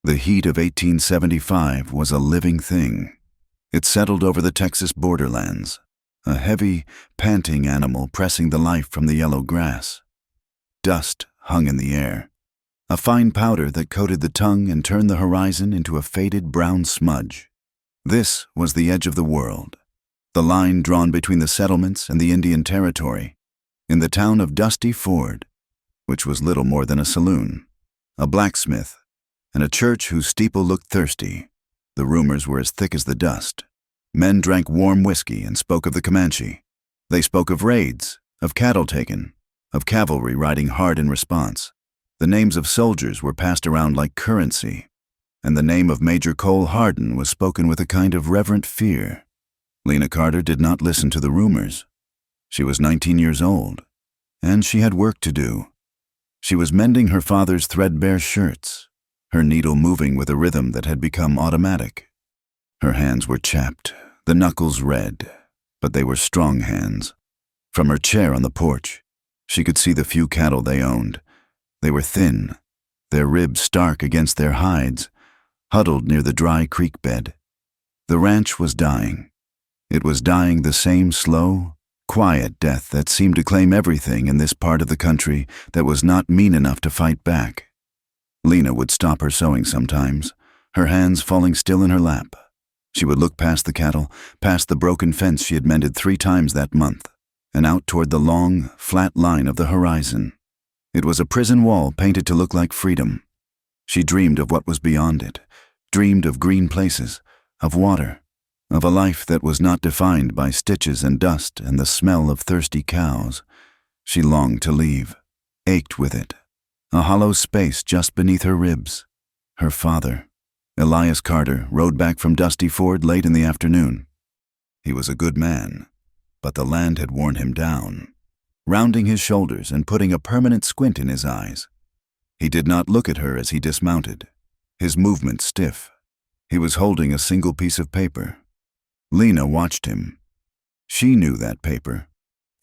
The heat of 1875 was a living thing. It settled over the Texas borderlands, a heavy, panting animal pressing the life from the yellow grass. Dust hung in the air, a fine powder that coated the tongue and turned the horizon into a faded brown smudge. This was the edge of the world, the line drawn between the settlements and the Indian Territory, in the town of Dusty Ford, which was little more than a saloon, a blacksmith, and a church whose steeple looked thirsty. The rumors were as thick as the dust. Men drank warm whiskey and spoke of the Comanche. They spoke of raids, of cattle taken, of cavalry riding hard in response. The names of soldiers were passed around like currency, and the name of Major Cole Hardin was spoken with a kind of reverent fear. Lena Carter did not listen to the rumors. She was 19 years old, and she had work to do. She was mending her father's threadbare shirts, her needle moving with a rhythm that had become automatic. Her hands were chapped, the knuckles red, but they were strong hands. From her chair on the porch, she could see the few cattle they owned. They were thin, their ribs stark against their hides, huddled near the dry creek bed. The ranch was dying. It was dying the same slow, quiet death that seemed to claim everything in this part of the country that was not mean enough to fight back. Lena would stop her sewing sometimes, her hands falling still in her lap. She would look past the cattle, past the broken fence she had mended 3 times that month, and out toward the long, flat line of the horizon. It was a prison wall painted to look like freedom. She dreamed of what was beyond it, dreamed of green places, of water, of a life that was not defined by stitches and dust and the smell of thirsty cows. She longed to leave, ached with it. A hollow space just beneath her ribs. Her father, Elias Carter, rode back from Dusty Ford late in the afternoon. He was a good man, but the land had worn him down, rounding his shoulders and putting a permanent squint in his eyes. He did not look at her as he dismounted, his movement stiff. He was holding a single piece of paper. Lena watched him. She knew that paper.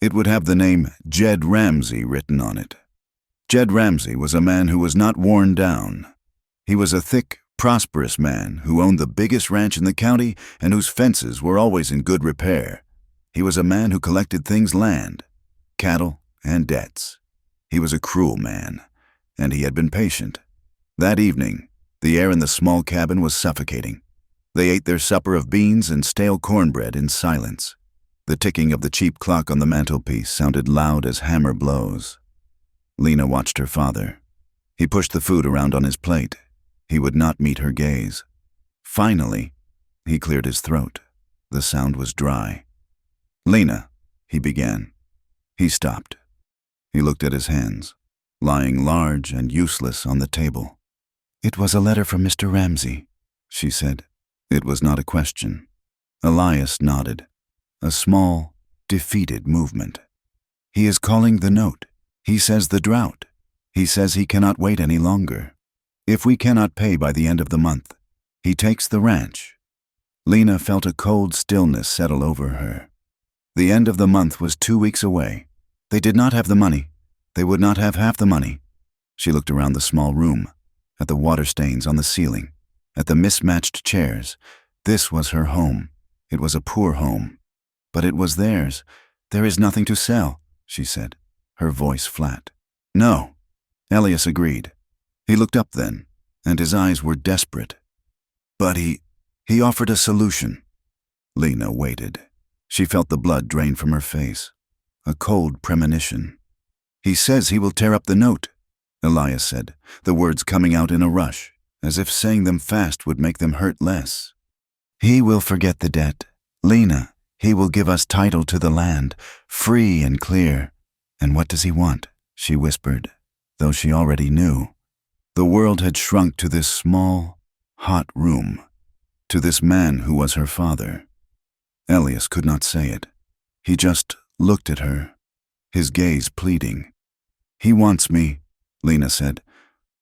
It would have the name Jed Ramsey written on it. Jed Ramsey was a man who was not worn down. He was a thick, prosperous man who owned the biggest ranch in the county and whose fences were always in good repair. He was a man who collected things: land, cattle, and debts. He was a cruel man, and he had been patient. That evening, the air in the small cabin was suffocating. They ate their supper of beans and stale cornbread in silence. The ticking of the cheap clock on the mantelpiece sounded loud as hammer blows. Lena watched her father. He pushed the food around on his plate. He would not meet her gaze. Finally, he cleared his throat. The sound was dry. "Lena," he began. He stopped. He looked at his hands, lying large and useless on the table. "It was a letter from Mr. Ramsey," she said. It was not a question. Elias nodded. A small, defeated movement. "He is calling the note. He says the drought. He says he cannot wait any longer. If we cannot pay by the end of the month, he takes the ranch." Lena felt a cold stillness settle over her. The end of the month was 2 weeks away. They did not have the money. They would not have half the money. She looked around the small room, at the water stains on the ceiling, at the mismatched chairs. This was her home. It was a poor home, but it was theirs. "There is nothing to sell," she said, her voice flat. "No," Elias agreed. He looked up then, and his eyes were desperate. "But he offered a solution." Lena waited. She felt the blood drain from her face, a cold premonition. "He says he will tear up the note," Elias said, the words coming out in a rush, as if saying them fast would make them hurt less. "He will forget the debt. Lena, he will give us title to the land, free and clear." "And what does he want?" she whispered, though she already knew. The world had shrunk to this small, hot room, to this man who was her father. Elias could not say it. He just looked at her, his gaze pleading. "He wants me," Lena said.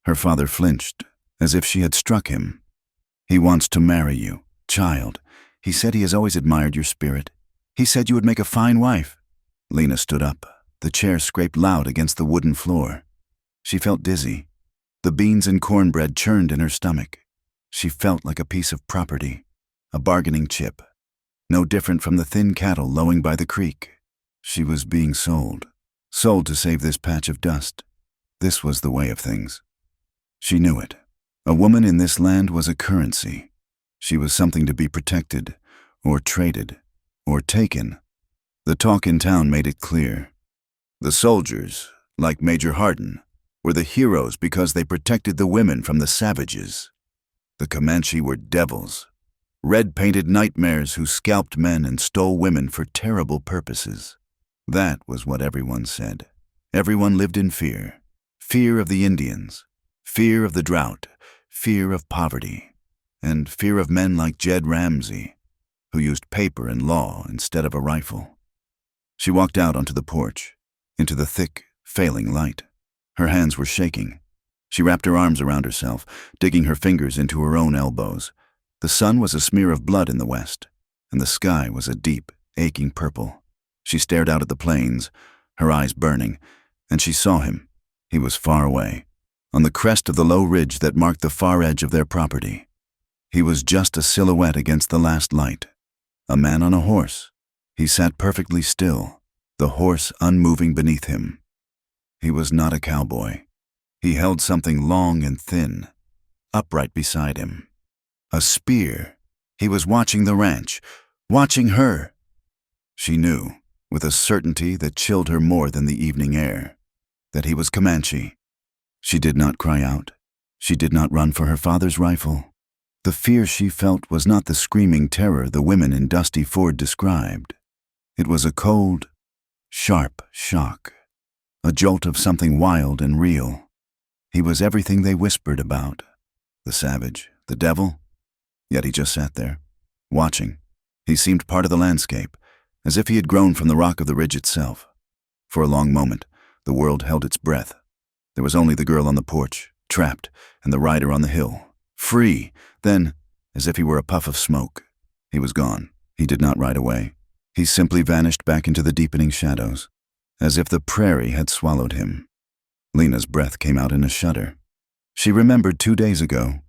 Her father flinched, as if she had struck him. "He wants to marry you, child. He said he has always admired your spirit. He said you would make a fine wife." Lena stood up. The chair scraped loud against the wooden floor. She felt dizzy. The beans and cornbread churned in her stomach. She felt like a piece of property, a bargaining chip, no different from the thin cattle lowing by the creek. She was being sold to save this patch of dust. This was the way of things. She knew it. A woman in this land was a currency. She was something to be protected, or traded, or taken. The talk in town made it clear. The soldiers, like Major Hardin, were the heroes because they protected the women from the savages. The Comanche were devils, red-painted nightmares who scalped men and stole women for terrible purposes. That was what everyone said. Everyone lived in fear. Fear of the Indians, fear of the drought, fear of poverty, and fear of men like Jed Ramsey, who used paper and law instead of a rifle. She walked out onto the porch, into the thick, failing light. Her hands were shaking. She wrapped her arms around herself, digging her fingers into her own elbows. The sun was a smear of blood in the west, and the sky was a deep, aching purple. She stared out at the plains, her eyes burning, and she saw him. He was far away, on the crest of the low ridge that marked the far edge of their property. He was just a silhouette against the last light. A man on a horse. He sat perfectly still, the horse unmoving beneath him. He was not a cowboy. He held something long and thin, upright beside him. A spear. He was watching the ranch, watching her. She knew, with a certainty that chilled her more than the evening air, that he was Comanche. She did not cry out. She did not run for her father's rifle. The fear she felt was not the screaming terror the women in Dusty Ford described. It was a cold, sharp shock, a jolt of something wild and real. He was everything they whispered about. The savage, the devil. Yet he just sat there, watching. He seemed part of the landscape, as if he had grown from the rock of the ridge itself. For a long moment, the world held its breath. There was only the girl on the porch, trapped, and the rider on the hill, free. Then, as if he were a puff of smoke, he was gone. He did not ride away. He simply vanished back into the deepening shadows, as if the prairie had swallowed him. Lena's breath came out in a shudder. She remembered 2 days ago,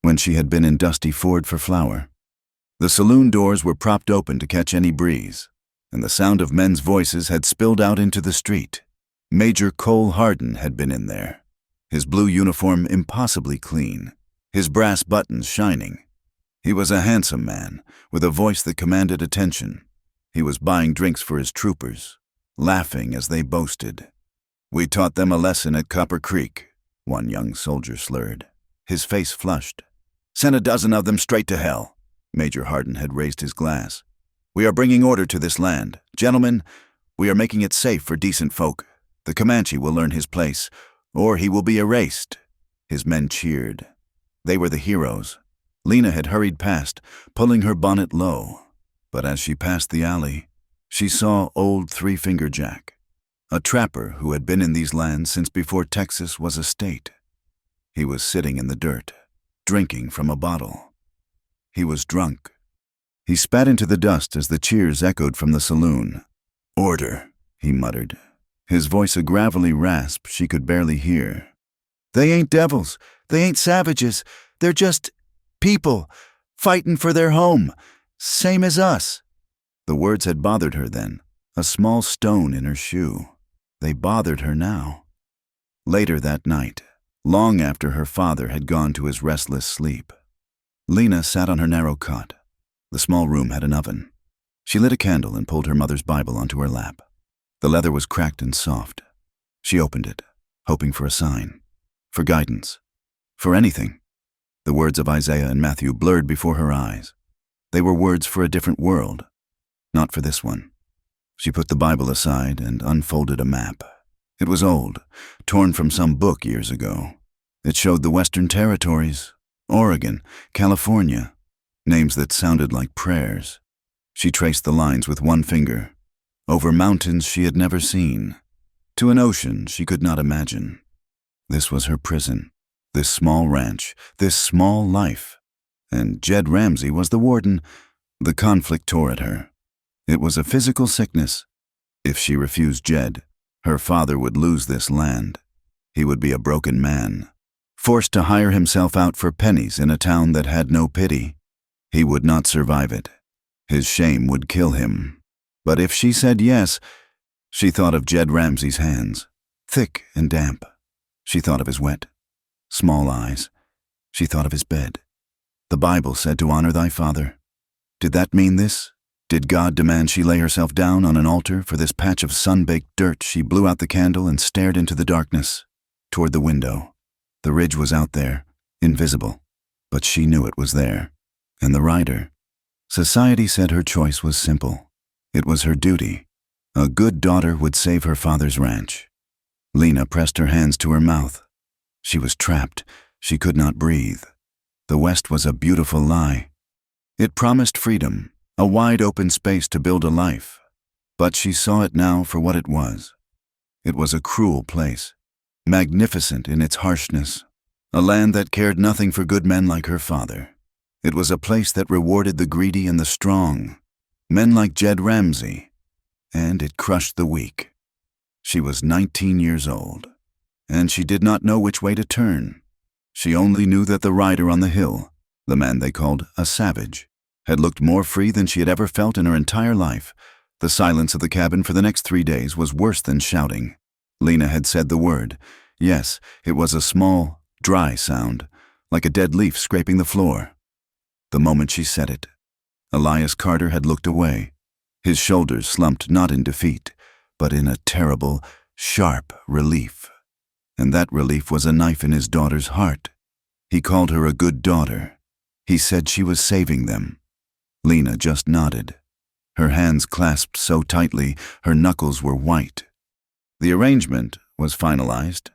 when she had been in Dusty Ford for flour. The saloon doors were propped open to catch any breeze, and the sound of men's voices had spilled out into the street. Major Cole Hardin had been in there, his blue uniform impossibly clean, his brass buttons shining. He was a handsome man, with a voice that commanded attention. He was buying drinks for his troopers, laughing as they boasted. "We taught them a lesson at Copper Creek," one young soldier slurred. His face flushed. "Sent a dozen of them straight to hell." Major Hardin had raised his glass. "We are bringing order to this land. Gentlemen, we are making it safe for decent folk. The Comanche will learn his place, or he will be erased." His men cheered. They were the heroes. Lena had hurried past, pulling her bonnet low. But as she passed the alley, she saw old Three-Finger Jack, a trapper who had been in these lands since before Texas was a state. He was sitting in the dirt, drinking from a bottle. He was drunk. He spat into the dust as the cheers echoed from the saloon. "Order," he muttered, his voice a gravelly rasp she could barely hear. "They ain't devils. They ain't savages. They're just people, fightin' for their home, same as us." The words had bothered her then, a small stone in her shoe. They bothered her now. Later that night, long after her father had gone to his restless sleep, Lena sat on her narrow cot. The small room had an oven. She lit a candle and pulled her mother's Bible onto her lap. The leather was cracked and soft. She opened it, hoping for a sign, for guidance, for anything. The words of Isaiah and Matthew blurred before her eyes. They were words for a different world, not for this one. She put the Bible aside and unfolded a map. It was old, torn from some book years ago. It showed the Western Territories, Oregon, California, names that sounded like prayers. She traced the lines with one finger, over mountains she had never seen, to an ocean she could not imagine. This was her prison, this small ranch, this small life. And Jed Ramsey was the warden. The conflict tore at her. It was a physical sickness. If she refused Jed, her father would lose this land. He would be a broken man, forced to hire himself out for pennies in a town that had no pity. He would not survive it. His shame would kill him. But if she said yes, she thought of Jed Ramsey's hands, thick and damp. She thought of his wet, small eyes. She thought of his bed. The Bible said to honor thy father. Did that mean this? Did God demand she lay herself down on an altar for this patch of sun-baked dirt? She blew out the candle and stared into the darkness, toward the window. The ridge was out there, invisible, but she knew it was there. And the rider. Society said her choice was simple. It was her duty. A good daughter would save her father's ranch. Lena pressed her hands to her mouth. She was trapped. She could not breathe. The West was a beautiful lie. It promised freedom, a wide open space to build a life. But she saw it now for what it was. It was a cruel place, magnificent in its harshness, a land that cared nothing for good men like her father. It was a place that rewarded the greedy and the strong, men like Jed Ramsey, and it crushed the weak. She was 19 years old, and she did not know which way to turn. She only knew that the rider on the hill, the man they called a savage, had looked more free than she had ever felt in her entire life. The silence of the cabin for the next 3 days was worse than shouting. Lena had said the word. Yes, it was a small, dry sound, like a dead leaf scraping the floor. The moment she said it, Elias Carter had looked away. His shoulders slumped not in defeat, but in a terrible, sharp relief. And that relief was a knife in his daughter's heart. He called her a good daughter. He said she was saving them. Lena just nodded. Her hands clasped so tightly, her knuckles were white. The arrangement was finalized.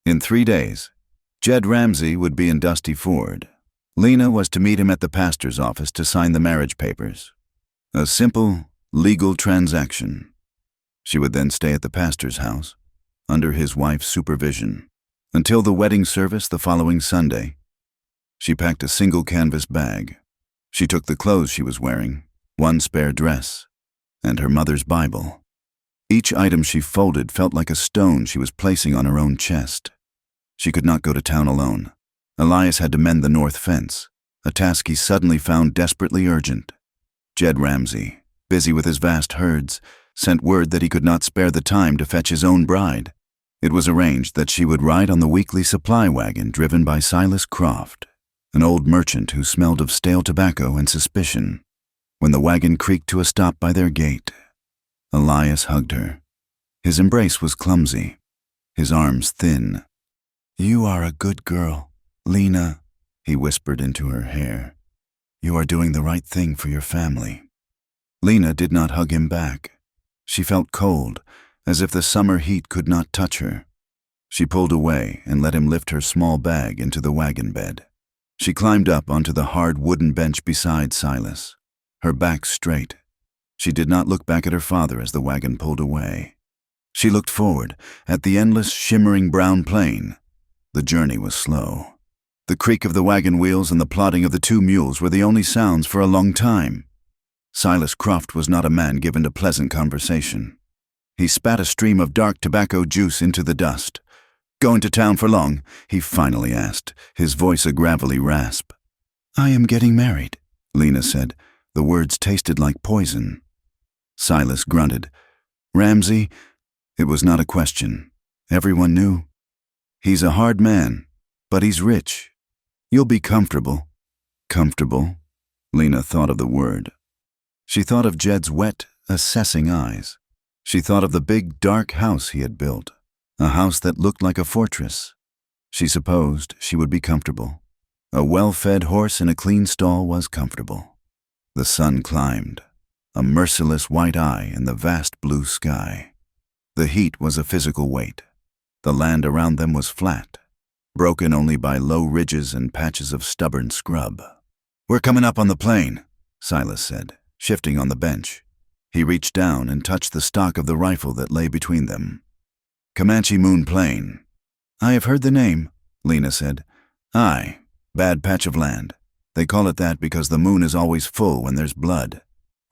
In 3 days, Jed Ramsey would be in Dusty Ford. Lena was to meet him at the pastor's office to sign the marriage papers. A simple, legal transaction. She would then stay at the pastor's house, under his wife's supervision, until the wedding service the following Sunday. She packed a single canvas bag. She took the clothes she was wearing, one spare dress, and her mother's Bible. Each item she folded felt like a stone she was placing on her own chest. She could not go to town alone. Elias had to mend the north fence, a task he suddenly found desperately urgent. Jed Ramsey, busy with his vast herds, sent word that he could not spare the time to fetch his own bride. It was arranged that she would ride on the weekly supply wagon driven by Silas Croft, an old merchant who smelled of stale tobacco and suspicion. When the wagon creaked to a stop by their gate, Elias hugged her. His embrace was clumsy, his arms thin. "You are a good girl, Lena," he whispered into her hair. "You are doing the right thing for your family." Lena did not hug him back. She felt cold, as if the summer heat could not touch her. She pulled away and let him lift her small bag into the wagon bed. She climbed up onto the hard wooden bench beside Silas, her back straight. She did not look back at her father as the wagon pulled away. She looked forward, at the endless, shimmering brown plain. The journey was slow. The creak of the wagon wheels and the plodding of the 2 mules were the only sounds for a long time. Silas Croft was not a man given to pleasant conversation. He spat a stream of dark tobacco juice into the dust. "Going to town for long?" he finally asked, his voice a gravelly rasp. "I am getting married," Lena said. The words tasted like poison. Silas grunted. "Ramsey?" It was not a question. Everyone knew. "He's a hard man, but he's rich. You'll be comfortable." Comfortable? Lena thought of the word. She thought of Jed's wet, assessing eyes. She thought of the big, dark house he had built, a house that looked like a fortress. She supposed she would be comfortable. A well-fed horse in a clean stall was comfortable. The sun climbed, a merciless white eye in the vast blue sky. The heat was a physical weight. The land around them was flat, broken only by low ridges and patches of stubborn scrub. "We're coming up on the plain," Silas said, shifting on the bench. He reached down and touched the stock of the rifle that lay between them. "Comanche Moon Plain." "I have heard the name," Lena said. "Aye, bad patch of land. They call it that because the moon is always full when there's blood.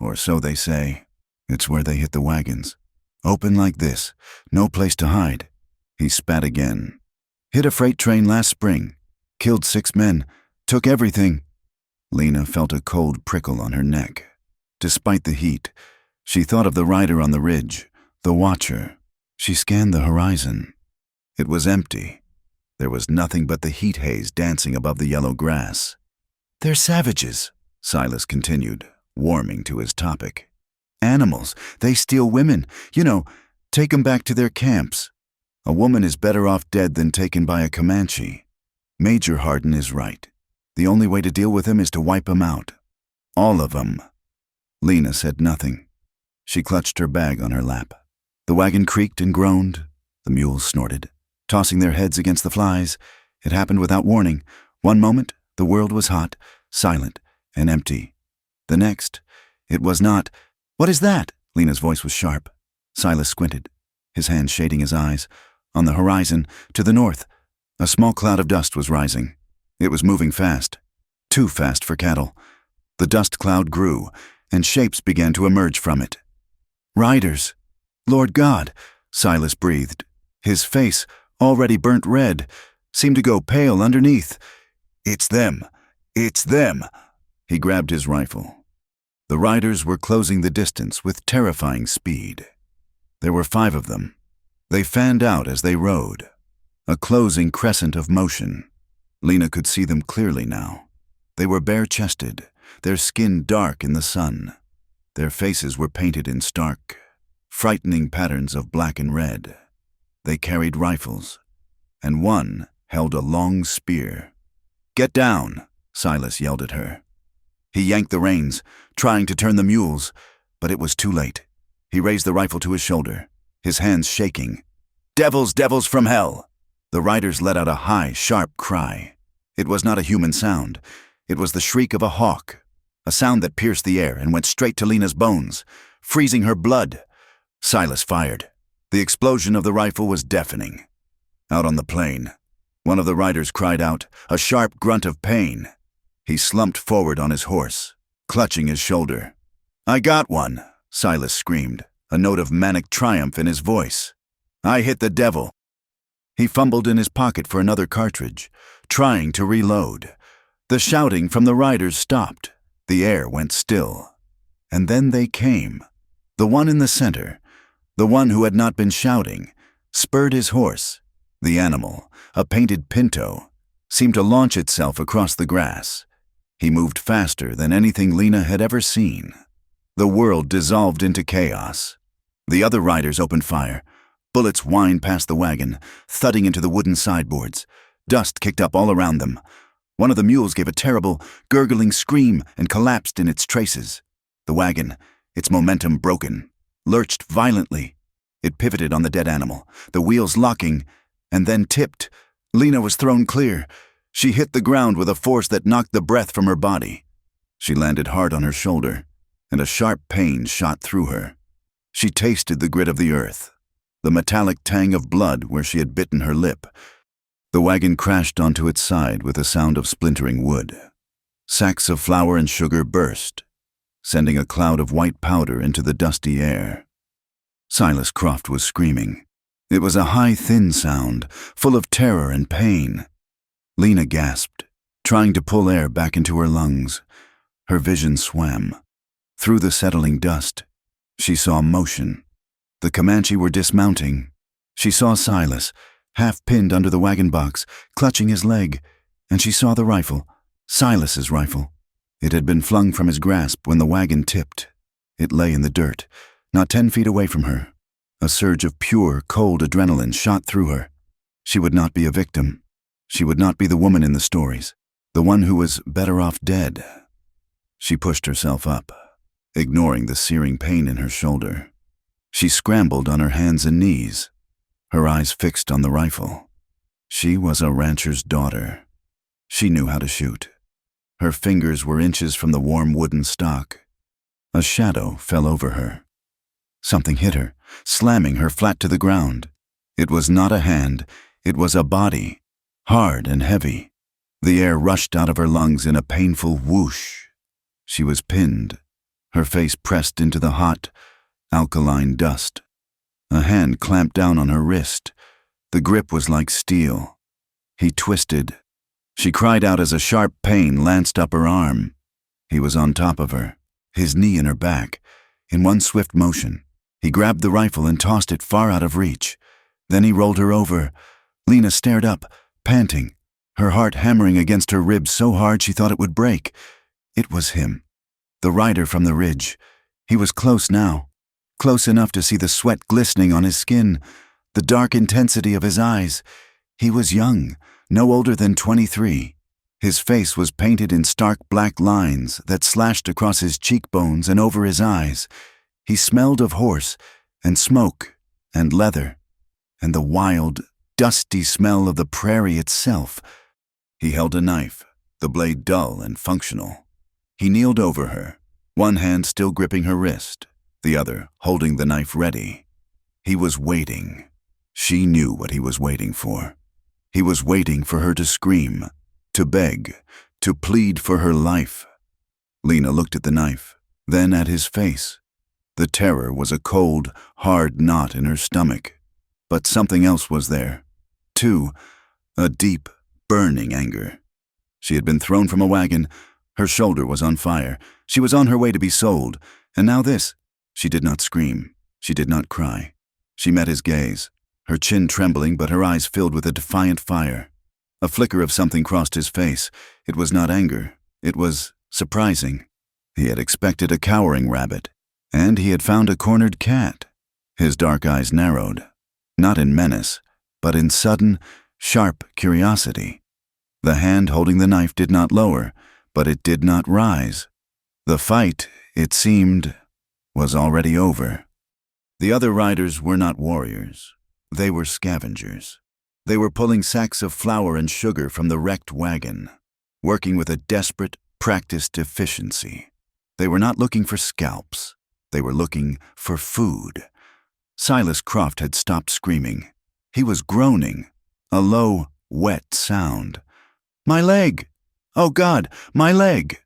Or so they say. It's where they hit the wagons. Open like this, no place to hide." He spat again. "Hit a freight train last spring. Killed 6 men. Took everything. Lena felt a cold prickle on her neck. Despite the heat, she thought of the rider on the ridge, the watcher. She scanned the horizon. It was empty. There was nothing but the heat haze dancing above the yellow grass. "They're savages," Silas continued, warming to his topic. "Animals. They steal women. Take 'em back to their camps. A woman is better off dead than taken by a Comanche. Major Hardin is right. The only way to deal with him is to wipe 'em out. All of 'em." Lena said nothing. She clutched her bag on her lap. The wagon creaked and groaned. The mules snorted, tossing their heads against the flies. It happened without warning. One moment, the world was hot, silent, and empty. The next, it was not. "What is that?" Lena's voice was sharp. Silas squinted, his hand shading his eyes. On the horizon, to the north, a small cloud of dust was rising. It was moving fast, too fast for cattle. The dust cloud grew, and shapes began to emerge from it. "Riders! Lord God!" Silas breathed. His face, already burnt red, seemed to go pale underneath. "It's them! It's them!" He grabbed his rifle. The riders were closing the distance with terrifying speed. There were 5 of them. They fanned out as they rode, a closing crescent of motion. Lena could see them clearly now. They were bare-chested, their skin dark in the sun. Their faces were painted in stark, frightening patterns of black and red. They carried rifles, and one held a long spear. "Get down!" Silas yelled at her. He yanked the reins, trying to turn the mules, but it was too late. He raised the rifle to his shoulder, his hands shaking. "Devils, devils from hell!" The riders let out a high, sharp cry. It was not a human sound. It was the shriek of a hawk, a sound that pierced the air and went straight to Lena's bones, freezing her blood. Silas fired. The explosion of the rifle was deafening. Out on the plain, one of the riders cried out, a sharp grunt of pain. He slumped forward on his horse, clutching his shoulder. "I got one," Silas screamed, a note of manic triumph in his voice. "I hit the devil." He fumbled in his pocket for another cartridge, trying to reload. The shouting from the riders stopped. The air went still. And then they came. The one in the center, the one who had not been shouting, spurred his horse. The animal, a painted pinto, seemed to launch itself across the grass. He moved faster than anything Lena had ever seen. The world dissolved into chaos. The other riders opened fire. Bullets whined past the wagon, thudding into the wooden sideboards. Dust kicked up all around them. One of the mules gave a terrible, gurgling scream and collapsed in its traces. The wagon, its momentum broken, lurched violently. It pivoted on the dead animal, the wheels locking, and then tipped. Lena was thrown clear. She hit the ground with a force that knocked the breath from her body. She landed hard on her shoulder, and a sharp pain shot through her. She tasted the grit of the earth, the metallic tang of blood where she had bitten her lip. The wagon crashed onto its side with a sound of splintering wood. Sacks of flour and sugar burst, sending a cloud of white powder into the dusty air. Silas Croft was screaming. It was a high, thin sound, full of terror and pain. Lena gasped, trying to pull air back into her lungs. Her vision swam. Through the settling dust, she saw motion. The Comanche were dismounting. She saw Silas, half pinned under the wagon box, clutching his leg, and she saw the rifle, Silas's rifle. It had been flung from his grasp when the wagon tipped. It lay in the dirt, not 10 feet away from her. A surge of pure, cold adrenaline shot through her. She would not be a victim. She would not be the woman in the stories, the one who was better off dead. She pushed herself up, ignoring the searing pain in her shoulder. She scrambled on her hands and knees, her eyes fixed on the rifle. She was a rancher's daughter. She knew how to shoot. Her fingers were inches from the warm wooden stock. A shadow fell over her. Something hit her, slamming her flat to the ground. It was not a hand, it was a body, hard and heavy. The air rushed out of her lungs in a painful whoosh. She was pinned, her face pressed into the hot, alkaline dust. A hand clamped down on her wrist. The grip was like steel. He twisted, She cried out as a sharp pain lanced up her arm. He was on top of her, his knee in her back. In one swift motion, he grabbed the rifle and tossed it far out of reach. Then he rolled her over. Lena stared up, panting, her heart hammering against her ribs so hard she thought it would break. It was him, the rider from the ridge. He was close now, close enough to see the sweat glistening on his skin, the dark intensity of his eyes. He was young, no older than 23. His face was painted in stark black lines that slashed across his cheekbones and over his eyes. He smelled of horse and smoke and leather and the wild, dusty smell of the prairie itself. He held a knife, the blade dull and functional. He kneeled over her, one hand still gripping her wrist, the other holding the knife ready. He was waiting. She knew what he was waiting for. He was waiting for her to scream, to beg, to plead for her life. Lena looked at the knife, then at his face. The terror was a cold, hard knot in her stomach. But something else was there, too, a deep, burning anger. She had been thrown from a wagon. Her shoulder was on fire. She was on her way to be sold. And now this. She did not scream. She did not cry. She met his gaze, her chin trembling but her eyes filled with a defiant fire. A flicker of something crossed his face. It was not anger. It was surprising. He had expected a cowering rabbit, and he had found a cornered cat. His dark eyes narrowed, not in menace, but in sudden, sharp curiosity. The hand holding the knife did not lower, but it did not rise. The fight, it seemed, was already over. The other riders were not warriors. They were scavengers. They were pulling sacks of flour and sugar from the wrecked wagon, working with a desperate, practiced efficiency. They were not looking for scalps. They were looking for food. Silas Croft had stopped screaming. He was groaning, a low, wet sound. "My leg! Oh God, my leg!"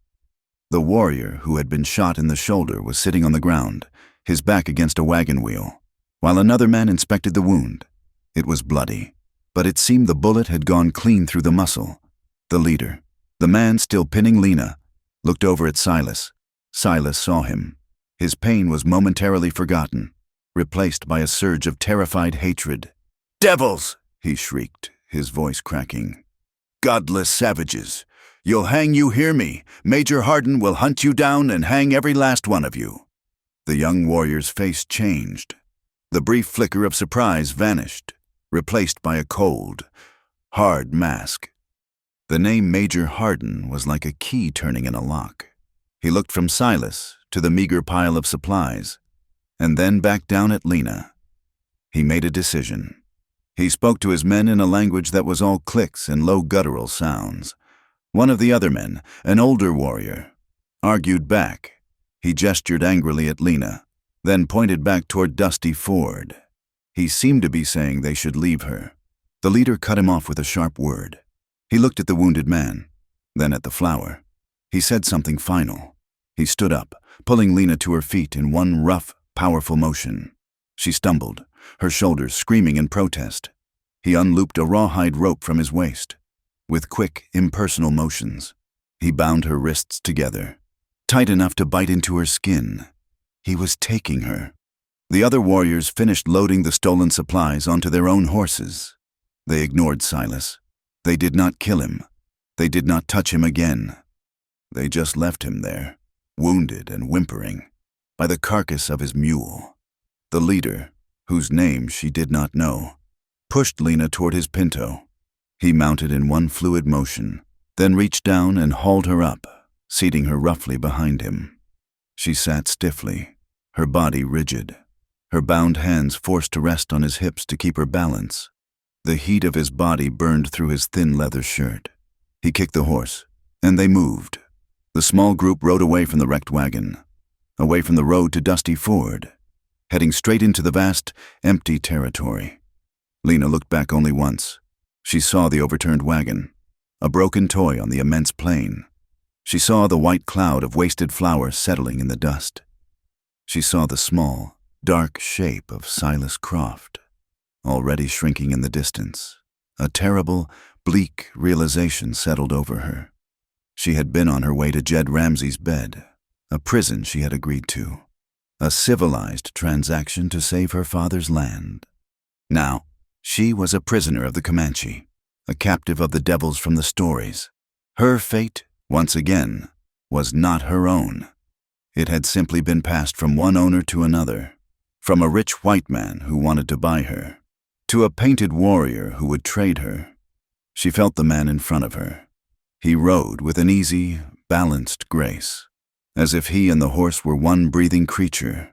The warrior who had been shot in the shoulder was sitting on the ground, his back against a wagon wheel, while another man inspected the wound. It was bloody, but it seemed the bullet had gone clean through the muscle. The leader, the man still pinning Lena, looked over at Silas. Silas saw him. His pain was momentarily forgotten, replaced by a surge of terrified hatred. "Devils!" he shrieked, his voice cracking. "Godless savages! You'll hang, you hear me! Major Hardin will hunt you down and hang every last one of you!" The young warrior's face changed. The brief flicker of surprise vanished, replaced by a cold, hard mask. The name Major Hardin was like a key turning in a lock. He looked from Silas to the meager pile of supplies, and then back down at Lena. He made a decision. He spoke to his men in a language that was all clicks and low guttural sounds. One of the other men, an older warrior, argued back. He gestured angrily at Lena, then pointed back toward Dusty Ford. He seemed to be saying they should leave her. The leader cut him off with a sharp word. He looked at the wounded man, then at the flower. He said something final. He stood up, pulling Lena to her feet in one rough, powerful motion. She stumbled, her shoulders screaming in protest. He unlooped a rawhide rope from his waist. With quick, impersonal motions, he bound her wrists together, tight enough to bite into her skin. He was taking her. The other warriors finished loading the stolen supplies onto their own horses. They ignored Silas. They did not kill him. They did not touch him again. They just left him there, wounded and whimpering, by the carcass of his mule. The leader, whose name she did not know, pushed Lena toward his pinto. He mounted in one fluid motion, then reached down and hauled her up, seating her roughly behind him. She sat stiffly, her body rigid, her bound hands forced to rest on his hips to keep her balance. The heat of his body burned through his thin leather shirt. He kicked the horse, and they moved. The small group rode away from the wrecked wagon, away from the road to Dusty Ford, heading straight into the vast, empty territory. Lena looked back only once. She saw the overturned wagon, a broken toy on the immense plain. She saw the white cloud of wasted flour settling in the dust. She saw the small, dark shape of Silas Croft, already shrinking in the distance, A terrible, bleak realization settled over her. She had been on her way to Jed Ramsey's bed, a prison she had agreed to, a civilized transaction to save her father's land. Now, she was a prisoner of the Comanche, a captive of the devils from the stories. Her fate, once again, was not her own. It had simply been passed from one owner to another, from a rich white man who wanted to buy her, to a painted warrior who would trade her. She felt the man in front of her. He rode with an easy, balanced grace, as if he and the horse were one breathing creature.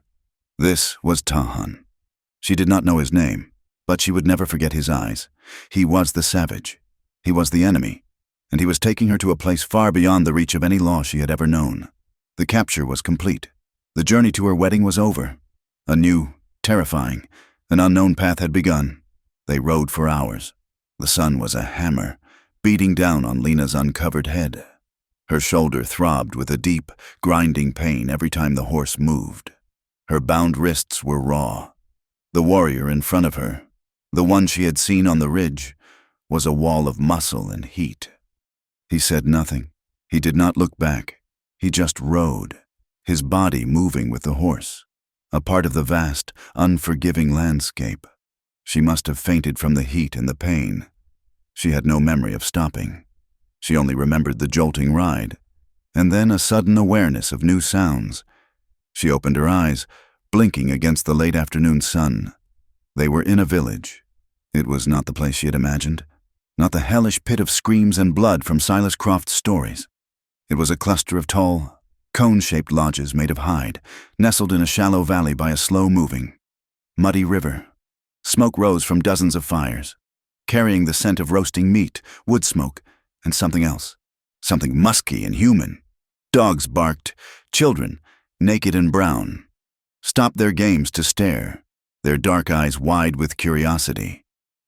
This was Tahan. She did not know his name, but she would never forget his eyes. He was the savage. He was the enemy, and he was taking her to a place far beyond the reach of any law she had ever known. The capture was complete. The journey to her wedding was over. A new, terrifying, an unknown path had begun. They rode for hours. The sun was a hammer, beating down on Lena's uncovered head. Her shoulder throbbed with a deep, grinding pain every time the horse moved. Her bound wrists were raw. The warrior in front of her, the one she had seen on the ridge, was a wall of muscle and heat. He said nothing. He did not look back. He just rode, his body moving with the horse, a part of the vast, unforgiving landscape. She must have fainted from the heat and the pain. She had no memory of stopping. She only remembered the jolting ride, and then a sudden awareness of new sounds. She opened her eyes, blinking against the late afternoon sun. They were in a village. It was not the place she had imagined, not the hellish pit of screams and blood from Silas Croft's stories. It was a cluster of tall, cone-shaped lodges made of hide, nestled in a shallow valley by a slow-moving, muddy river. Smoke rose from dozens of fires, carrying the scent of roasting meat, wood smoke, and something else, something musky and human. Dogs barked. Children, naked and brown, stopped their games to stare, their dark eyes wide with curiosity.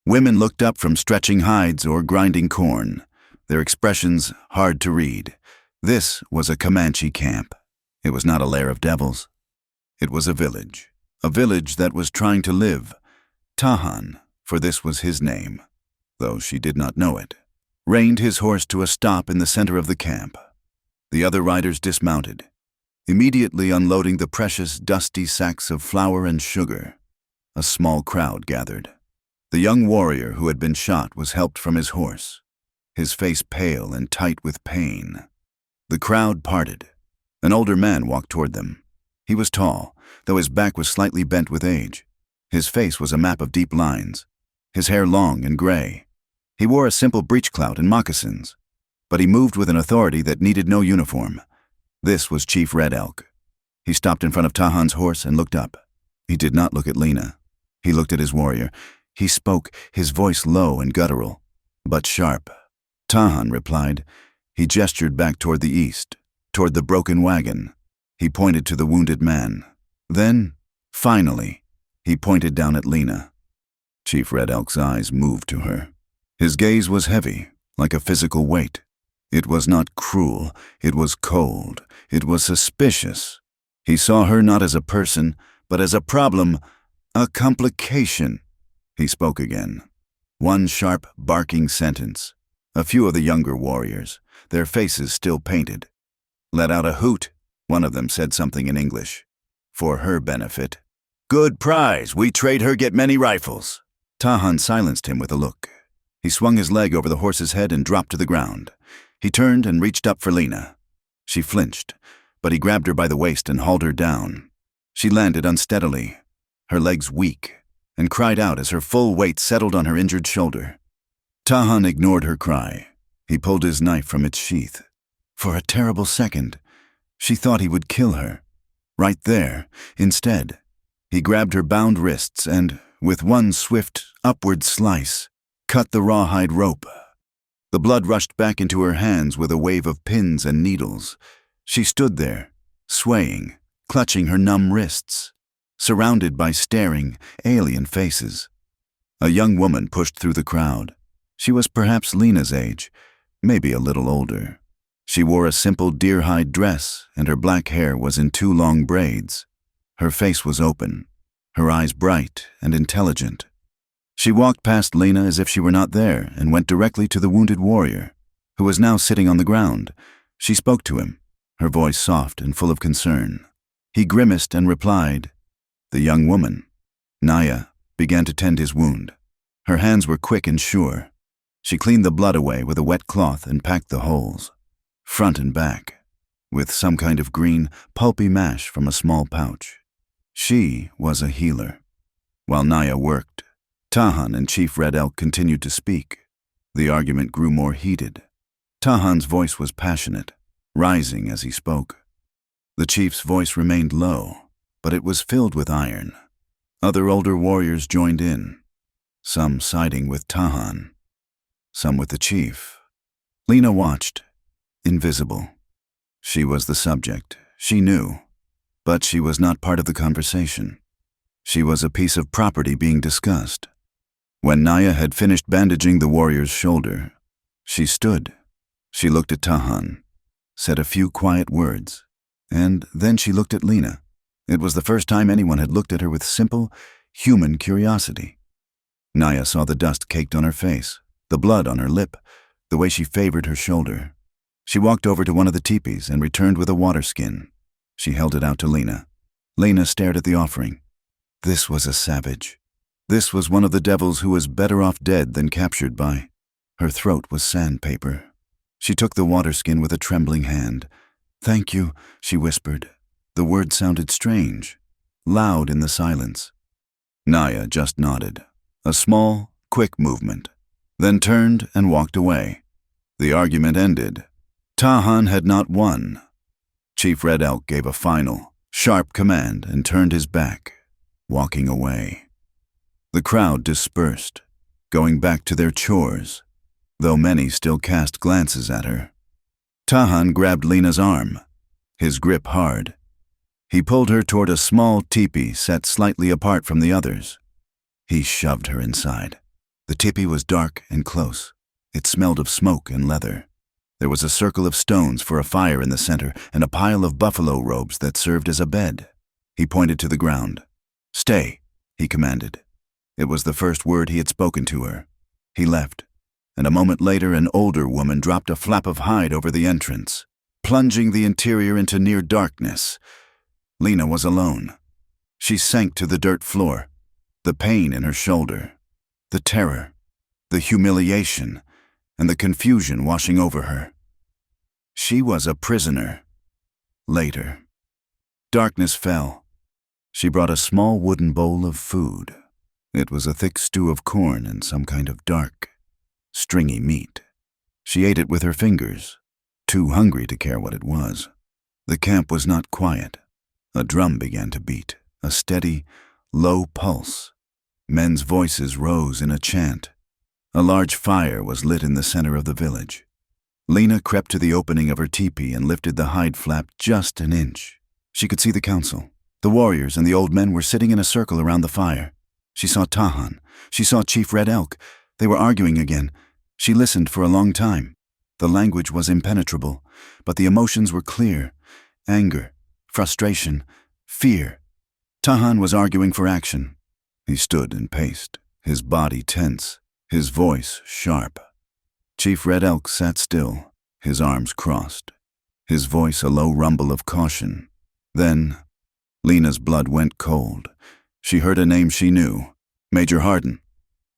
Women looked up from stretching hides or grinding corn, their expressions hard to read. This was a Comanche camp. It was not a lair of devils. It was a village that was trying to live. Tahan, for this was his name, though she did not know it, reined his horse to a stop in the center of the camp. The other riders dismounted, immediately unloading the precious, dusty sacks of flour and sugar. A small crowd gathered. The young warrior who had been shot was helped from his horse, his face pale and tight with pain. The crowd parted. An older man walked toward them. He was tall, though his back was slightly bent with age. His face was a map of deep lines, his hair long and gray. He wore a simple breechclout and moccasins, but he moved with an authority that needed no uniform. This was Chief Red Elk. He stopped in front of Tahan's horse and looked up. He did not look at Lena. He looked at his warrior. He spoke, his voice low and guttural, but sharp. Tahan replied. He gestured back toward the east, toward the broken wagon. He pointed to the wounded man. Then, finally, he pointed down at Lena. Chief Red Elk's eyes moved to her. His gaze was heavy, like a physical weight. It was not cruel, it was cold, it was suspicious. He saw her not as a person, but as a problem, a complication. He spoke again. One sharp, barking sentence. A few of the younger warriors, their faces still painted, let out a hoot. One of them said something in English. For her benefit. Good prize, we trade her get many rifles. Tahan silenced him with a look. He swung his leg over the horse's head and dropped to the ground. He turned and reached up for Lena. She flinched, but he grabbed her by the waist and hauled her down. She landed unsteadily, her legs weak, and cried out as her full weight settled on her injured shoulder. Tahan ignored her cry. He pulled his knife from its sheath. For a terrible second, she thought he would kill her. Right there, instead, he grabbed her bound wrists and, with one swift, upward slice, cut the rawhide rope. The blood rushed back into her hands with a wave of pins and needles. She stood there, swaying, clutching her numb wrists, surrounded by staring, alien faces. A young woman pushed through the crowd. She was perhaps Lena's age, maybe a little older. She wore a simple deer-hide dress, and her black hair was in 2 long braids. Her face was open, her eyes bright and intelligent. She walked past Lena as if she were not there and went directly to the wounded warrior, who was now sitting on the ground. She spoke to him, her voice soft and full of concern. He grimaced and replied. The young woman, Naya, began to tend his wound. Her hands were quick and sure. She cleaned the blood away with a wet cloth and packed the holes, front and back, with some kind of green, pulpy mash from a small pouch. She was a healer. While Naya worked, Tahan and Chief Red Elk continued to speak. The argument grew more heated. Tahan's voice was passionate, rising as he spoke. The chief's voice remained low, but it was filled with iron. Other older warriors joined in, some siding with Tahan, some with the chief. Lena watched, invisible. She was the subject, she knew, but she was not part of the conversation. She was a piece of property being discussed. When Naya had finished bandaging the warrior's shoulder, she stood. She looked at Tahan, said a few quiet words, and then she looked at Lena. It was the first time anyone had looked at her with simple, human curiosity. Naya saw the dust caked on her face, the blood on her lip, the way she favored her shoulder. She walked over to one of the teepees and returned with a water skin. She held it out to Lena. Lena stared at the offering. This was a savage. This was one of the devils who was better off dead than captured by. Her throat was sandpaper. She took the water skin with a trembling hand. Thank you, she whispered. The word sounded strange, loud in the silence. Naya just nodded. A small, quick movement, then turned and walked away. The argument ended. Tahan had not won. Chief Red Elk gave a final, sharp command and turned his back, walking away. The crowd dispersed, going back to their chores, though many still cast glances at her. Tahan grabbed Lena's arm, his grip hard. He pulled her toward a small teepee set slightly apart from the others. He shoved her inside. The teepee was dark and close. It smelled of smoke and leather. There was a circle of stones for a fire in the center and a pile of buffalo robes that served as a bed. He pointed to the ground. Stay, he commanded. It was the first word he had spoken to her. He left, and a moment later an older woman dropped a flap of hide over the entrance, plunging the interior into near darkness. Lena was alone. She sank to the dirt floor, the pain in her shoulder, the terror, the humiliation, and the confusion washing over her. She was a prisoner. Later. Darkness fell. She brought a small wooden bowl of food. It was a thick stew of corn and some kind of dark, stringy meat. She ate it with her fingers, too hungry to care what it was. The camp was not quiet. A drum began to beat, a steady, low pulse. Men's voices rose in a chant. A large fire was lit in the center of the village. Lena crept to the opening of her teepee and lifted the hide flap just an inch. She could see the council. The warriors and the old men were sitting in a circle around the fire. She saw Tahan. She saw Chief Red Elk. They were arguing again. She listened for a long time. The language was impenetrable, but the emotions were clear. Anger, frustration, fear. Tahan was arguing for action. He stood and paced, his body tense, his voice sharp. Chief Red Elk sat still, his arms crossed, his voice a low rumble of caution. Then, Lena's blood went cold. She heard a name she knew, Major Hardin.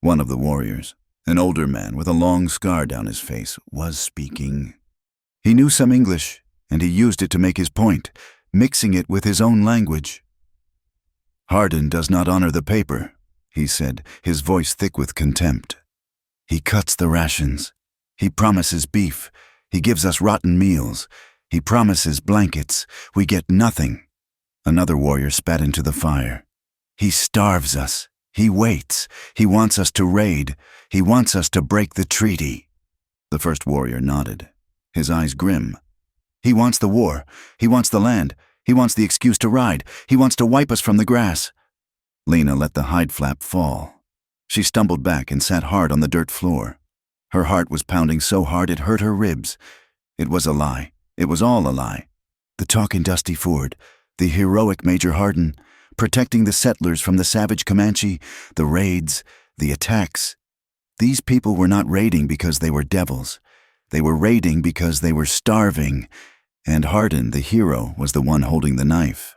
One of the warriors, an older man with a long scar down his face, was speaking. He knew some English, and he used it to make his point, mixing it with his own language. Hardin does not honor the paper, he said, his voice thick with contempt. He cuts the rations. He promises beef. He gives us rotten meals. He promises blankets. We get nothing. Another warrior spat into the fire. He starves us. He waits. He wants us to raid. He wants us to break the treaty. The first warrior nodded, his eyes grim. He wants the war. He wants the land. He wants the excuse to ride. He wants to wipe us from the grass. Lena let the hide flap fall. She stumbled back and sat hard on the dirt floor. Her heart was pounding so hard it hurt her ribs. It was a lie. It was all a lie. The talk in Dusty Ford, the heroic Major Hardin, protecting the settlers from the savage Comanche, the raids, The attacks. These people were not raiding because they were devils. They were raiding because they were starving, and Hardin, the hero, was the one holding the knife.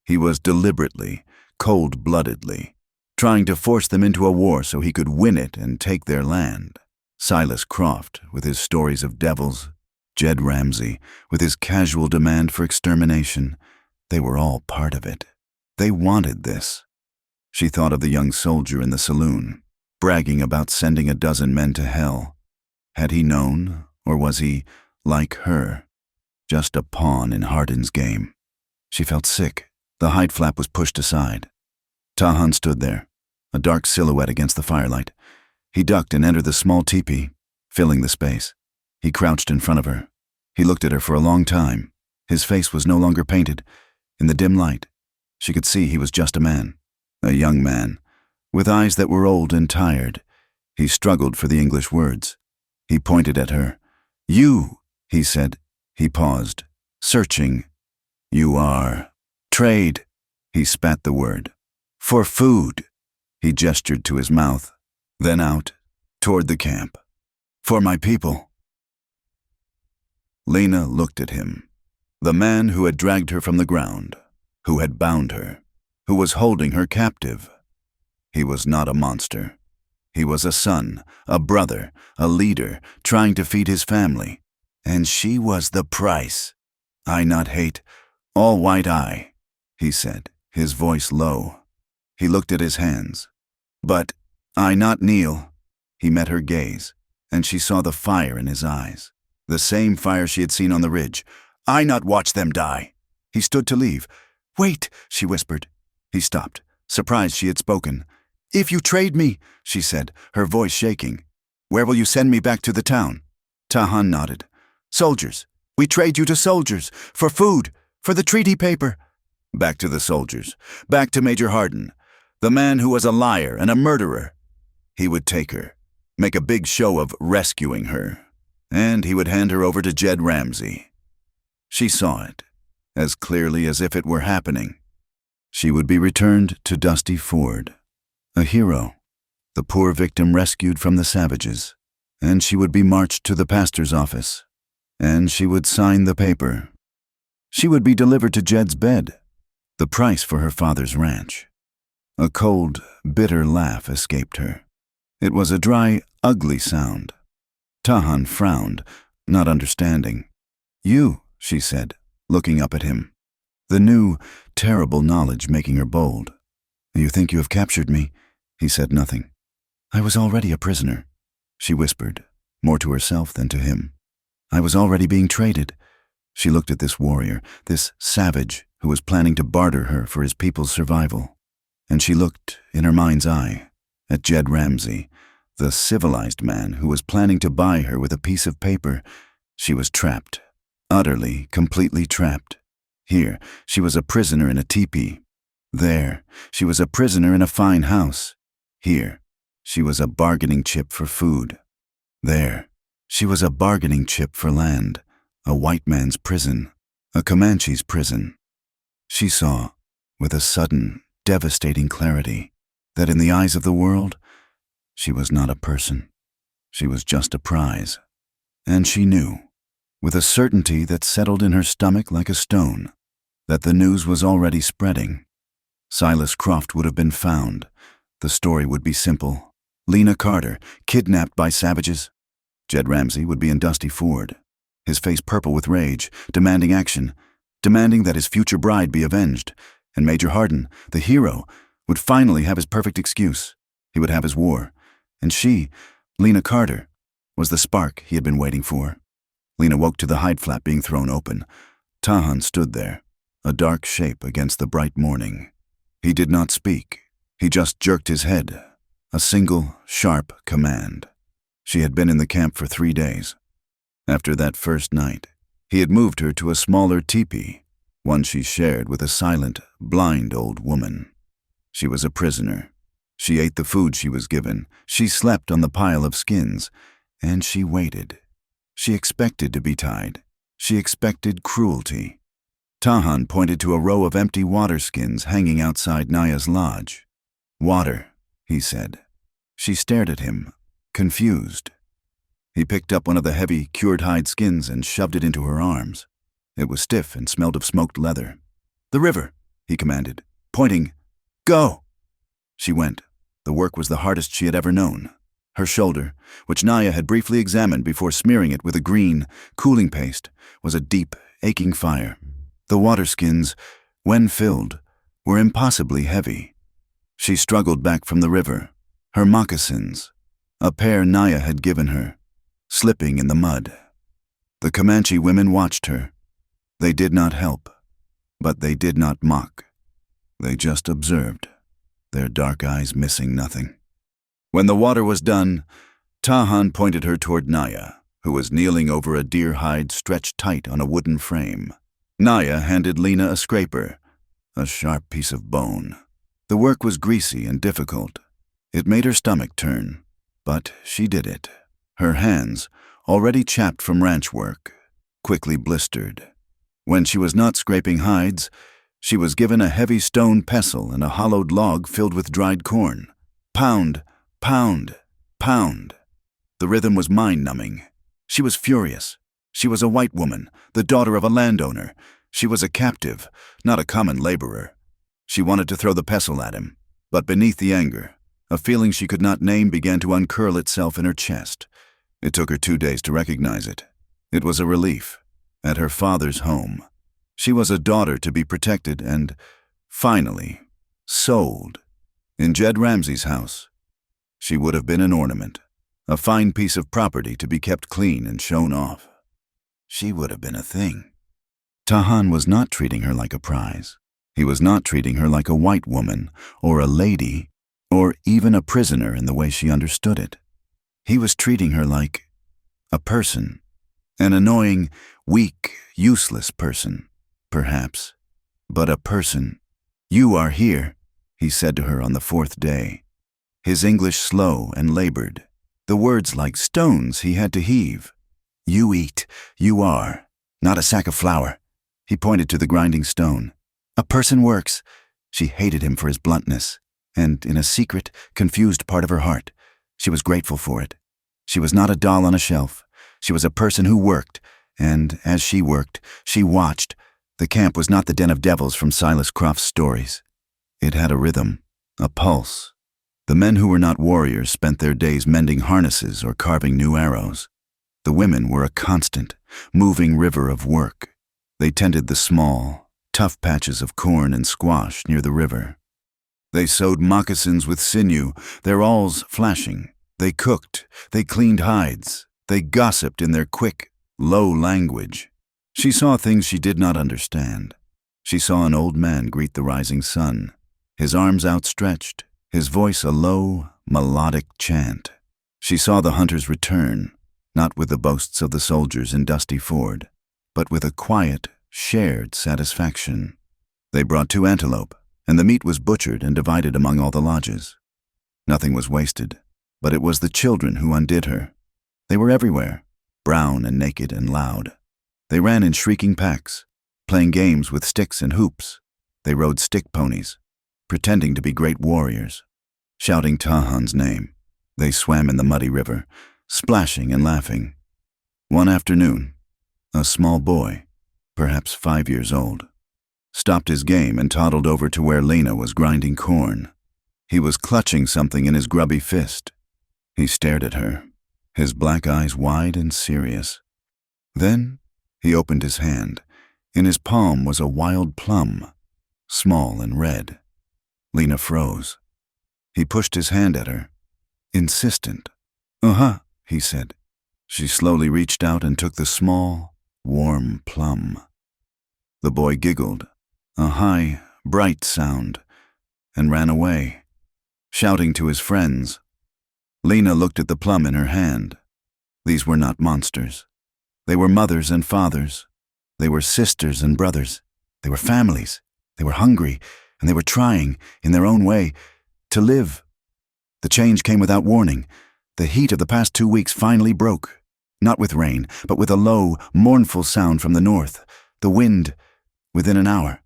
He was deliberately, cold-bloodedly, trying to force them into a war so he could win it and take their land. Silas Croft, with his stories of devils, Jed Ramsey, with his casual demand for extermination, they were all part of it. They wanted this. She thought of the young soldier in the saloon, bragging about sending a dozen men to hell. Had he known, or was he, like her, just a pawn in Hardin's game? She felt sick. The hide flap was pushed aside. Tahan stood there, a dark silhouette against the firelight. He ducked and entered the small teepee, filling the space. He crouched in front of her. He looked at her for a long time. His face was no longer painted. In the dim light, she could see he was just a man, a young man, with eyes that were old and tired. He struggled for the English words. He pointed at her. "You," he said. He paused, searching. "You are trade," he spat the word. "For food." He gestured to his mouth, then out, toward the camp. "For my people." Lena looked at him. The man who had dragged her from the ground, who had bound her, who was holding her captive. He was not a monster. He was a son, a brother, a leader, trying to feed his family. And she was the price. "I not hate, all white I," he said, his voice low. He looked at his hands. "But I not kneel." He met her gaze, and she saw the fire in his eyes, the same fire she had seen on the ridge. "I not watch them die." He stood to leave. "Wait," she whispered. He stopped, surprised she had spoken. "If you trade me," she said, her voice shaking, "where will you send me back to the town?" Tahan nodded. "Soldiers. We trade you to soldiers, for food, for the treaty paper." Back to the soldiers, back to Major Hardin, the man who was a liar and a murderer. He would take her, make a big show of rescuing her, and he would hand her over to Jed Ramsey. She saw it, as clearly as if it were happening. She would be returned to Dusty Ford, a hero, the poor victim rescued from the savages, and she would be marched to the pastor's office, and she would sign the paper. She would be delivered to Jed's bed, the price for her father's ranch. A cold, bitter laugh escaped her. It was a dry, ugly sound. Tahan frowned, not understanding. "You," she said, looking up at him, the new, terrible knowledge making her bold. "You think you have captured me?" He said nothing. "I was already a prisoner," she whispered, more to herself than to him. "I was already being traded." She looked at this warrior, this savage who was planning to barter her for his people's survival. And she looked, in her mind's eye, at Jed Ramsey, the civilized man who was planning to buy her with a piece of paper. She was trapped, utterly, completely trapped. Here, she was a prisoner in a teepee. There, she was a prisoner in a fine house. Here, she was a bargaining chip for food. There, she was a bargaining chip for land, a white man's prison, a Comanche's prison. She saw, with a sudden, devastating clarity, that in the eyes of the world, she was not a person. She was just a prize. And she knew, with a certainty that settled in her stomach like a stone, that the news was already spreading. Silas Croft would have been found. The story would be simple. Lena Carter, kidnapped by savages. Jed Ramsey would be in Dusty Ford, his face purple with rage, demanding action, demanding that his future bride be avenged. And Major Hardin, the hero, would finally have his perfect excuse. He would have his war. And she, Lena Carter, was the spark he had been waiting for. Lena woke to the hide flap being thrown open. Tahan stood there, a dark shape against the bright morning. He did not speak. He just jerked his head, a single, sharp command. She had been in the camp for 3 days. After that first night, he had moved her to a smaller teepee, one she shared with a silent, blind old woman. She was a prisoner. She ate the food she was given. She slept on the pile of skins. And she waited. She expected to be tied. She expected cruelty. Tahan pointed to a row of empty water skins hanging outside Naya's lodge. "Water," he said. She stared at him, confused. He picked up one of the heavy, cured hide skins and shoved it into her arms. It was stiff and smelled of smoked leather. "The river," he commanded, pointing. "Go!" She went. The work was the hardest she had ever known. Her shoulder, which Naya had briefly examined before smearing it with a green, cooling paste, was a deep, aching fire. The water skins, when filled, were impossibly heavy. She struggled back from the river, her moccasins, a pair Naya had given her, slipping in the mud. The Comanche women watched her. They did not help, but they did not mock. They just observed, their dark eyes missing nothing. When the water was done, Tahan pointed her toward Naya, who was kneeling over a deer hide stretched tight on a wooden frame. Naya handed Lena a scraper, a sharp piece of bone. The work was greasy and difficult. It made her stomach turn, but she did it. Her hands, already chapped from ranch work, quickly blistered. When she was not scraping hides, she was given a heavy stone pestle and a hollowed log filled with dried corn. Pound, pound, pound. The rhythm was mind-numbing. She was furious. She was a white woman, the daughter of a landowner. She was a captive, not a common laborer. She wanted to throw the pestle at him, but beneath the anger, a feeling she could not name began to uncurl itself in her chest. It took her 2 days to recognize it. It was a relief. At her father's home. She was a daughter to be protected and, finally, sold. In Jed Ramsey's house, she would have been an ornament, a fine piece of property to be kept clean and shown off. She would have been a thing. Tahan was not treating her like a prize. He was not treating her like a white woman, or a lady, or even a prisoner in the way she understood it. He was treating her like a person, an annoying, weak, useless person, perhaps, but a person. "You are here," he said to her on the 4th day. His English slow and labored, the words like stones he had to heave. "You eat, you are, not a sack of flour." He pointed to the grinding stone. "A person works." She hated him for his bluntness, and in a secret, confused part of her heart, she was grateful for it. She was not a doll on a shelf. She was a person who worked, and as she worked, she watched. The camp was not the den of devils from Silas Croft's stories. It had a rhythm, a pulse. The men who were not warriors spent their days mending harnesses or carving new arrows. The women were a constant, moving river of work. They tended the small, tough patches of corn and squash near the river. They sewed moccasins with sinew, their awls flashing. They cooked, they cleaned hides, they gossiped in their quick, low language. She saw things she did not understand. She saw an old man greet the rising sun, his arms outstretched, his voice a low, melodic chant. She saw the hunters return, not with the boasts of the soldiers in Dusty Ford, but with a quiet, shared satisfaction. They brought 2 antelope, and the meat was butchered and divided among all the lodges. Nothing was wasted, but it was the children who undid her. They were everywhere, brown and naked and loud. They ran in shrieking packs, playing games with sticks and hoops. They rode stick ponies, pretending to be great warriors, shouting Tahan's name. They swam in the muddy river, splashing and laughing. One afternoon, a small boy, perhaps 5 years old, stopped his game and toddled over to where Lena was grinding corn. He was clutching something in his grubby fist. He stared at her, his black eyes wide and serious. Then he opened his hand. In his palm was a wild plum, small and red. Lena froze. He pushed his hand at her, insistent. "Uh-huh," he said. She slowly reached out and took the small, warm plum. The boy giggled, a high, bright sound, and ran away, shouting to his friends. Lena looked at the plum in her hand. These were not monsters. They were mothers and fathers. They were sisters and brothers. They were families. They were hungry, and they were trying, in their own way, to live. The change came without warning. The heat of the past 2 weeks finally broke, not with rain, but with a low, mournful sound from the north. The wind, within an hour.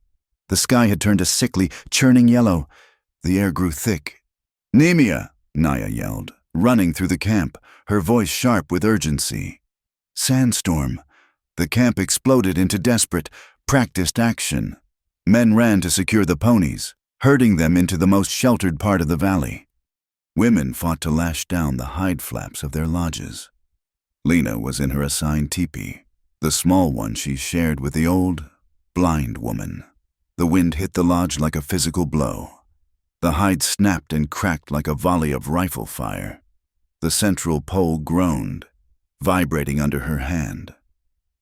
The sky had turned a sickly, churning yellow. The air grew thick. "Nemia," Naya yelled, running through the camp, her voice sharp with urgency. Sandstorm. The camp exploded into desperate, practiced action. Men ran to secure the ponies, herding them into the most sheltered part of the valley. Women fought to lash down the hide flaps of their lodges. Lena was in her assigned teepee, the small one she shared with the old, blind woman. The wind hit the lodge like a physical blow. The hide snapped and cracked like a volley of rifle fire. The central pole groaned, vibrating under her hand.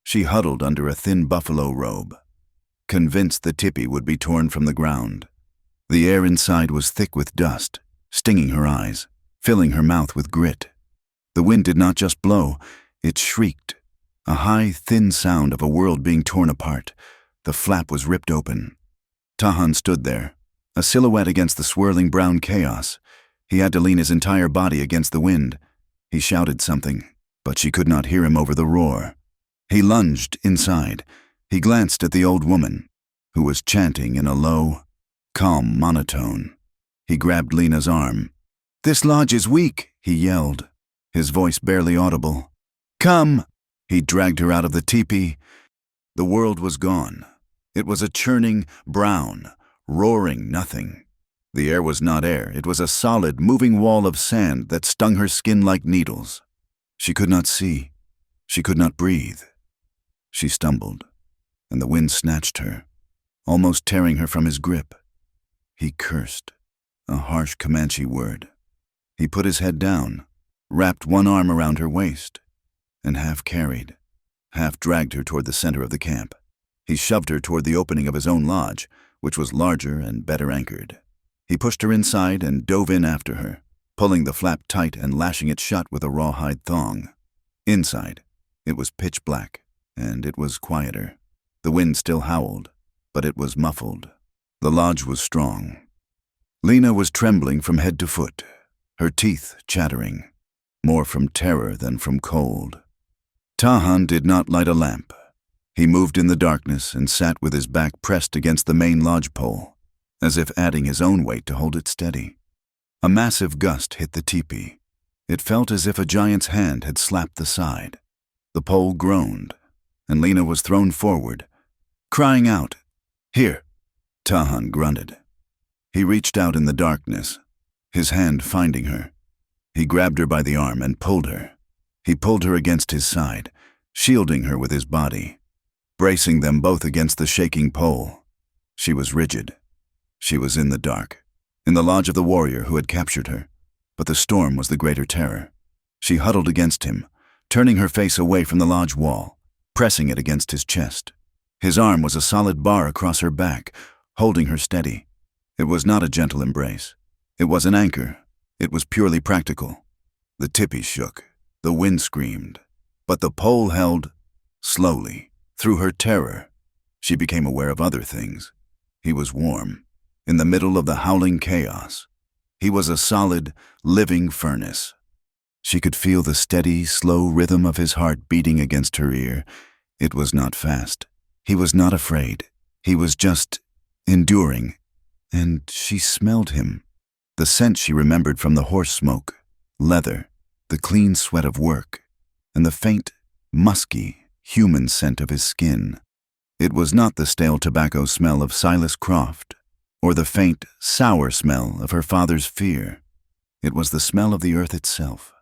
She huddled under a thin buffalo robe, convinced the tipi would be torn from the ground. The air inside was thick with dust, stinging her eyes, filling her mouth with grit. The wind did not just blow, it shrieked, a high, thin sound of a world being torn apart. The flap was ripped open. Tahan stood there, a silhouette against the swirling brown chaos. He had to lean his entire body against the wind. He shouted something, but she could not hear him over the roar. He lunged inside. He glanced at the old woman, who was chanting in a low, calm monotone. He grabbed Lena's arm. "This lodge is weak," he yelled, his voice barely audible. "Come!" He dragged her out of the teepee. The world was gone. It was a churning, brown, roaring nothing. The air was not air. It was a solid, moving wall of sand that stung her skin like needles. She could not see. She could not breathe. She stumbled, and the wind snatched her, almost tearing her from his grip. He cursed, a harsh Comanche word. He put his head down, wrapped one arm around her waist, and half carried, half dragged her toward the center of the camp. He shoved her toward the opening of his own lodge, which was larger and better anchored. He pushed her inside and dove in after her, pulling the flap tight and lashing it shut with a rawhide thong. Inside, it was pitch black, and it was quieter. The wind still howled, but it was muffled. The lodge was strong. Lena was trembling from head to foot, her teeth chattering, more from terror than from cold. Tahan did not light a lamp. He moved in the darkness and sat with his back pressed against the main lodge pole, as if adding his own weight to hold it steady. A massive gust hit the teepee. It felt as if a giant's hand had slapped the side. The pole groaned, and Lena was thrown forward, crying out, "Here!" Tahan grunted. He reached out in the darkness, his hand finding her. He grabbed her by the arm and pulled her. He pulled her against his side, shielding her with his body, bracing them both against the shaking pole. She was rigid. She was in the dark, in the lodge of the warrior who had captured her, but the storm was the greater terror. She huddled against him, turning her face away from the lodge wall, pressing it against his chest. His arm was a solid bar across her back, holding her steady. It was not a gentle embrace. It was an anchor. It was purely practical. The tipi shook. The wind screamed. But the pole held. Slowly, through her terror, she became aware of other things. He was warm, in the middle of the howling chaos. He was a solid, living furnace. She could feel the steady, slow rhythm of his heart beating against her ear. It was not fast. He was not afraid. He was just enduring. And she smelled him. The scent she remembered from the horse smoke, leather, the clean sweat of work, and the faint, musky, human scent of his skin. It was not the stale tobacco smell of Silas Croft, or the faint, sour smell of her father's fear. It was the smell of the earth itself.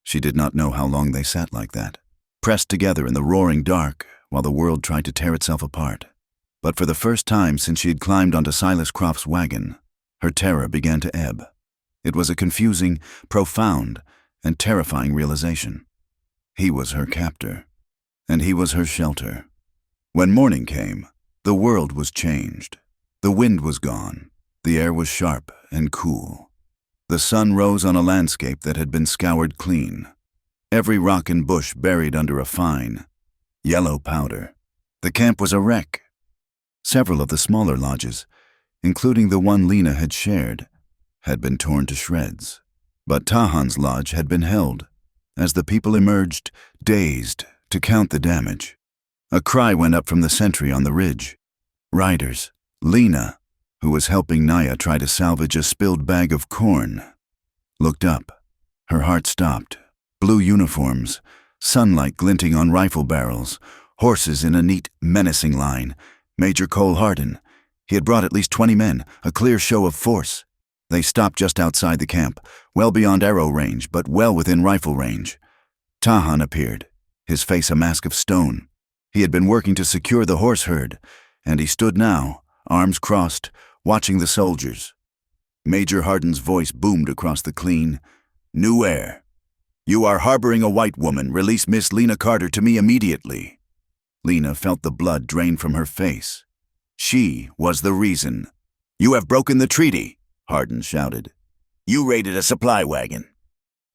She did not know how long they sat like that, pressed together in the roaring dark while the world tried to tear itself apart. But for the first time since she had climbed onto Silas Croft's wagon, her terror began to ebb. It was a confusing, profound, and terrifying realization. He was her captor, and he was her shelter. When morning came, the world was changed. The wind was gone. The air was sharp and cool. The sun rose on a landscape that had been scoured clean, every rock and bush buried under a fine, yellow powder. The camp was a wreck. Several of the smaller lodges, including the one Lena had shared, had been torn to shreds. But Tahan's lodge had been held, as the people emerged, dazed, to count the damage. A cry went up from the sentry on the ridge. Riders. Lena, who was helping Naya try to salvage a spilled bag of corn. looked up. Her heart stopped. Blue uniforms, sunlight glinting on rifle barrels, horses in a neat, menacing line. Major Cole Hardin. He had brought at least 20 men, a clear show of force. They stopped just outside the camp, well beyond arrow range, but well within rifle range. Tahan appeared, his face a mask of stone. He had been working to secure the horse herd, and he stood now, arms crossed, watching the soldiers. Major Hardin's voice boomed across the clean, new air. "You are harboring a white woman. Release Miss Lena Carter to me immediately." Lena felt the blood drain from her face. She was the reason. "You have broken the treaty," Hardin shouted. "You raided a supply wagon.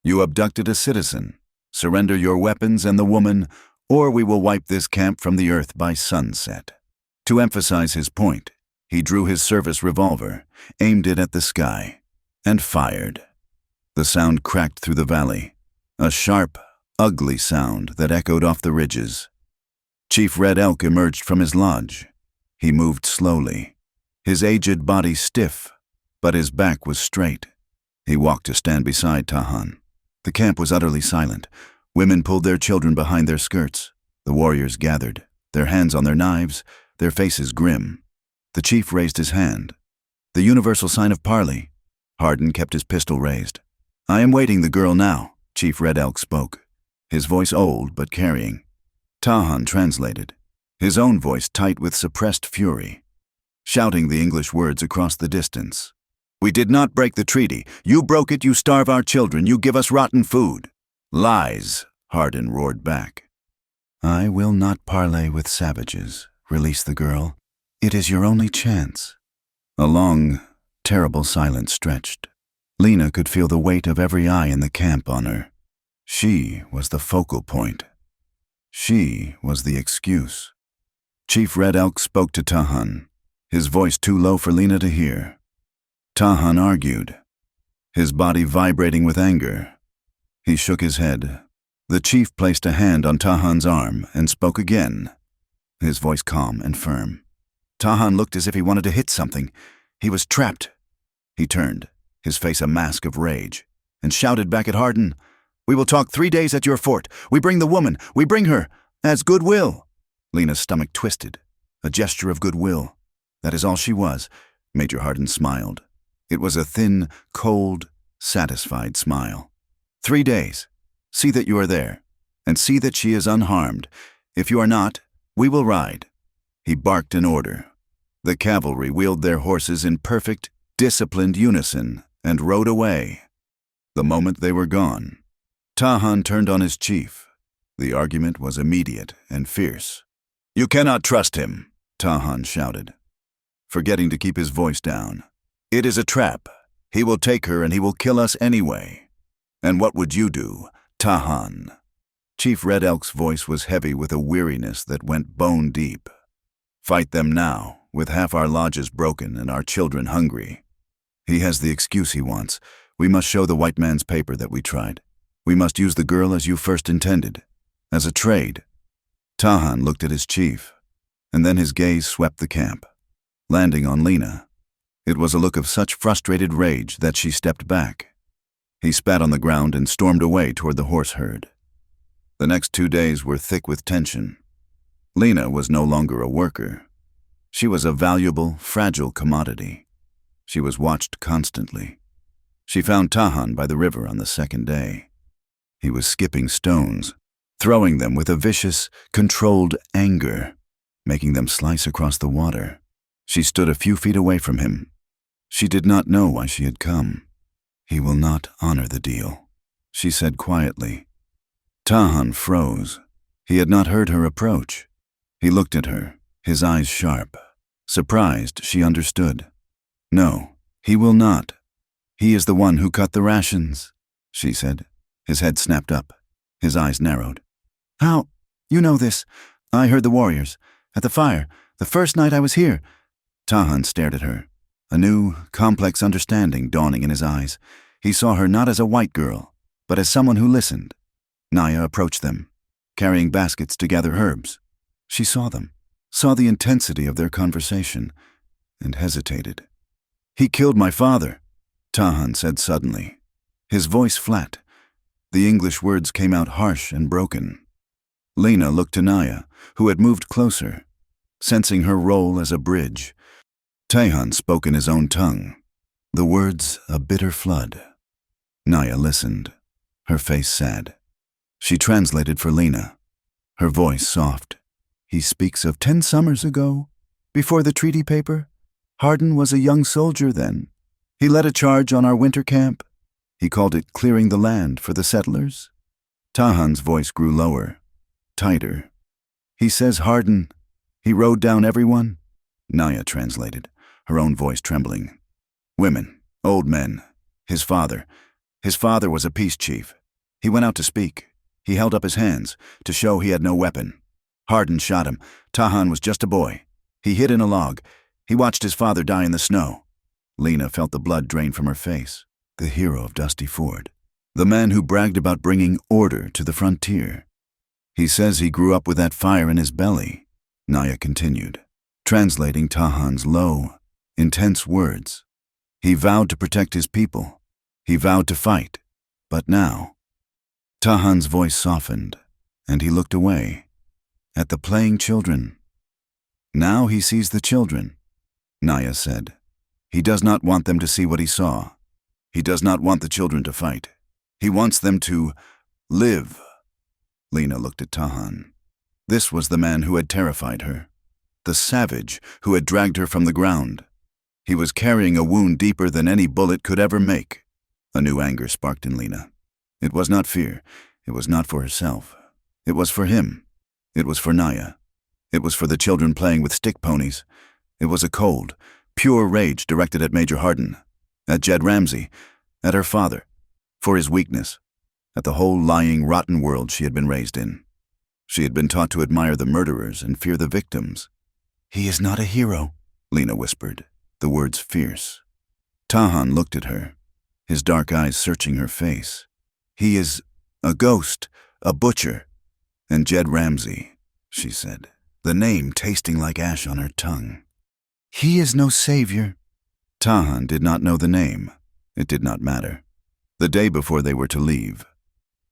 You abducted a citizen. Surrender your weapons and the woman, or we will wipe this camp from the earth by sunset." To emphasize his point, he drew his service revolver, aimed it at the sky, and fired. The sound cracked through the valley, a sharp, ugly sound that echoed off the ridges. Chief Red Elk emerged from his lodge. He moved slowly, his aged body stiff, but his back was straight. He walked to stand beside Tahan. The camp was utterly silent. Women pulled their children behind their skirts. The warriors gathered, their hands on their knives, their faces grim. The chief raised his hand. The universal sign of parley. Hardin kept his pistol raised. "I am waiting the girl now," Chief Red Elk spoke, his voice old but carrying. Tahan translated, his own voice tight with suppressed fury, shouting the English words across the distance. "We did not break the treaty. You broke it, you starve our children, you give us rotten food." "Lies," Hardin roared back. "I will not parley with savages. Release the girl. It is your only chance." A long, terrible silence stretched. Lena could feel the weight of every eye in the camp on her. She was the focal point. She was the excuse. Chief Red Elk spoke to Tahan, his voice too low for Lena to hear. Tahan argued, his body vibrating with anger. He shook his head. The chief placed a hand on Tahan's arm and spoke again, his voice calm and firm. Tahan looked as if he wanted to hit something. He was trapped. He turned, his face a mask of rage, and shouted back at Hardin, "We will talk 3 days at your fort. We bring the woman. We bring her as goodwill." Lena's stomach twisted, a gesture of goodwill. That is all she was. Major Hardin smiled. It was a thin, cold, satisfied smile. 3 days. See that you are there, and see that she is unharmed. If you are not, we will ride. He barked an order. The cavalry wheeled their horses in perfect, disciplined unison and rode away. The moment they were gone, Tahan turned on his chief. The argument was immediate and fierce. "You cannot trust him," Tahan shouted, forgetting to keep his voice down. "It is a trap. He will take her and he will kill us anyway. And what would you do, Tahan?" Chief Red Elk's voice was heavy with a weariness that went bone deep. "Fight them now, with half our lodges broken and our children hungry. He has the excuse he wants. We must show the white man's paper that we tried. We must use the girl as you first intended, as a trade." Tahan looked at his chief, and then his gaze swept the camp, landing on Lena. It was a look of such frustrated rage that she stepped back. He spat on the ground and stormed away toward the horse herd. The next 2 days were thick with tension. Lena was no longer a worker. She was a valuable, fragile commodity. She was watched constantly. She found Tahan by the river on the second day. He was skipping stones, throwing them with a vicious, controlled anger, making them slice across the water. She stood a few feet away from him. She did not know why she had come. "He will not honor the deal," she said quietly. Tahan froze. He had not heard her approach. He looked at her, his eyes sharp. Surprised, she understood. "No, he will not. He is the one who cut the rations," she said. His head snapped up. His eyes narrowed. "How? You know this. I heard the warriors. At the fire. The first night I was here." Tahan stared at her, a new, complex understanding dawning in his eyes. He saw her not as a white girl, but as someone who listened. Naya approached them, carrying baskets to gather herbs. She saw them, saw the intensity of their conversation, and hesitated. "He killed my father," Tahan said suddenly. his voice flat. The English words came out harsh and broken. Lena looked to Naya, who had moved closer, sensing her role as a bridge. Tahan spoke in his own tongue, the words a bitter flood. Naya listened, her face sad. She translated for Lena, her voice soft. He speaks of 10 summers ago, before the treaty paper. Hardin was a young soldier then. He led a charge on our winter camp. He called it clearing the land for the settlers. Tahan's voice grew lower, tighter. He says Hardin, he rode down everyone. Naya translated, her own voice trembling. Women, old men, his father. His father was a peace chief. He went out to speak. He held up his hands to show he had no weapon. Hardin shot him. Tahan was just a boy. He hid in a log. He watched his father die in the snow. Lena felt the blood drain from her face. The hero of Dusty Ford. The man who bragged about bringing order to the frontier. He says he grew up with that fire in his belly. Naya continued, translating Tahan's low, intense words. He vowed to protect his people. He vowed to fight. But now, Tahan's voice softened, and he looked away, at the playing children. Now he sees the children, Naya said. He does not want them to see what he saw. He does not want the children to fight. He wants them to live. Lena looked at Tahan. This was the man who had terrified her, the savage who had dragged her from the ground. He was carrying a wound deeper than any bullet could ever make. A new anger sparked in Lena. It was not fear. It was not for herself. It was for him. It was for Naya. It was for the children playing with stick ponies. It was a cold, pure rage directed at Major Hardin, at Jed Ramsey, at her father, for his weakness, at the whole lying, rotten world she had been raised in. She had been taught to admire the murderers and fear the victims. He is not a hero, Lena whispered, the words fierce. Tahan looked at her, his dark eyes searching her face. He is a ghost, a butcher. And Jed Ramsey, she said, the name tasting like ash on her tongue. He is no savior. Tahan did not know the name. It did not matter. The day before they were to leave,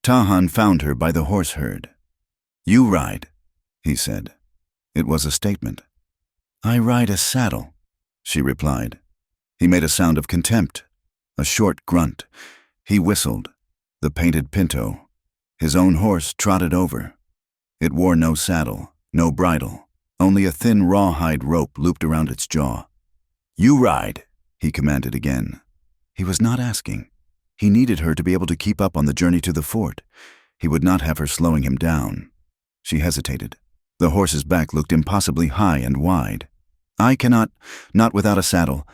Tahan found her by the horse herd. You ride, he said. It was a statement. I ride a saddle, she replied. He made a sound of contempt, a short grunt. He whistled. The painted pinto, his own horse, trotted over. It wore no saddle, no bridle, only a thin rawhide rope looped around its jaw. You ride, he commanded again. He was not asking. He needed her to be able to keep up on the journey to the fort. He would not have her slowing him down. She hesitated. The horse's back looked impossibly high and wide. I cannot, not without a saddle.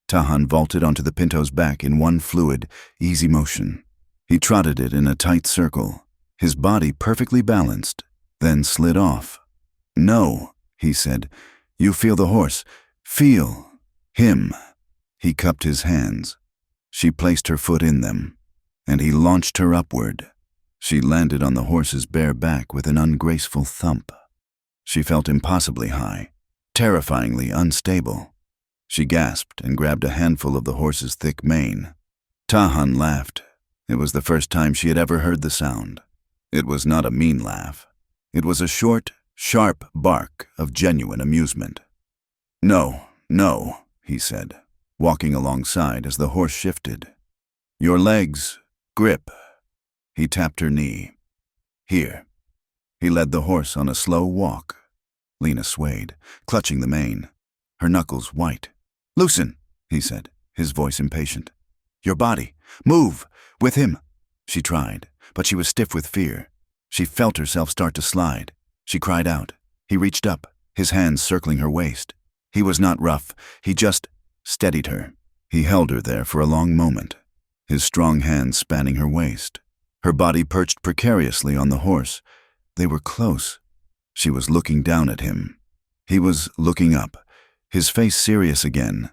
Tahan vaulted onto the pinto's back in one fluid, easy motion. He trotted it in a tight circle, his body perfectly balanced, then slid off. No, he said. You feel the horse. Feel him. He cupped his hands. She placed her foot in them, and he launched her upward. She landed on the horse's bare back with an ungraceful thump. She felt impossibly high, terrifyingly unstable. She gasped and grabbed a handful of the horse's thick mane. Tahan laughed. It was the first time she had ever heard the sound. It was not a mean laugh. It was a short, sharp bark of genuine amusement. No, no, he said, walking alongside as the horse shifted. Your legs, grip. He tapped her knee. Here. He led the horse on a slow walk. Lena swayed, clutching the mane, her knuckles white. Loosen, he said, his voice impatient. Your body. Move. With him. She tried, but she was stiff with fear. She felt herself start to slide. She cried out. He reached up, his hands circling her waist. He was not rough. He just steadied her. He held her there for a long moment, his strong hands spanning her waist. Her body perched precariously on the horse. They were close. She was looking down at him. He was looking up, his face serious again,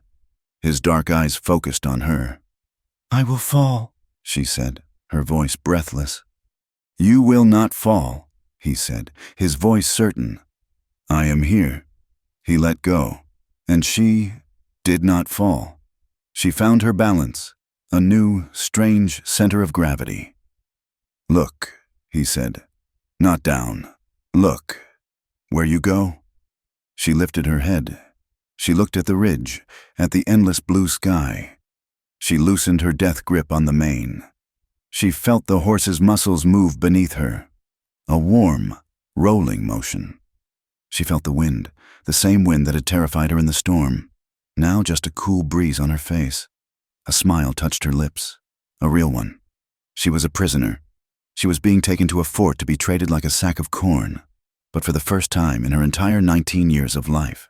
his dark eyes focused on her. I will fall, she said, her voice breathless. You will not fall, he said, his voice certain. I am here. He let go, and she did not fall. She found her balance, a new, strange center of gravity. "Look," he said. "Not down. Look. Where you go?" She lifted her head. She looked at the ridge, at the endless blue sky. She loosened her death grip on the mane. She felt the horse's muscles move beneath her, a warm, rolling motion. She felt the wind, the same wind that had terrified her in the storm, now just a cool breeze on her face. A smile touched her lips, a real one. She was a prisoner. She was being taken to a fort to be traded like a sack of corn, but for the first time in her entire 19 years of life,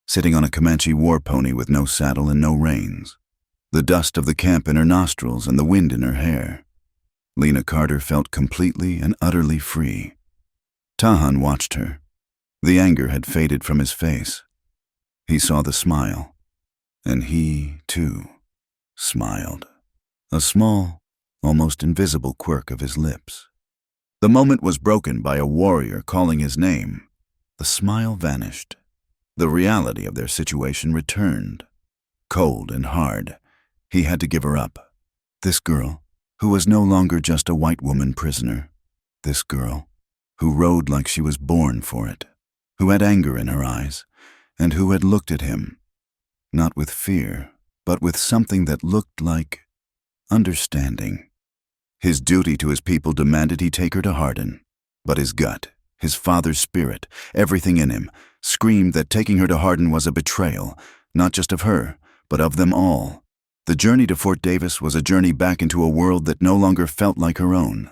sitting on a Comanche war pony with no saddle and no reins, the dust of the camp in her nostrils and the wind in her hair. Lena Carter felt completely and utterly free. Tahan watched her. The anger had faded from his face. He saw the smile, and he, too, smiled. A small, almost invisible quirk of his lips. The moment was broken by a warrior calling his name. The smile vanished. The reality of their situation returned. Cold and hard, he had to give her up. This girl, who was no longer just a white woman prisoner. This girl, who rode like she was born for it, who had anger in her eyes, and who had looked at him, not with fear, but with something that looked like understanding. His duty to his people demanded he take her to Hardin, but his gut, his father's spirit, everything in him, screamed that taking her to Hardin was a betrayal, not just of her, but of them all. The journey to Fort Davis was a journey back into a world that no longer felt like her own.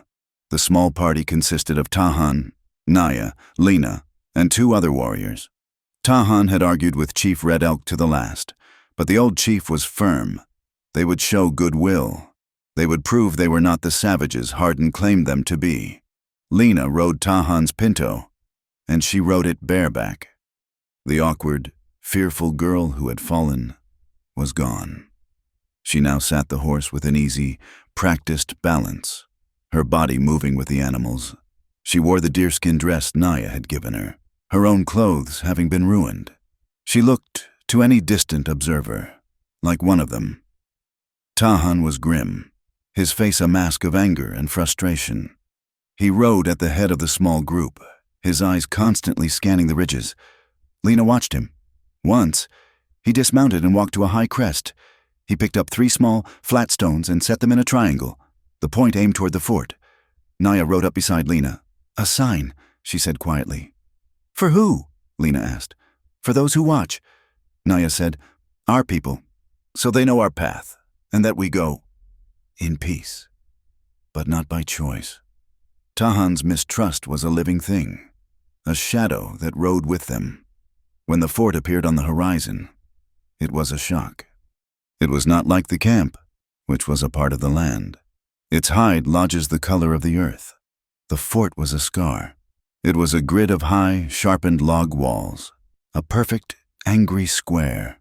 The small party consisted of Tahan, Naya, Lena, and 2 other warriors. Tahan had argued with Chief Red Elk to the last, but the old chief was firm. They would show goodwill. They would prove they were not the savages Hardin claimed them to be. Lena rode Tahan's pinto, and she rode it bareback. The awkward, fearful girl who had fallen was gone. She now sat the horse with an easy, practiced balance, her body moving with the animals. She wore the deerskin dress Naya had given her own clothes having been ruined. She looked, to any distant observer, like one of them. Tahan was grim, his face a mask of anger and frustration. He rode at the head of the small group, his eyes constantly scanning the ridges. Lena watched him. Once, he dismounted and walked to a high crest. He picked up 3 small, flat stones and set them in a triangle, the point aimed toward the fort. Naya rode up beside Lena. "A sign," she said quietly. "For who?" Lena asked. "For those who watch." Naya said, "Our people, so they know our path, and that we go in peace, but not by choice." Tahan's mistrust was a living thing, a shadow that rode with them. When the fort appeared on the horizon, it was a shock. It was not like the camp, which was a part of the land. Its hide lodges the color of the earth. The fort was a scar. It was a grid of high, sharpened log walls, a perfect, angry square.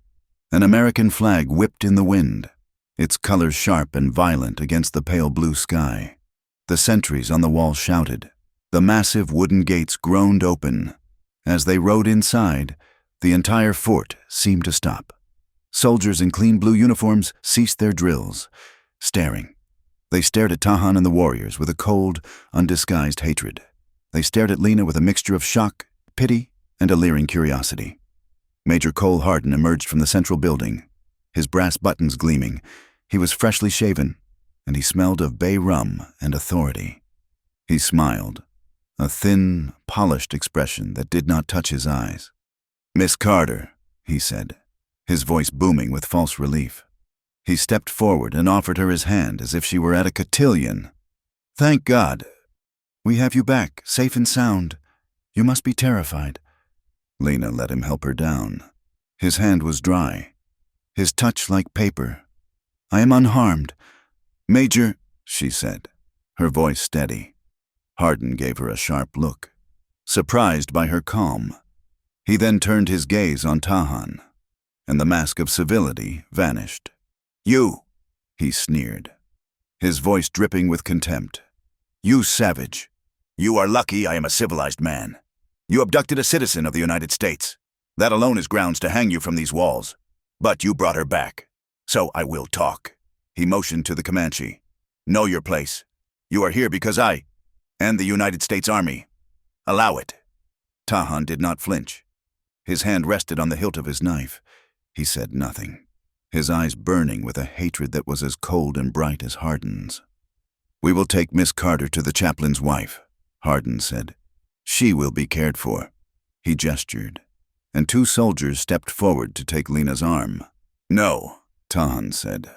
An American flag whipped in the wind, its colors sharp and violent against the pale blue sky. The sentries on the wall shouted. The massive wooden gates groaned open. As they rode inside, the entire fort seemed to stop. Soldiers in clean blue uniforms ceased their drills, staring. They stared at Tahan and the warriors with a cold, undisguised hatred. They stared at Lena with a mixture of shock, pity, and a leering curiosity. Major Cole Hardin emerged from the central building, his brass buttons gleaming. He was freshly shaven, and he smelled of bay rum and authority. He smiled, a thin, polished expression that did not touch his eyes. "Miss Carter," he said, his voice booming with false relief. He stepped forward and offered her his hand as if she were at a cotillion. "Thank God. We have you back, safe and sound. You must be terrified." Lena let him help her down. His hand was dry, his touch like paper. "I am unharmed." "Major," she said, her voice steady. Hardin gave her a sharp look, surprised by her calm. He then turned his gaze on Tahan, and the mask of civility vanished. "You," he sneered, his voice dripping with contempt. "You savage. You are lucky I am a civilized man. You abducted a citizen of the United States. That alone is grounds to hang you from these walls. But you brought her back, so I will talk." He motioned to the Comanche. "Know your place. You are here because I and the United States Army. Allow it." Tahan did not flinch. His hand rested on the hilt of his knife. He said nothing, his eyes burning with a hatred that was as cold and bright as Hardin's. "We will take Miss Carter to the chaplain's wife," Hardin said. "She will be cared for." He gestured, and 2 soldiers stepped forward to take Lena's arm. "No," Tahan said.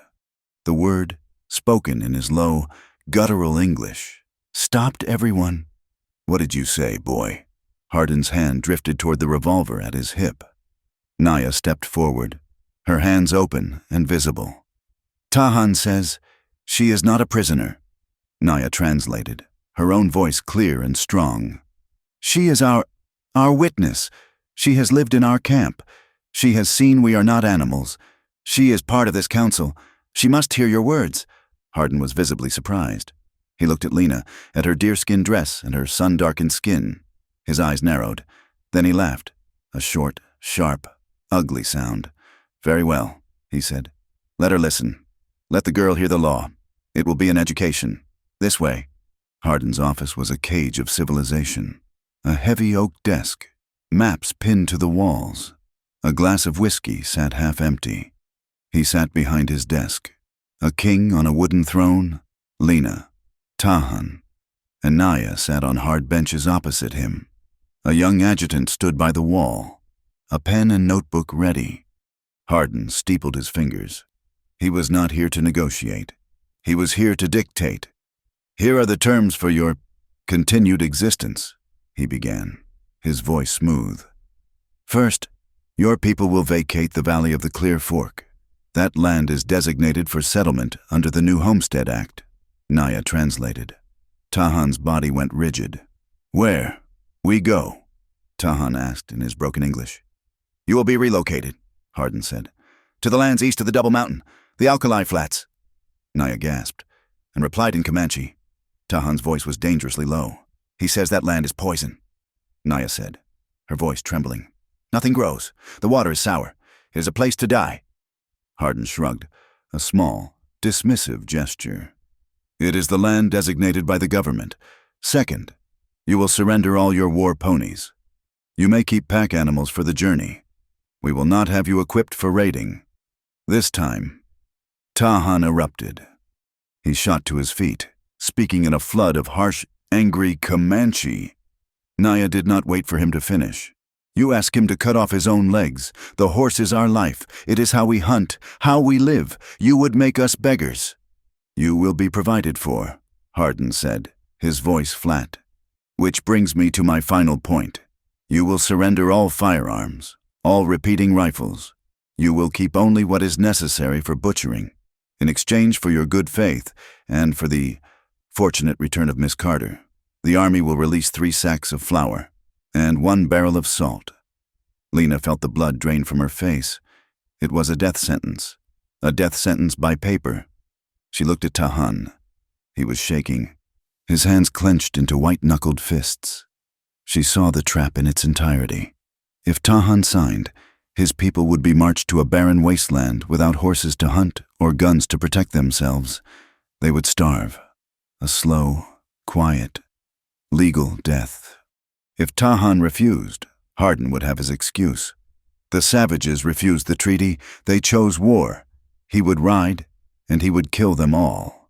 The word, spoken in his low, guttural English, stopped everyone. "What did you say, boy?" Hardin's hand drifted toward the revolver at his hip. Naya stepped forward, her hands open and visible. "Tahan says she is not a prisoner." Naya translated, her own voice clear and strong. "She is our witness. She has lived in our camp. She has seen we are not animals. She is part of this council. She must hear your words." Hardin was visibly surprised. He looked at Lena, at her deerskin dress and her sun-darkened skin. His eyes narrowed. Then he laughed, a short, sharp, ugly sound. "Very well," he said. "Let her listen. Let the girl hear the law. It will be an education. This way." Hardin's office was a cage of civilization. A heavy oak desk, maps pinned to the walls. A glass of whiskey sat half empty. He sat behind his desk, a king on a wooden throne, Lena, Tahan, and Naya sat on hard benches opposite him. A young adjutant stood by the wall, a pen and notebook ready. Hardin steepled his fingers. He was not here to negotiate. He was here to dictate. "Here are the terms for your continued existence," he began, his voice smooth. "First, your people will vacate the Valley of the Clear Fork. That land is designated for settlement under the new Homestead Act." Naya translated. Tahan's body went rigid. "Where? We go?" Tahan asked in his broken English. "You will be relocated," Hardin said, "to the lands east of the Double Mountain, the Alkali Flats." Naya gasped and replied in Comanche. Tahan's voice was dangerously low. "He says that land is poison," Naya said, her voice trembling. "Nothing grows. The water is sour. It is a place to die." Hardin shrugged, a small, dismissive gesture. "It is the land designated by the government. Second, you will surrender all your war ponies. You may keep pack animals for the journey. We will not have you equipped for raiding. This time." Tahan erupted. He shot to his feet, speaking in a flood of harsh, angry Comanche. Naya did not wait for him to finish. "You ask him to cut off his own legs. The horse is our life. It is how we hunt, how we live. You would make us beggars." "You will be provided for," Hardin said, his voice flat. "Which brings me to my final point. You will surrender all firearms, all repeating rifles. You will keep only what is necessary for butchering, in exchange for your good faith and for the fortunate return of Miss Carter. The Army will release 3 sacks of flour and 1 barrel of salt." Lena felt the blood drain from her face. It was a death sentence by paper. She looked at Tahan. He was shaking, his hands clenched into white-knuckled fists. She saw the trap in its entirety. If Tahan signed, his people would be marched to a barren wasteland without horses to hunt or guns to protect themselves. They would starve. A slow, quiet, legal death. If Tahan refused, Hardin would have his excuse. The savages refused the treaty. They chose war. He would ride, and he would kill them all.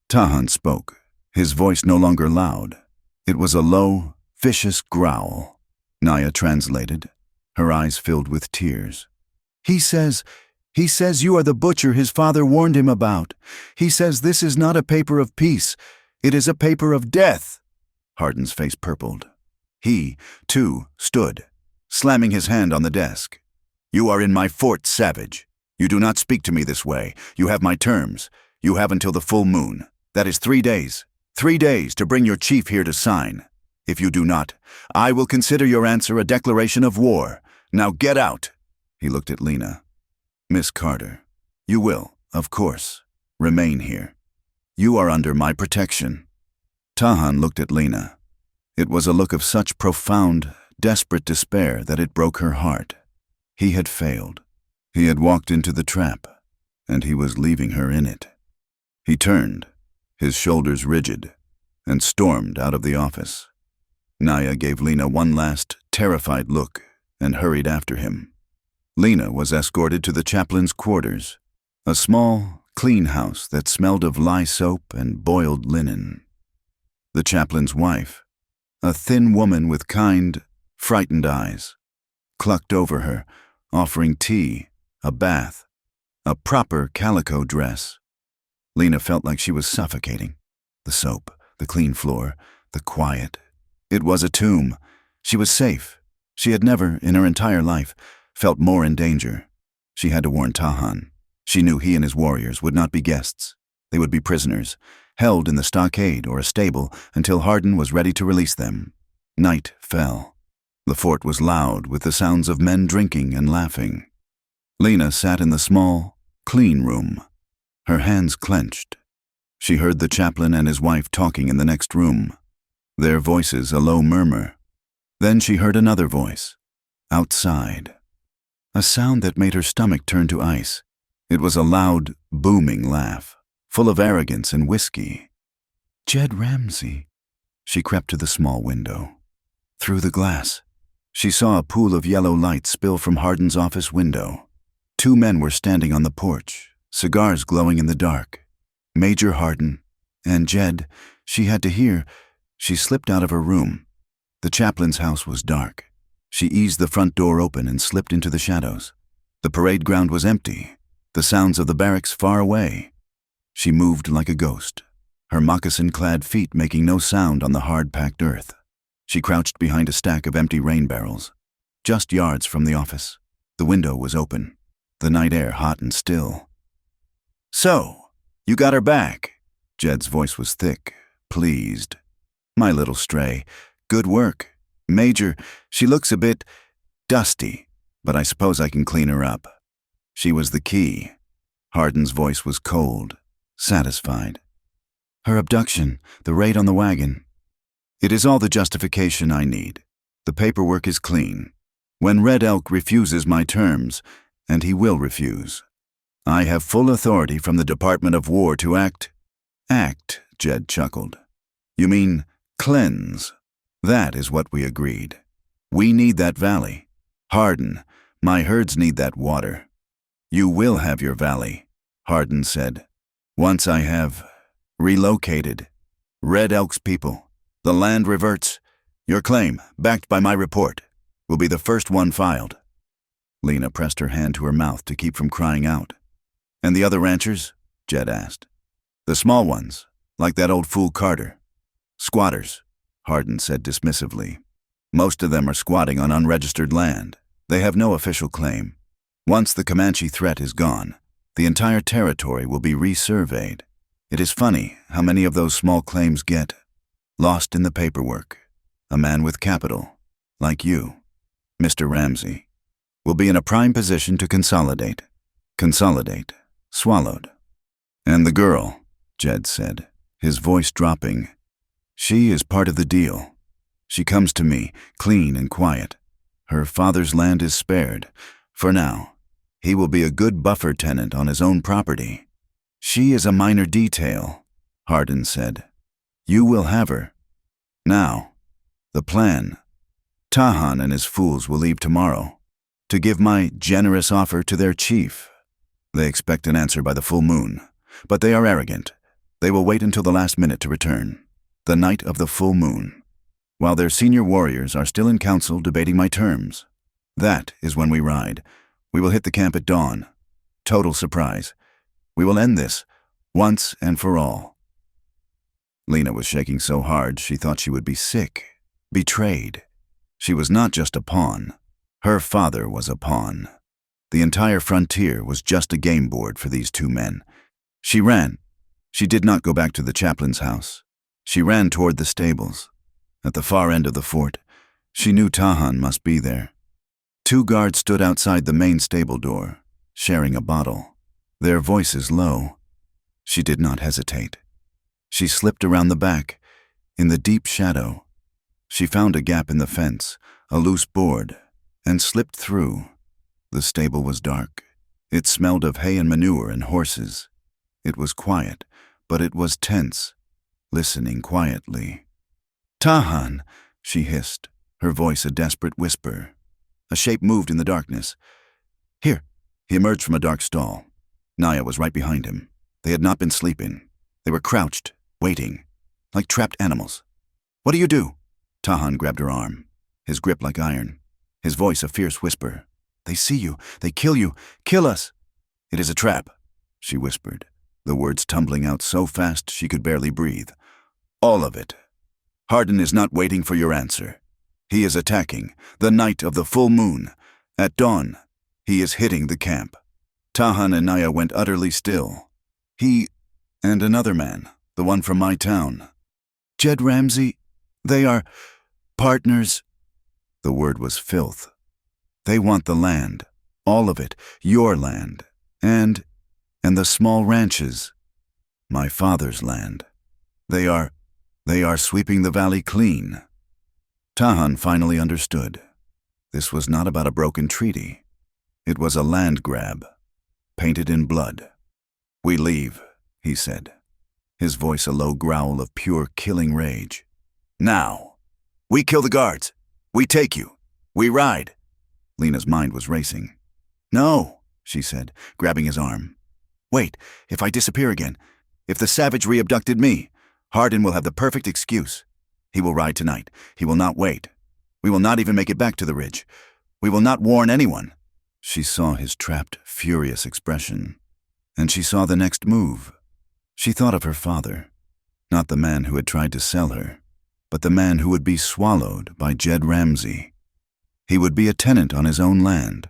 Tahan spoke, his voice no longer loud. It was a low, vicious growl. Naya translated, her eyes filled with tears. He says you are the butcher his father warned him about. He says this is not a paper of peace. It is a paper of death." Hardin's face purpled. He, too, stood, slamming his hand on the desk. "You are in my fort, savage. You do not speak to me this way. You have my terms. You have until the full moon. That is 3 days. 3 days to bring your chief here to sign. If you do not, I will consider your answer a declaration of war. Now get out." He looked at Lena. "Miss Carter, you will, of course, remain here. You are under my protection." Tahan looked at Lena. It was a look of such profound, desperate despair that it broke her heart. He had failed. He had walked into the trap, and he was leaving her in it. He turned, his shoulders rigid, and stormed out of the office. Naya gave Lena one last, terrified look and hurried after him. Lena was escorted to the chaplain's quarters, a small, clean house that smelled of lye soap and boiled linen. The chaplain's wife, a thin woman with kind, frightened eyes, clucked over her, offering tea, a bath, a proper calico dress. Lena felt like she was suffocating. The soap, the clean floor, the quiet. It was a tomb. She was safe. She had never, in her entire life, felt more in danger. She had to warn Tahan. She knew he and his warriors would not be guests. They would be prisoners, held in the stockade or a stable until Hardin was ready to release them. Night fell. The fort was loud with the sounds of men drinking and laughing. Lena sat in the small, clean room, her hands clenched. She heard the chaplain and his wife talking in the next room, their voices a low murmur. Then she heard another voice, outside. A sound that made her stomach turn to ice. It was a loud, booming laugh, full of arrogance and whiskey. Jed Ramsey. She crept to the small window. Through the glass, she saw a pool of yellow light spill from Hardin's office window. 2 men were standing on the porch, cigars glowing in the dark. Major Hardin and Jed, she had to hear. She slipped out of her room. The chaplain's house was dark. She eased the front door open and slipped into the shadows. The parade ground was empty, the sounds of the barracks far away. She moved like a ghost, her moccasin-clad feet making no sound on the hard-packed earth. She crouched behind a stack of empty rain barrels, just yards from the office. The window was open, the night air hot and still. "So, you got her back." Jed's voice was thick, pleased. "My little stray. Good work. Major, she looks a bit dusty, but I suppose I can clean her up." She was the key. Hardin's voice was cold, satisfied. "Her abduction, the raid on the wagon. It is all the justification I need. The paperwork is clean. When Red Elk refuses my terms, and he will refuse, I have full authority from the Department of War to act." "Act," Jed chuckled. "You mean cleanse. That is what we agreed. We need that valley. Hardin, my herds need that water." "You will have your valley," Hardin said. "Once I have relocated Red Elk's people. The land reverts. Your claim, backed by my report, will be the first one filed." Lena pressed her hand to her mouth to keep from crying out. "And the other ranchers?" Jed asked. "The small ones, like that old fool Carter." "Squatters," Hardin said dismissively. "Most of them are squatting on unregistered land. They have no official claim. Once the Comanche threat is gone, the entire territory will be resurveyed. It is funny how many of those small claims get lost in the paperwork. A man with capital, like you, Mr. Ramsey, will be in a prime position to consolidate. Consolidate. Swallowed." "And the girl," Jed said, his voice dropping. "She is part of the deal. She comes to me, clean and quiet. Her father's land is spared. For now, he will be a good buffer tenant on his own property. She is a minor detail," Hardin said. "You will have her. Now, the plan. Tahan and his fools will leave tomorrow to give my generous offer to their chief. They expect an answer by the full moon, but they are arrogant. They will wait until the last minute to return, the night of the full moon, while their senior warriors are still in council debating my terms. That is when we ride. We will hit the camp at dawn. Total surprise. We will end this, once and for all." Lena was shaking so hard she thought she would be sick, betrayed. She was not just a pawn. Her father was a pawn. The entire frontier was just a game board for these 2 men. She ran. She did not go back to the chaplain's house. She ran toward the stables. At the far end of the fort, she knew Tahan must be there. 2 guards stood outside the main stable door, sharing a bottle, their voices low. She did not hesitate. She slipped around the back. In the deep shadow, she found a gap in the fence, a loose board, and slipped through. The stable was dark. It smelled of hay and manure and horses. It was quiet, but it was tense, listening quietly. "Tahan," she hissed, her voice a desperate whisper. A shape moved in the darkness. "Here." He emerged from a dark stall. Naya was right behind him. They had not been sleeping. They were crouched, waiting, like trapped animals. "What do you do?" Tahan grabbed her arm, his grip like iron, his voice a fierce whisper. "They see you. They kill you. Kill us." "It is a trap," she whispered, the words tumbling out so fast she could barely breathe. "All of it. Hardin is not waiting for your answer. He is attacking, the night of the full moon. At dawn, he is hitting the camp." Tahan and Naya went utterly still. "He and another man, the one from my town. Jed Ramsey, they are partners." The word was filth. "They want the land, all of it, your land, and the small ranches, my father's land. They are sweeping the valley clean." Tahan finally understood. This was not about a broken treaty. It was a land grab, painted in blood. "We leave," he said, his voice a low growl of pure killing rage. "Now. We kill the guards. We take you. We ride." Lena's mind was racing. "No," she said, grabbing his arm. "Wait, if I disappear again, if the savage re-abducted me, Hardin will have the perfect excuse. He will ride tonight. He will not wait. We will not even make it back to the ridge. We will not warn anyone." She saw his trapped, furious expression, and she saw the next move. She thought of her father, not the man who had tried to sell her, but the man who would be swallowed by Jed Ramsey. He would be a tenant on his own land,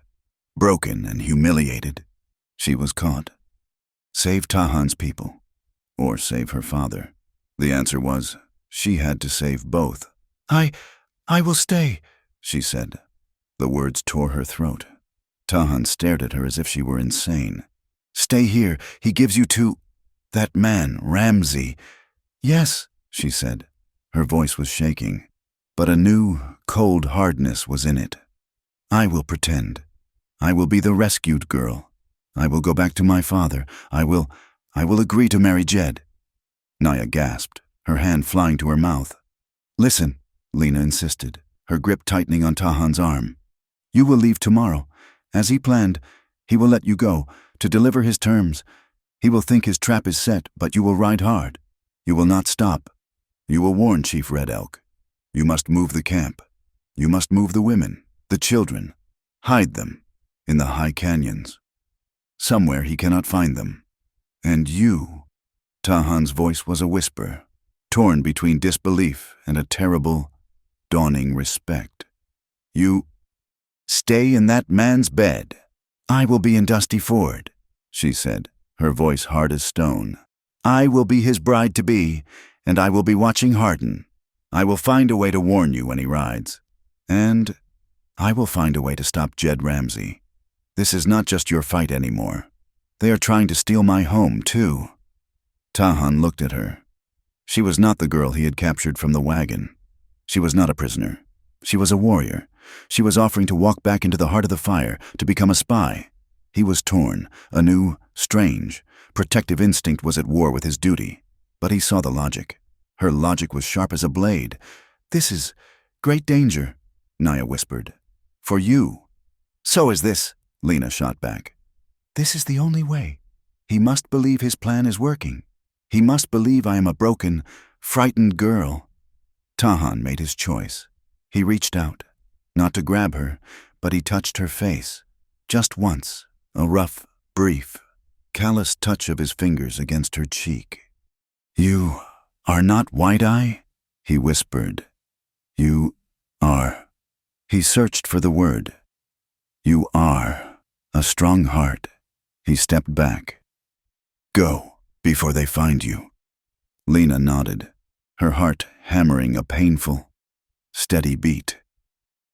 broken and humiliated. She was caught. Save Tahan's people, or save her father. The answer was, she had to save both. I will stay," she said. The words tore her throat. Tahan stared at her as if she were insane. "Stay here. He gives you to that man, Ramsey." "Yes," she said. Her voice was shaking, but a new, cold hardness was in it. "I will pretend. I will be the rescued girl. I will go back to my father. I will agree to marry Jed." Naya gasped, her hand flying to her mouth. "Listen," Lena insisted, her grip tightening on Tahan's arm. "You will leave tomorrow. As he planned, he will let you go, to deliver his terms. He will think his trap is set, but you will ride hard. You will not stop. You will warn Chief Red Elk. You must move the camp. You must move the women, the children. Hide them in the high canyons. Somewhere he cannot find them. And you," Tahan's voice was a whisper, torn between disbelief and a terrible, dawning respect. "You stay in that man's bed." "I will be in Dusty Ford," she said, her voice hard as stone. "I will be his bride-to-be, and I will be watching Hardin. I will find a way to warn you when he rides. And I will find a way to stop Jed Ramsey. This is not just your fight anymore. They are trying to steal my home, too." Tahan looked at her. She was not the girl he had captured from the wagon. She was not a prisoner. She was a warrior. She was offering to walk back into the heart of the fire, to become a spy. He was torn. A new, strange, protective instinct was at war with his duty. But he saw the logic. Her logic was sharp as a blade. "This is great danger," Naya whispered. "For you." "So is this," Lena shot back. "This is the only way. He must believe his plan is working. He must believe I am a broken, frightened girl." Tahan made his choice. He reached out, not to grab her, but he touched her face. Just once, a rough, brief, callous touch of his fingers against her cheek. "You are not White-Eye?" he whispered. "You are." He searched for the word. "You are a strong heart." He stepped back. "Go, before they find you." Lena nodded, her heart hammering a painful, steady beat.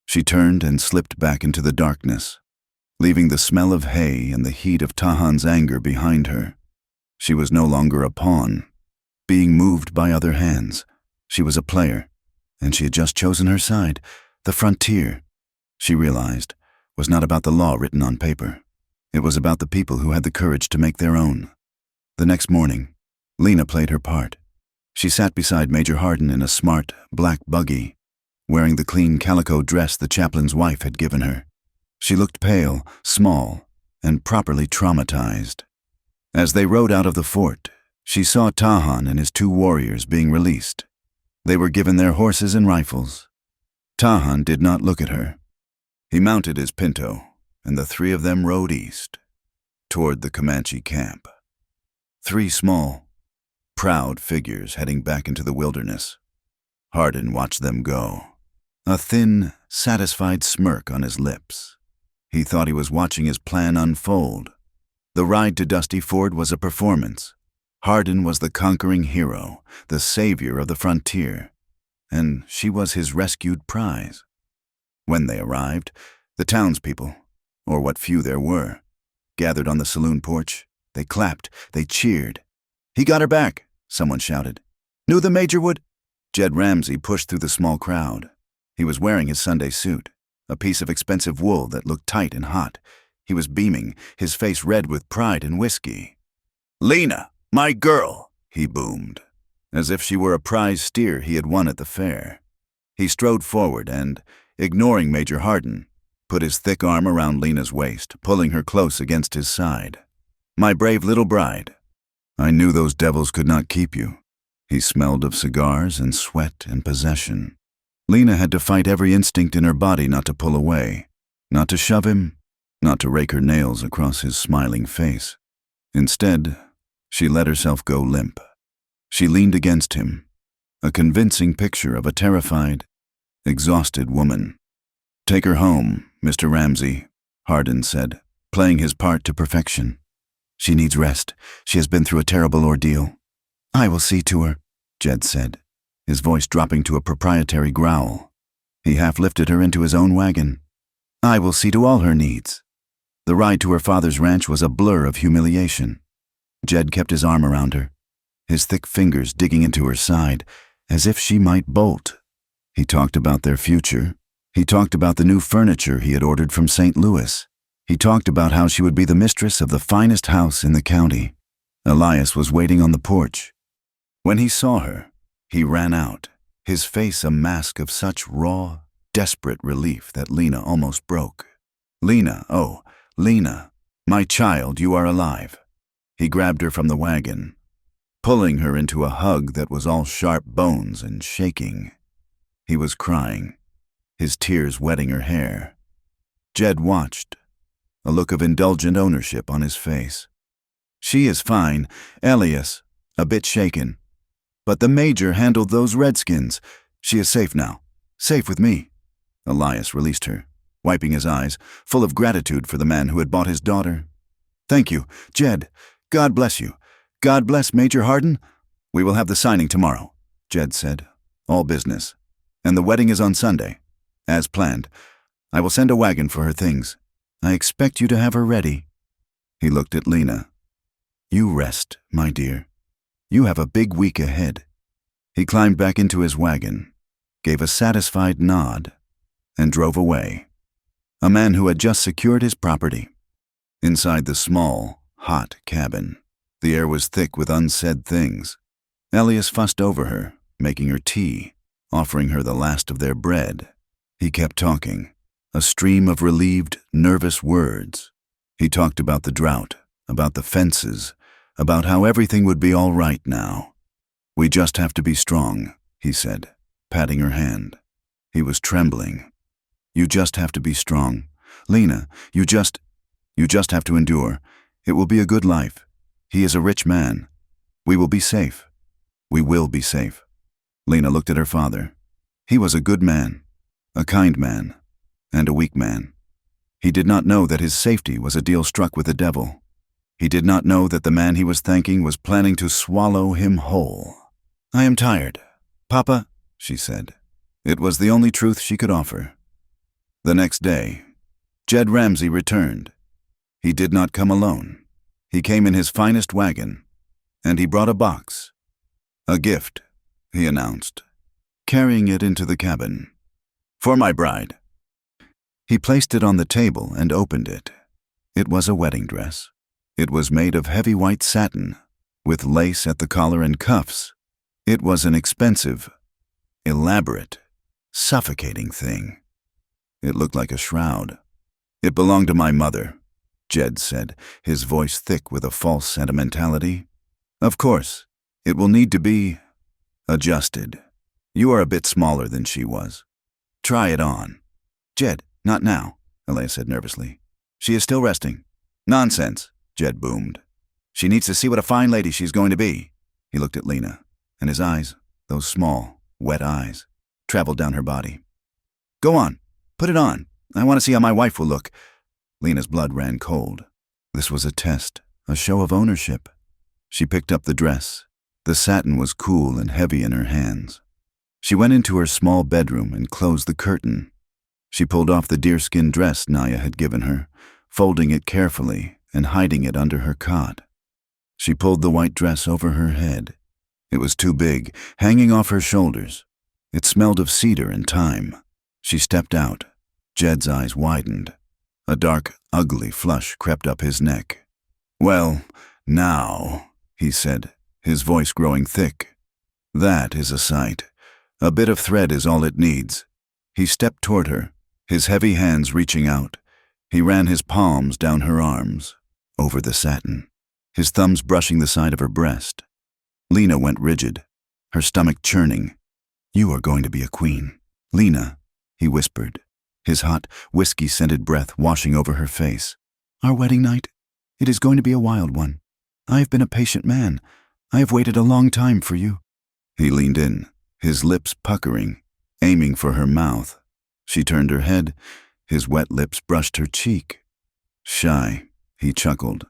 She turned and slipped back into the darkness, leaving the smell of hay and the heat of Tahan's anger behind her. She was no longer a pawn, being moved by other hands. She was a player, and she had just chosen her side. The frontier, she realized, was not about the law written on paper. It was about the people who had the courage to make their own. The next morning, Lena played her part. She sat beside Major Hardin in a smart, black buggy, wearing the clean calico dress the chaplain's wife had given her. She looked pale, small, and properly traumatized. As they rode out of the fort, she saw Tahan and his 2 warriors being released. They were given their horses and rifles. Tahan did not look at her. He mounted his pinto, and the 3 of them rode east, toward the Comanche camp. 3 small, proud figures heading back into the wilderness. Hardin watched them go, a thin, satisfied smirk on his lips. He thought he was watching his plan unfold. The ride to Dusty Ford was a performance. Hardin was the conquering hero, the savior of the frontier, and she was his rescued prize. When they arrived, the townspeople, or what few there were, gathered on the saloon porch. They clapped, they cheered. "He got her back," someone shouted. "Knew the Major would—" Jed Ramsey pushed through the small crowd. He was wearing his Sunday suit, a piece of expensive wool that looked tight and hot. He was beaming, his face red with pride and whiskey. "Lena, my girl," he boomed, as if she were a prize steer he had won at the fair. He strode forward and, ignoring Major Hardin, put his thick arm around Lena's waist, pulling her close against his side. "My brave little bride. I knew those devils could not keep you." He smelled of cigars and sweat and possession. Lena had to fight every instinct in her body not to pull away, not to shove him, not to rake her nails across his smiling face. Instead, she let herself go limp. She leaned against him, a convincing picture of a terrified, exhausted woman. "Take her home, Mr. Ramsey," Hardin said, playing his part to perfection. "She needs rest. She has been through a terrible ordeal." "I will see to her," Jed said, his voice dropping to a proprietary growl. He half lifted her into his own wagon. "I will see to all her needs." The ride to her father's ranch was a blur of humiliation. Jed kept his arm around her, his thick fingers digging into her side, as if she might bolt. He talked about their future. He talked about the new furniture he had ordered from St. Louis. He talked about how she would be the mistress of the finest house in the county. Elias was waiting on the porch. When he saw her, he ran out, his face a mask of such raw, desperate relief that Lena almost broke. "Lena, oh, Lena, my child, you are alive." He grabbed her from the wagon, pulling her into a hug that was all sharp bones and shaking. He was crying, his tears wetting her hair. Jed watched, a look of indulgent ownership on his face. "She is fine, Elias, a bit shaken. But the Major handled those redskins. She is safe now, safe with me." Elias released her, wiping his eyes, full of gratitude for the man who had bought his daughter. "Thank you, Jed. God bless you. God bless Major Hardin." "We will have the signing tomorrow," Jed said. "All business. And the wedding is on Sunday, as planned. I will send a wagon for her things. I expect you to have her ready." He looked at Lena. "You rest, my dear. You have a big week ahead." He climbed back into his wagon, gave a satisfied nod, and drove away. A man who had just secured his property. Inside the small, hot cabin, the air was thick with unsaid things. Elias fussed over her, making her tea, offering her the last of their bread. He kept talking, a stream of relieved, nervous words. He talked about the drought, about the fences, about how everything would be all right now. "We just have to be strong," he said, patting her hand. He was trembling. "You just have to be strong. Lena, you just have to endure. It will be a good life. He is a rich man. We will be safe. We will be safe." Lena looked at her father. He was a good man, a kind man, and a weak man. He did not know that his safety was a deal struck with the devil. He did not know that the man he was thanking was planning to swallow him whole. "I am tired, Papa," she said. It was the only truth she could offer. The next day, Jed Ramsey returned. He did not come alone. He came in his finest wagon, and he brought a box. "A gift," he announced, carrying it into the cabin. "For my bride." He placed it on the table and opened it. It was a wedding dress. It was made of heavy white satin, with lace at the collar and cuffs. It was an expensive, elaborate, suffocating thing. It looked like a shroud. "It belonged to my mother," Jed said, his voice thick with a false sentimentality. "Of course, it will need to be adjusted. You are a bit smaller than she was. Try it on." "Jed, not now," Alea said nervously. "She is still resting." "Nonsense," Jed boomed. "She needs to see what a fine lady she's going to be." He looked at Lena, and his eyes, those small, wet eyes, traveled down her body. "Go on, put it on. I want to see how my wife will look." Lena's blood ran cold. This was a test, a show of ownership. She picked up the dress. The satin was cool and heavy in her hands. She went into her small bedroom and closed the curtain. She pulled off the deerskin dress Naya had given her, folding it carefully and hiding it under her cot. She pulled the white dress over her head. It was too big, hanging off her shoulders. It smelled of cedar and thyme. She stepped out. Jed's eyes widened. A dark, ugly flush crept up his neck. "Well, now," he said, his voice growing thick. "That is a sight. A bit of thread is all it needs." He stepped toward her, his heavy hands reaching out. He ran his palms down her arms, over the satin, his thumbs brushing the side of her breast. Lena went rigid, her stomach churning. "You are going to be a queen, Lena," he whispered, his hot, whiskey-scented breath washing over her face. "Our wedding night, it is going to be a wild one. I have been a patient man. I have waited a long time for you." He leaned in, his lips puckering, aiming for her mouth. She turned her head. His wet lips brushed her cheek. "Shy," he chuckled.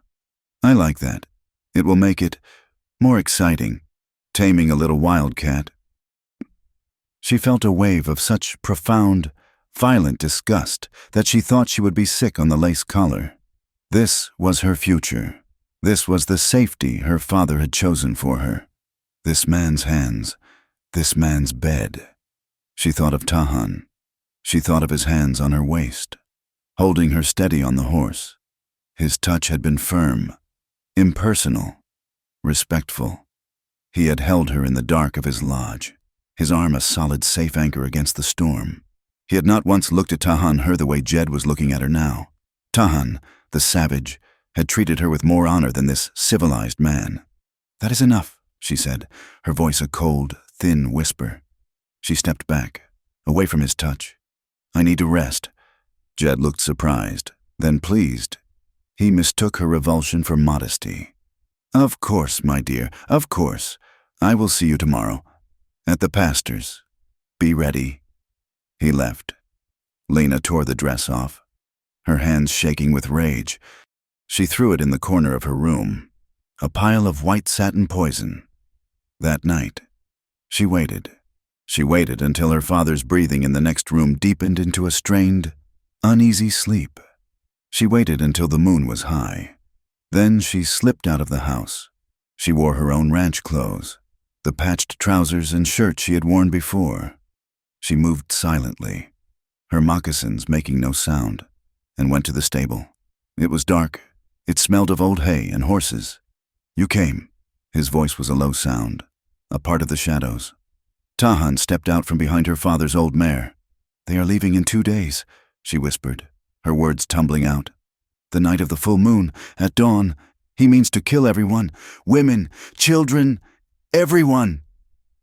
"I like that. It will make it more exciting, taming a little wildcat." She felt a wave of such profound, violent disgust that she thought she would be sick on the lace collar. This was her future. This was the safety her father had chosen for her. This man's hands, this man's bed. She thought of Tahan. She thought of his hands on her waist, holding her steady on the horse. His touch had been firm, impersonal, respectful. He had held her in the dark of his lodge, his arm a solid, safe anchor against the storm. He had not once looked at Tahan her the way Jed was looking at her now. Tahan, the savage, had treated her with more honor than this civilized man. "That is enough," she said, her voice a cold, thin whisper. She stepped back, away from his touch. "I need to rest." Jed looked surprised, then pleased. He mistook her revulsion for modesty. "Of course, my dear, of course. I will see you tomorrow. At the pastor's. Be ready." He left. Lena tore the dress off, her hands shaking with rage. She threw it in the corner of her room, a pile of white satin poison. That night, she waited. She waited until her father's breathing in the next room deepened into a strained, uneasy sleep. She waited until the moon was high. Then she slipped out of the house. She wore her own ranch clothes, the patched trousers and shirt she had worn before. She moved silently, her moccasins making no sound, and went to the stable. It was dark. It smelled of old hay and horses. "You came." His voice was a low sound, a part of the shadows. Tahan stepped out from behind her father's old mare. "They are leaving in 2 days," she whispered, her words tumbling out. "The night of the full moon, at dawn. He means to kill everyone, women, children, everyone."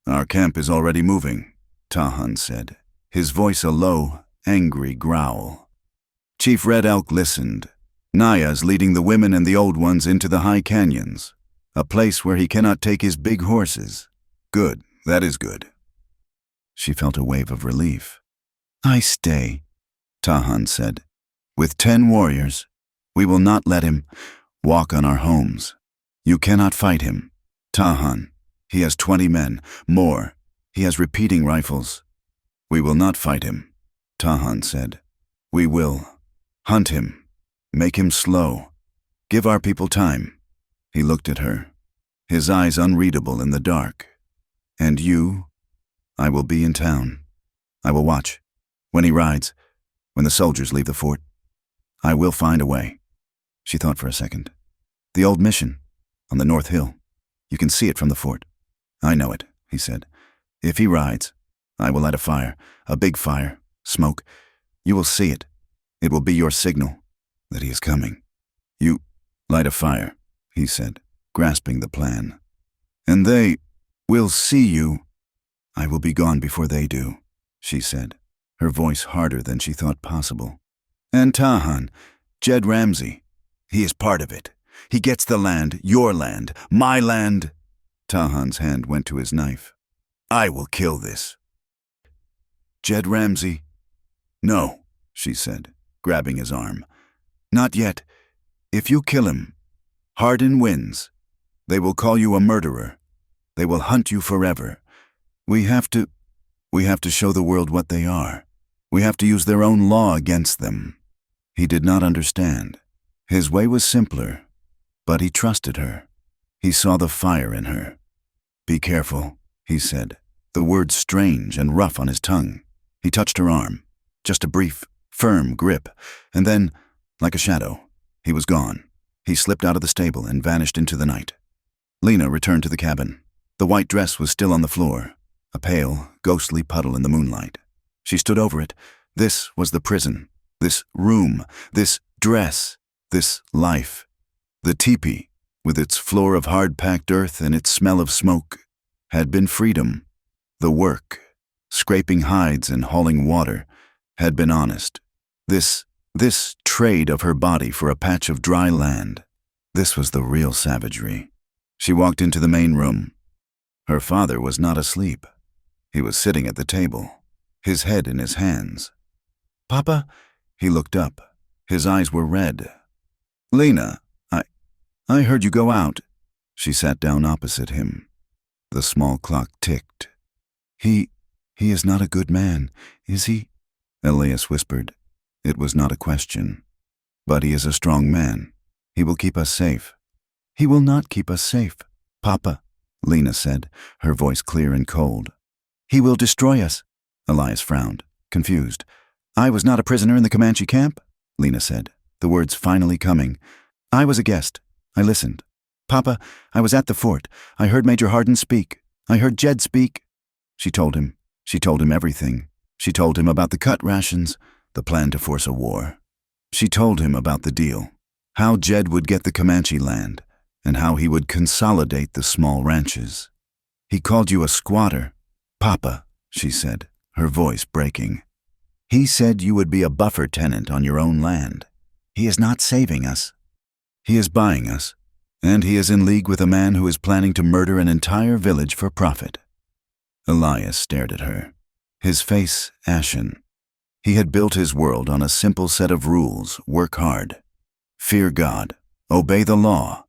"Our camp is already moving," Tahan said, his voice a low, angry growl. Chief Red Elk listened. "Naya's leading the women and the old ones into the high canyons, a place where he cannot take his big horses." "Good, that is good." She felt a wave of relief. "I stay," Tahan said. "With 10 warriors, we will not let him walk on our homes. You cannot fight him. Tahan, he has 20 men, more. He has repeating rifles. We will not fight him," Tahan said. "We will hunt him, make him slow, give our people time." He looked at her, his eyes unreadable in the dark. "And you?" "I will be in town. I will watch. When he rides, when the soldiers leave the fort, I will find a way." She thought for a second. "The old mission, on the North Hill. You can see it from the fort." "I know it," he said. "If he rides, I will light a fire, a big fire, smoke. You will see it. It will be your signal that he is coming." "You light a fire," he said, grasping the plan. "And they will see you." "I will be gone before they do," she said, her voice harder than she thought possible. "And Tahan, Jed Ramsey, he is part of it. He gets the land, your land, my land." Tahan's hand went to his knife. "I will kill this." "Jed Ramsey?" "No," she said, grabbing his arm. "Not yet. If you kill him, Hardin wins. They will call you a murderer. They will hunt you forever. We have to show the world what they are. We have to use their own law against them." He did not understand. His way was simpler, but he trusted her. He saw the fire in her. "Be careful," he said, the words strange and rough on his tongue. He touched her arm, just a brief, firm grip, and then, like a shadow, he was gone. He slipped out of the stable and vanished into the night. Lena returned to the cabin. The white dress was still on the floor, a pale, ghostly puddle in the moonlight. She stood over it. This was the prison, this room, this dress, this life. The teepee, with its floor of hard-packed earth and its smell of smoke, had been freedom. The work, scraping hides and hauling water, had been honest. This trade of her body for a patch of dry land, this was the real savagery. She walked into the main room. Her father was not asleep. He was sitting at the table, his head in his hands. "Papa?" He looked up. His eyes were red. "Lena, I heard you go out." She sat down opposite him. The small clock ticked. He is not a good man, is he?" Elias whispered. It was not a question. "But he is a strong man. He will keep us safe." "He will not keep us safe, Papa," Lena said, her voice clear and cold. "He will destroy us." Elias frowned, confused. "I was not a prisoner in the Comanche camp," Lena said, the words finally coming. "I was a guest. I listened. Papa, I was at the fort. I heard Major Hardin speak. I heard Jed speak." She told him. She told him everything. She told him about the cut rations, the plan to force a war. She told him about the deal, how Jed would get the Comanche land, and how he would consolidate the small ranches. "He called you a squatter, Papa," she said, her voice breaking. "He said you would be a buffer tenant on your own land. He is not saving us. He is buying us, and he is in league with a man who is planning to murder an entire village for profit." Elias stared at her, his face ashen. He had built his world on a simple set of rules: work hard, fear God, obey the law.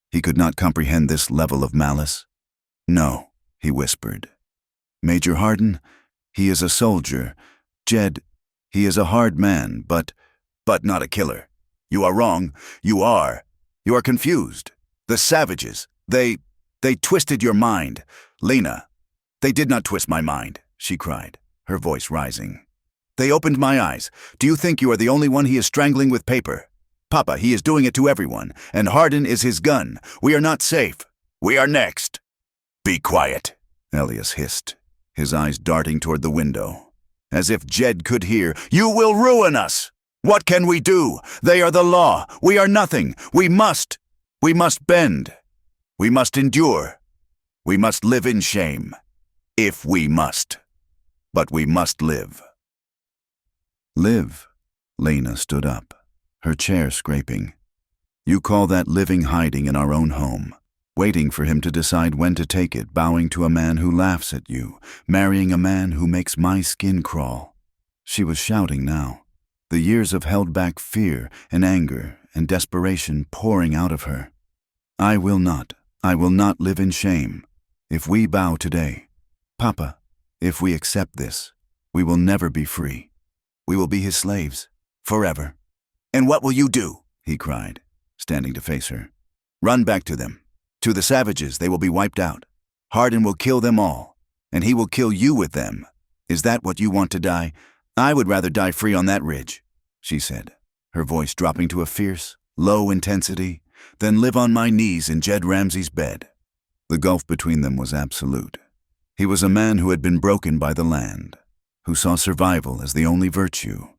He could not comprehend this level of malice. "No," he whispered. "Major Hardin, he is a soldier. Jed, he is a hard man, but not a killer. You are wrong. You are confused. The savages, they twisted your mind. Lena, they did not twist my mind," she cried, her voice rising. "They opened my eyes. Do you think you are the only one he is strangling with paper? Papa, he is doing it to everyone, and Hardin is his gun. We are not safe. We are next." "Be quiet," Elias hissed, his eyes darting toward the window, as if Jed could hear. "You will ruin us. What can we do? They are the law. We are nothing. We must bend. We must endure. We must live in shame. If we must. But we must live." "Live?" Lena stood up, her chair scraping. "You call that living hiding in our own home, waiting for him to decide when to take it, bowing to a man who laughs at you, marrying a man who makes my skin crawl." She was shouting now, the years of held-back fear and anger and desperation pouring out of her. I will not live in shame. If we bow today, Papa, if we accept this, we will never be free. We will be his slaves, forever." "And what will you do?" he cried, standing to face her. "Run back to them. To the savages, they will be wiped out. Hardin will kill them all, and he will kill you with them. Is that what you want to die? I would rather die free on that ridge," she said, her voice dropping to a fierce, low intensity, "than live on my knees in Jed Ramsey's bed." The gulf between them was absolute. He was a man who had been broken by the land, who saw survival as the only virtue.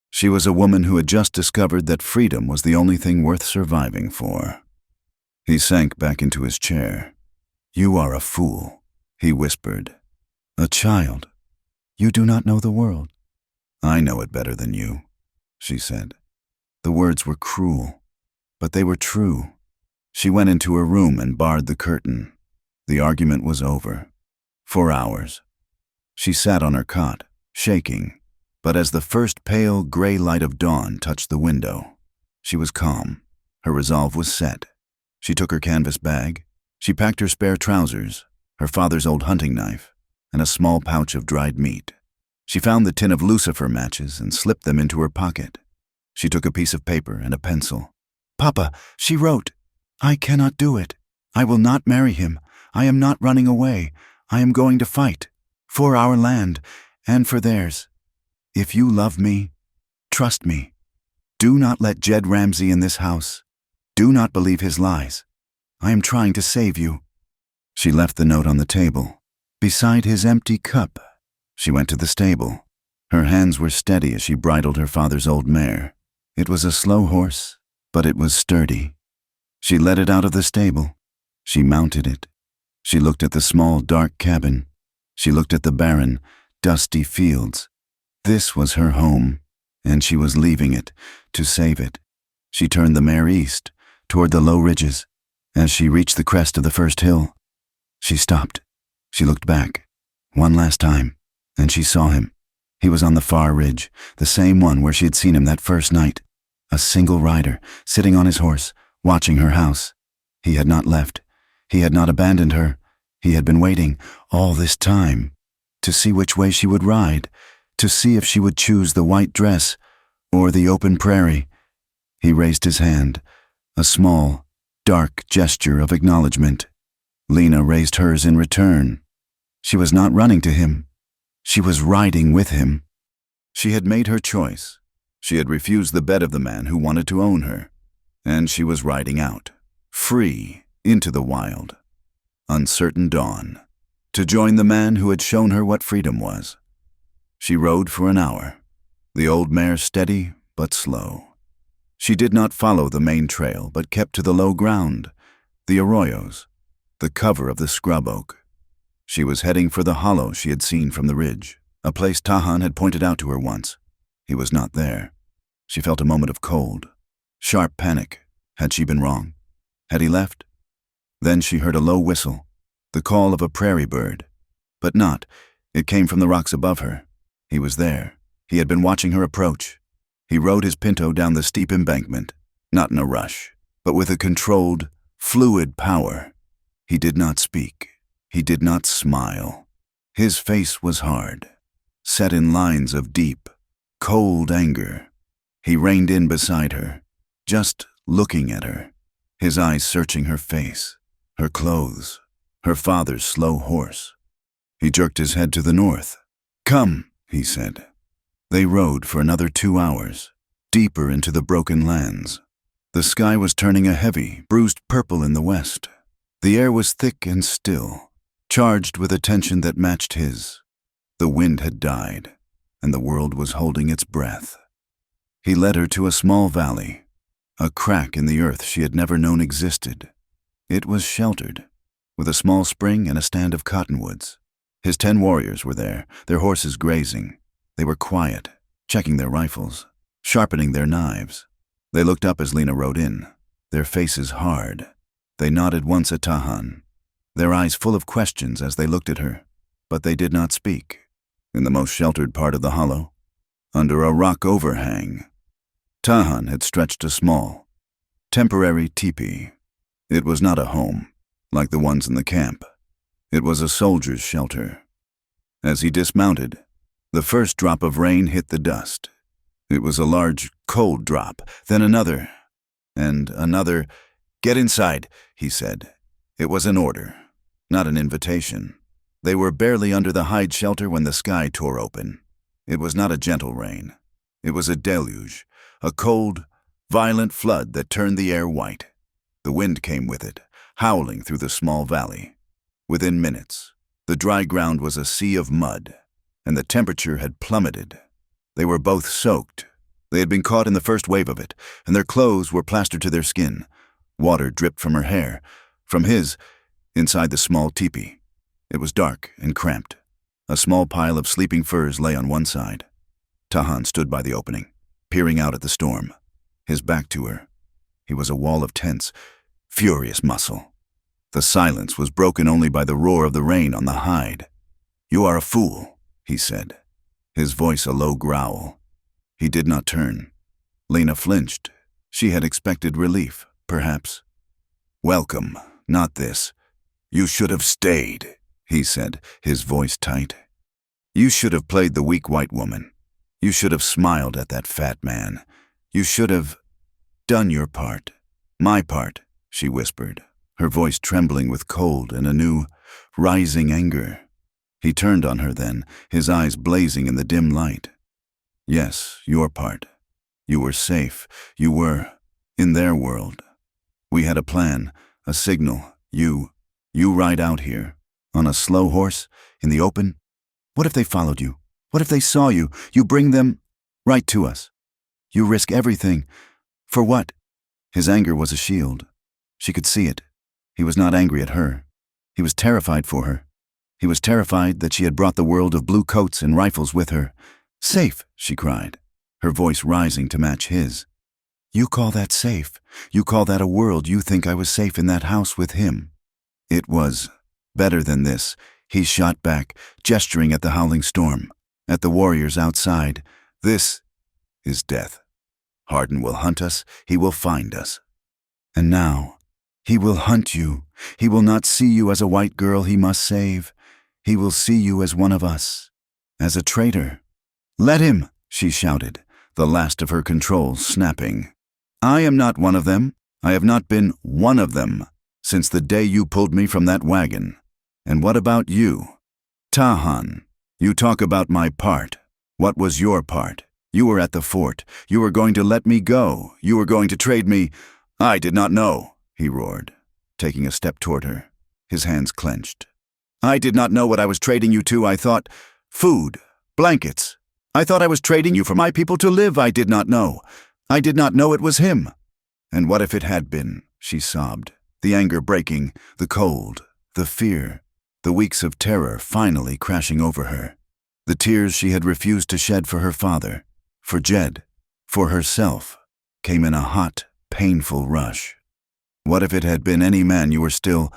She was a woman who had just discovered that freedom was the only thing worth surviving for. He sank back into his chair. "You are a fool," he whispered. "A child. You do not know the world." "I know it better than you," she said. The words were cruel, but they were true. She went into her room and barred the curtain. The argument was over. For hours. She sat on her cot, shaking, but as the first pale gray light of dawn touched the window, she was calm. Her resolve was set. She took her canvas bag. She packed her spare trousers, her father's old hunting knife, and a small pouch of dried meat. She found the tin of lucifer matches and slipped them into her pocket. She took a piece of paper and a pencil. "Papa," she wrote, "I cannot do it. I will not marry him. I am not running away. I am going to fight. For our land, and for theirs. If you love me, trust me. Do not let Jed Ramsey in this house. Do not believe his lies. I am trying to save you." She left the note on the table, beside his empty cup. She went to the stable. Her hands were steady as she bridled her father's old mare. It was a slow horse, but it was sturdy. She led it out of the stable. She mounted it. She looked at the small, dark cabin. She looked at the barren, dusty fields. This was her home, and she was leaving it to save it. She turned the mare east, toward the low ridges. As she reached the crest of the first hill, she stopped. She looked back, one last time, and she saw him. He was on the far ridge, the same one where she had seen him that first night. A single rider, sitting on his horse, watching her house. He had not left. He had not abandoned her. He had been waiting all this time to see which way she would ride, to see if she would choose the white dress or the open prairie. He raised his hand, a small, dark gesture of acknowledgement. Lena raised hers in return. She was not running to him. She was riding with him. She had made her choice. She had refused the bed of the man who wanted to own her, and she was riding out, free, into the wild. Uncertain dawn, to join the man who had shown her what freedom was. She rode for an hour, the old mare steady but slow. She did not follow the main trail, but kept to the low ground, the arroyos, the cover of the scrub oak. She was heading for the hollow she had seen from the ridge, a place Tahan had pointed out to her once. He was not there. She felt a moment of cold, sharp panic. Had she been wrong? Had he left? Then she heard a low whistle, the call of a prairie bird. But not. It came from the rocks above her. He was there. He had been watching her approach. He rode his pinto down the steep embankment, not in a rush, but with a controlled, fluid power. He did not speak. He did not smile. His face was hard, set in lines of deep, cold anger. He reined in beside her, just looking at her, his eyes searching her face, her clothes, her father's slow horse. He jerked his head to the north. "Come," he said. They rode for another 2 hours, deeper into the broken lands. The sky was turning a heavy, bruised purple in the west. The air was thick and still, charged with a tension that matched his. The wind had died, and the world was holding its breath. He led her to a small valley, a crack in the earth she had never known existed. It was sheltered, with a small spring and a stand of cottonwoods. His 10 warriors were there, their horses grazing. They were quiet, checking their rifles, sharpening their knives. They looked up as Lena rode in, their faces hard. They nodded once at Tahan, their eyes full of questions as they looked at her, but they did not speak. In the most sheltered part of the hollow, under a rock overhang, Tahan had stretched a small, temporary teepee. It was not a home, like the ones in the camp. It was a soldier's shelter. As he dismounted, the first drop of rain hit the dust. It was a large, cold drop, then another, and another. "Get inside," he said. It was an order, not an invitation. They were barely under the hide shelter when the sky tore open. It was not a gentle rain. It was a deluge, a cold, violent flood that turned the air white. The wind came with it, howling through the small valley. Within minutes, the dry ground was a sea of mud, and the temperature had plummeted. They were both soaked. They had been caught in the first wave of it, and their clothes were plastered to their skin. Water dripped from her hair, from his, inside the small teepee. It was dark and cramped. A small pile of sleeping furs lay on one side. Tahan stood by the opening, peering out at the storm, his back to her. He was a wall of tense, furious muscle. The silence was broken only by the roar of the rain on the hide. "You are a fool," he said, his voice a low growl. He did not turn. Lena flinched. She had expected relief, perhaps. "Welcome, not this. You should have stayed," he said, his voice tight. "You should have played the weak white woman. You should have smiled at that fat man. You should have done your part. My part," she whispered, her voice trembling with cold and a new, rising anger. He turned on her then, his eyes blazing in the dim light. "Yes, your part. You were safe. You were in their world. We had a plan, a signal. You ride out here, on a slow horse, in the open. What if they followed you? What if they saw you? You bring them right to us. You risk everything. For what?" His anger was a shield. She could see it. He was not angry at her. He was terrified for her. He was terrified that she had brought the world of blue coats and rifles with her. "Safe," she cried, her voice rising to match his. "You call that safe? You call that a world? You think I was safe in that house with him?" "It was better than this," he shot back, gesturing at the howling storm, at the warriors outside. "This is death. Hardin will hunt us. He will find us. And now, he will hunt you. He will not see you as a white girl he must save. He will see you as one of us, as a traitor." "Let him," she shouted, the last of her control snapping. "I am not one of them. I have not been one of them since the day you pulled me from that wagon. And what about you? Tahan, you talk about my part. What was your part? You were at the fort. You were going to let me go. You were going to trade me." "I did not know," he roared, taking a step toward her, his hands clenched. "I did not know what I was trading you to. I thought food, blankets. I thought I was trading you for my people to live. I did not know. I did not know it was him." "And what if it had been?" she sobbed, the anger breaking, the cold, the fear, the weeks of terror finally crashing over her. The tears she had refused to shed for her father, for Jed, for herself, came in a hot, painful rush. What if it had been any man you were still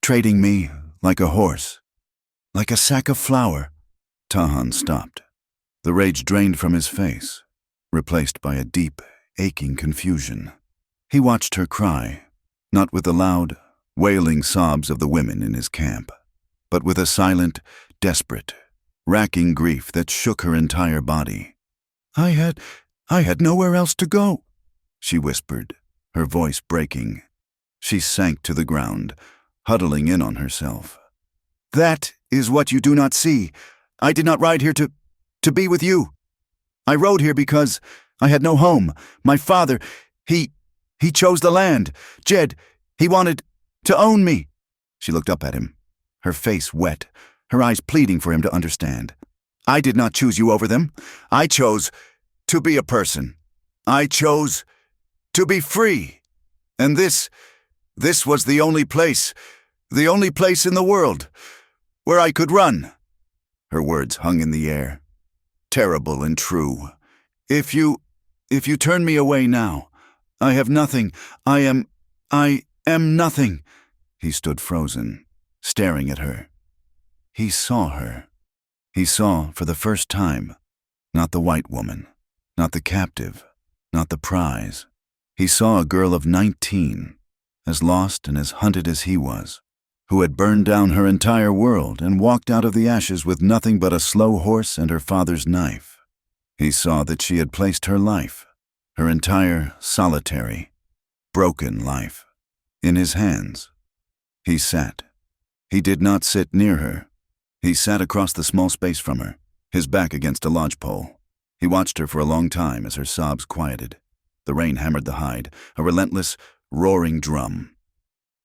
trading me like a horse, like a sack of flour? Tahan stopped. The rage drained from his face, replaced by a deep, aching confusion. He watched her cry, not with the loud, wailing sobs of the women in his camp, but with a silent, desperate, racking grief that shook her entire body. I had nowhere else to go," she whispered, her voice breaking. She sank to the ground, huddling in on herself. "That is what you do not see. I did not ride here to be with you. I rode here because I had no home. My father, he chose the land. Jed, he wanted to own me." She looked up at him, her face wet, her eyes pleading for him to understand. "I did not choose you over them. I chose to be a person. I chose to be free. And this was the only place in the world where I could run." Her words hung in the air, terrible and true. If you turn me away now, I have nothing. I am nothing." He stood frozen, staring at her. He saw her. He saw, for the first time, not the white woman, not the captive, not the prize. He saw a girl of 19, as lost and as hunted as he was, who had burned down her entire world and walked out of the ashes with nothing but a slow horse and her father's knife. He saw that she had placed her life, her entire solitary, broken life, in his hands. He sat. He did not sit near her. He sat across the small space from her, his back against a lodgepole. He watched her for a long time as her sobs quieted. The rain hammered the hide, a relentless, roaring drum.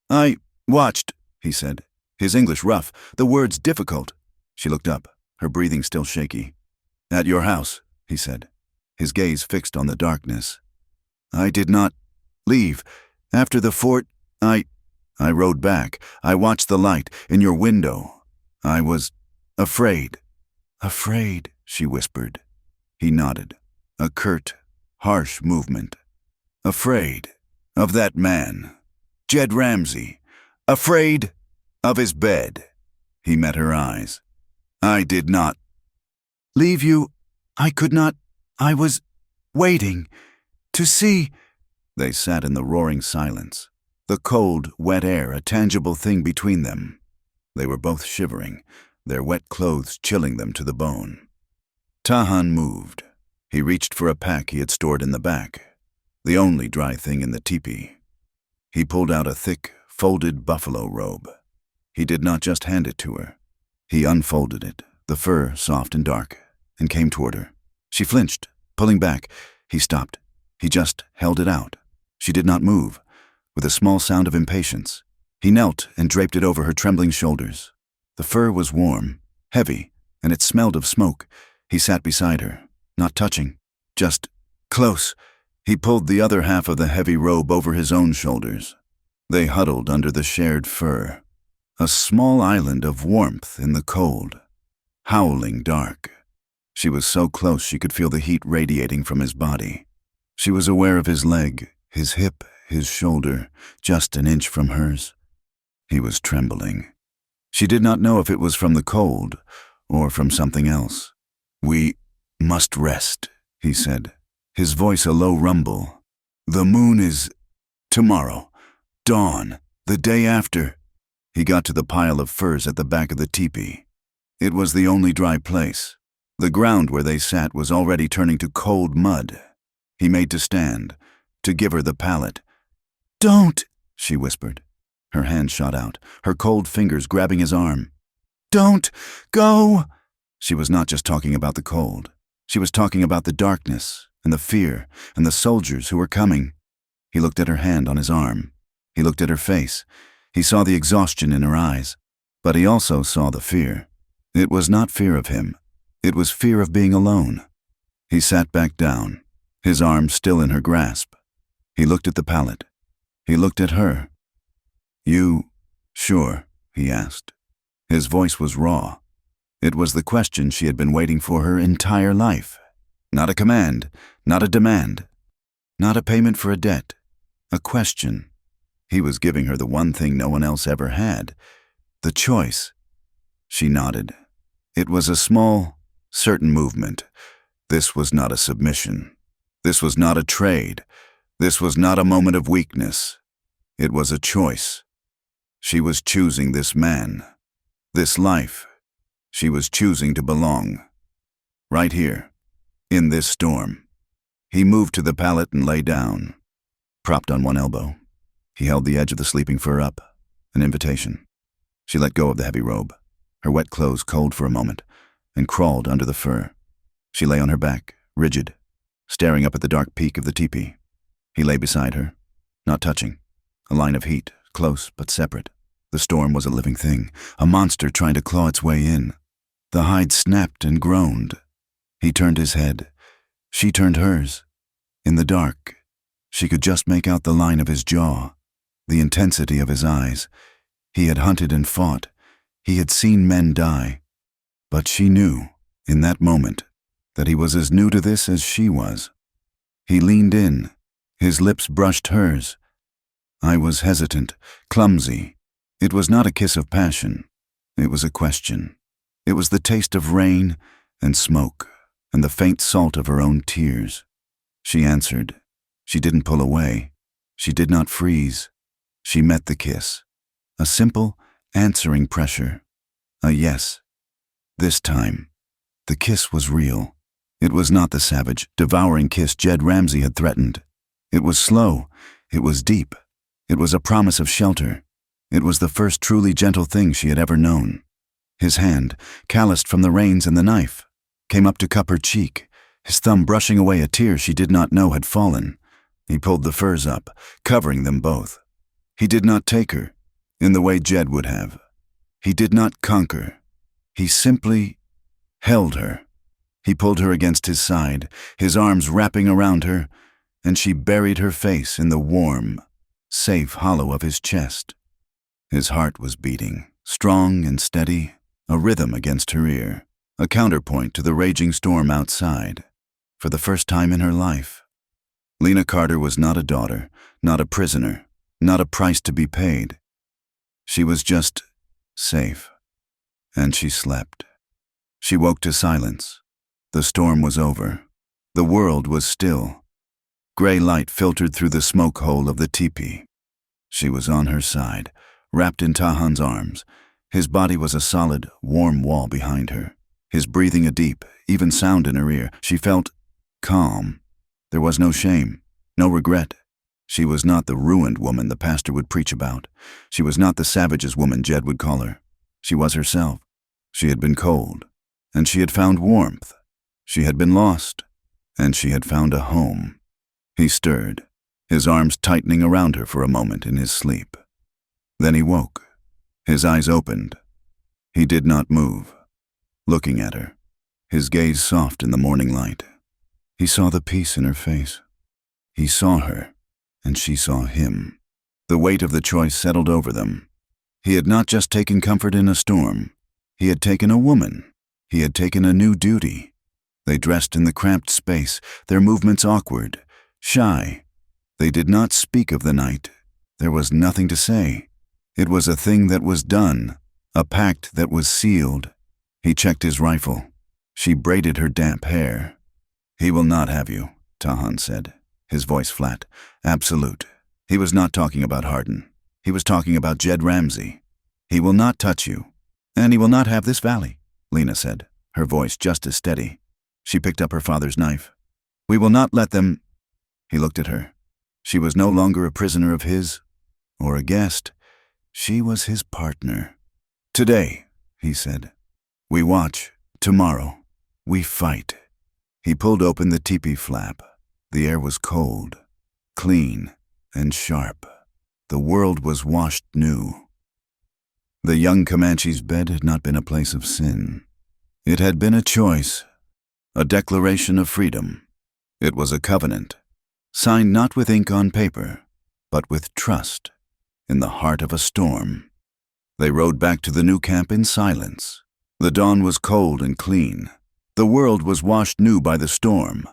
I Watched, he said, his English rough, the words difficult. She looked up, her breathing still shaky. At your house, he said, his gaze fixed on the darkness. I did not leave. After the fort, I rode back. I watched the light in your window. I was afraid. Afraid, she whispered. He nodded. A curt, harsh movement. Afraid of that man, Jed Ramsey. Afraid of his bed. He met her eyes. I did not leave you. I could not. I was waiting to see. They sat in the roaring silence, the cold, wet air a tangible thing between them. They were both shivering, their wet clothes chilling them to the bone. Tahan moved. He reached for a pack he had stored in the back, the only dry thing in the teepee. He pulled out a thick, folded buffalo robe. He did not just hand it to her. He unfolded it, the fur soft and dark, and came toward her. She flinched, pulling back. He stopped. He just held it out. She did not move. With a small sound of impatience, he knelt and draped it over her trembling shoulders. The fur was warm, heavy, and it smelled of smoke. He sat beside her, not touching, just close. He pulled the other half of the heavy robe over his own shoulders. They huddled under the shared fur, a small island of warmth in the cold, howling dark. She was so close she could feel the heat radiating from his body. She was aware of his leg, his hip, his shoulder, just an inch from hers. He was trembling. She did not know if it was from the cold or from something else. We must rest, he said, his voice a low rumble. The moon is tomorrow. Dawn, the day after. He got to the pile of furs at the back of the teepee. It was the only dry place. The ground where they sat was already turning to cold mud. He made to stand, to give her the pallet. Don't, she whispered. Her hand shot out, her cold fingers grabbing his arm. Don't go! She was not just talking about the cold. She was talking about the darkness and the fear and the soldiers who were coming. He looked at her hand on his arm. He looked at her face. He saw the exhaustion in her eyes, but he also saw the fear. It was not fear of him. It was fear of being alone. He sat back down, his arm still in her grasp. He looked at the pallet. He looked at her. You sure? He asked. His voice was raw. It was the question she had been waiting for her entire life. Not a command, not a demand, not a payment for a debt. A question. He was giving her the one thing no one else ever had, the choice. She nodded. It was a small, certain movement. This was not a submission. This was not a trade. This was not a moment of weakness. It was a choice. She was choosing this man, this life. She was choosing to belong. Right here, in this storm. He moved to the pallet and lay down, propped on one elbow. He held the edge of the sleeping fur up, an invitation. She let go of the heavy robe, her wet clothes cold for a moment, and crawled under the fur. She lay on her back, rigid, staring up at the dark peak of the teepee. He lay beside her, not touching, a line of heat, close but separate. The storm was a living thing, a monster trying to claw its way in. The hide snapped and groaned. He turned his head. She turned hers. In the dark, she could just make out the line of his jaw, the intensity of his eyes. He had hunted and fought. He had seen men die. But she knew, in that moment, that he was as new to this as she was. He leaned in. His lips brushed hers. I was hesitant, clumsy. It was not a kiss of passion. It was a question. It was the taste of rain and smoke and the faint salt of her own tears. She answered. She didn't pull away. She did not freeze. She met the kiss. A simple, answering pressure. A yes. This time, the kiss was real. It was not the savage, devouring kiss Jed Ramsey had threatened. It was slow. It was deep. It was a promise of shelter. It was the first truly gentle thing she had ever known. His hand, calloused from the reins and the knife, came up to cup her cheek, his thumb brushing away a tear she did not know had fallen. He pulled the furs up, covering them both. He did not take her. in the way Jed would have. He did not conquer. He simply held her. He pulled her against his side, his arms wrapping around her, and she buried her face in the warm, safe hollow of his chest. His heart was beating, strong and steady, a rhythm against her ear, a counterpoint to the raging storm outside. For the first time in her life, Lena Carter was not a daughter, not a prisoner, not a price to be paid. She was just safe. And she slept. She woke to silence. The storm was over. The world was still. Gray light filtered through the smoke hole of the teepee. She was on her side, wrapped in Tahan's arms. His body was a solid, warm wall behind her. His breathing a deep, even sound in her ear. She felt calm. There was no shame, no regret. She was not the ruined woman the pastor would preach about. She was not the savage's woman Jed would call her. She was herself. She had been cold, and she had found warmth. She had been lost, and she had found a home. He stirred, his arms tightening around her for a moment in his sleep. Then he woke. His eyes opened. He did not move, looking at her, his gaze soft in the morning light. He saw the peace in her face. He saw her, and she saw him. The weight of the choice settled over them. He had not just taken comfort in a storm. He had taken a woman. He had taken a new duty. They dressed in the cramped space, their movements awkward, shy. They did not speak of the night. There was nothing to say. It was a thing that was done, a pact that was sealed. He checked his rifle. She braided her damp hair. "He will not have you," Tahan said, his voice flat, absolute. He was not talking about Hardin. He was talking about Jed Ramsey. "He will not touch you, and he will not have this valley," Lena said, her voice just as steady. She picked up her father's knife. "We will not let them—" He looked at her. She was no longer a prisoner of his, or a guest. She was his partner. "Today," he said. "We watch. Tomorrow, we fight." He pulled open the teepee flap. The air was cold, clean, and sharp. The world was washed new. The young Comanche's bed had not been a place of sin. It had been a choice, a declaration of freedom. It was a covenant, signed not with ink on paper, but with trust, in the heart of a storm. They rode back to the new camp in silence. The dawn was cold and clean. The world was washed new by the storm.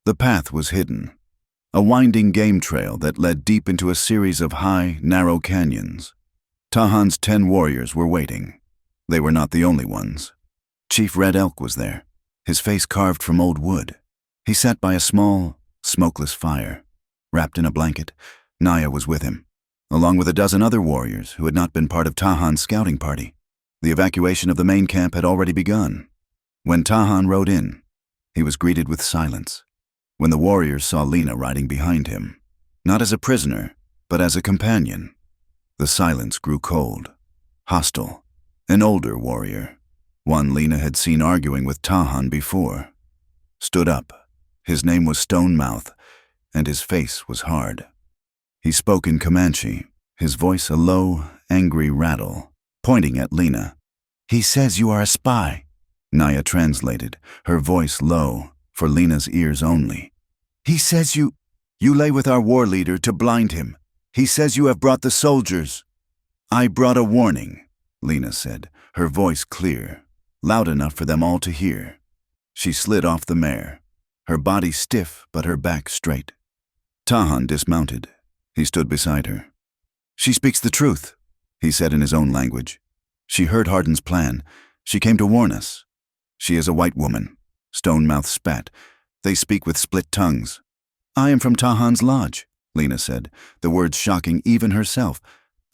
The path was hidden, a winding game trail that led deep into a series of high, narrow canyons. Tahan's 10 warriors were waiting. They were not the only ones. Chief Red Elk was there, his face carved from old wood. He sat by a small, smokeless fire. Wrapped in a blanket, Naya was with him, along with a dozen other warriors who had not been part of Tahan's scouting party. The evacuation of the main camp had already begun. When Tahan rode in, he was greeted with silence. When the warriors saw Lena riding behind him, not as a prisoner, but as a companion, the silence grew cold, hostile. An older warrior, one Lena had seen arguing with Tahan before, stood up. His name was Stone Mouth, and his face was hard. He spoke in Comanche, his voice a low, angry rattle, pointing at Lena. "He says you are a spy," Naya translated, her voice low, for Lena's ears only. "He says you lay with our war leader to blind him. He says you have brought the soldiers." "I brought a warning," Lena said, her voice clear, loud enough for them all to hear. She slid off the mare, her body stiff but her back straight. Tahan dismounted. He stood beside her. "She speaks the truth," he said in his own language. "She heard Hardin's plan. She came to warn us. She is a white woman." Stonemouth spat. "They speak with split tongues." "I am from Tahan's lodge," Lena said, the words shocking even herself.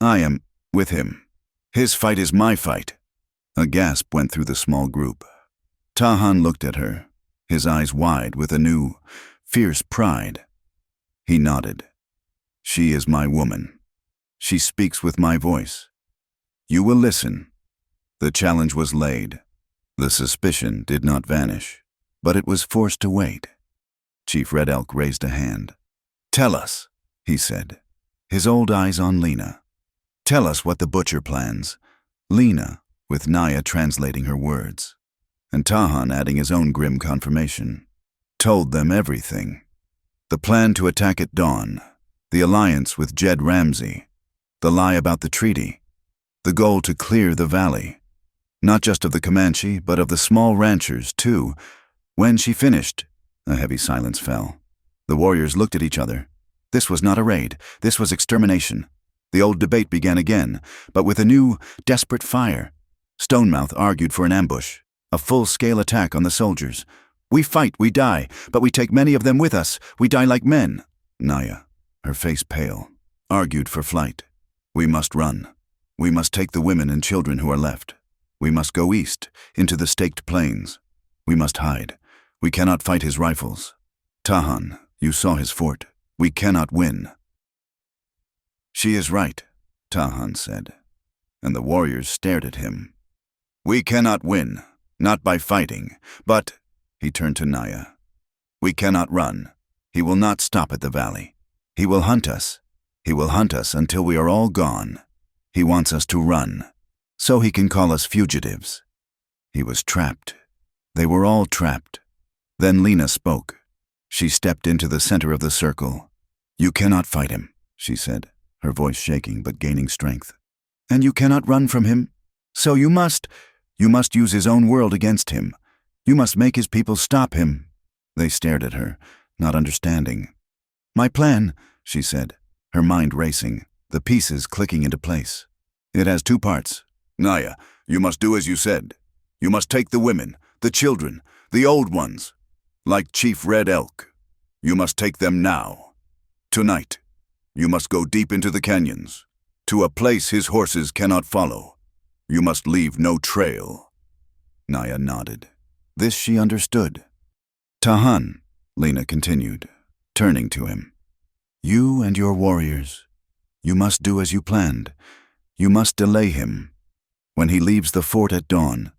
"I am with him. His fight is my fight." A gasp went through the small group. Tahan looked at her, his eyes wide with a new, fierce pride. He nodded. "She is my woman. She speaks with my voice. You will listen." The challenge was laid. The suspicion did not vanish, but it was forced to wait. Chief Red Elk raised a hand. "Tell us," he said, his old eyes on Lena. Tell us what the butcher plans. Lena, with Naya translating her words, and Tahan adding his own grim confirmation, told them everything. The plan to attack at dawn, the alliance with Jed Ramsey, the lie about the treaty, the goal to clear the valley, not just of the Comanche, but of the small ranchers, too. When she finished, a heavy silence fell. The warriors looked at each other. This was not a raid. This was extermination. The old debate began again, but with a new, desperate fire. Stonemouth argued for an ambush, a full-scale attack on the soldiers. We fight, we die, but we take many of them with us. We die like men. Naya, her face pale, argued for flight. We must run. We must take the women and children who are left. We must go east, into the staked plains. We must hide. We cannot fight his rifles. Tahan, you saw his fort. We cannot win. She is right, Tahan said, and the warriors stared at him. We cannot win, not by fighting, but, he turned to Naya, we cannot run. He will not stop at the valley. He will hunt us. He will hunt us until we are all gone. He wants us to run, so he can call us fugitives. He was trapped. They were all trapped. Then Lena spoke. She stepped into the center of the circle. You cannot fight him, she said, her voice shaking but gaining strength. And you cannot run from him. So you must use his own world against him. You must make his people stop him. They stared at her, not understanding. My plan, she said, her mind racing, the pieces clicking into place. It has two parts. Naya, you must do as you said. You must take the women, the children, the old ones. Like Chief Red Elk. You must take them now. Tonight. You must go deep into the canyons, to a place his horses cannot follow. You must leave no trail. Naya nodded. This she understood. Tahan, Lena continued, turning to him. You and your warriors. You must do as you planned. You must delay him. When he leaves the fort at dawn,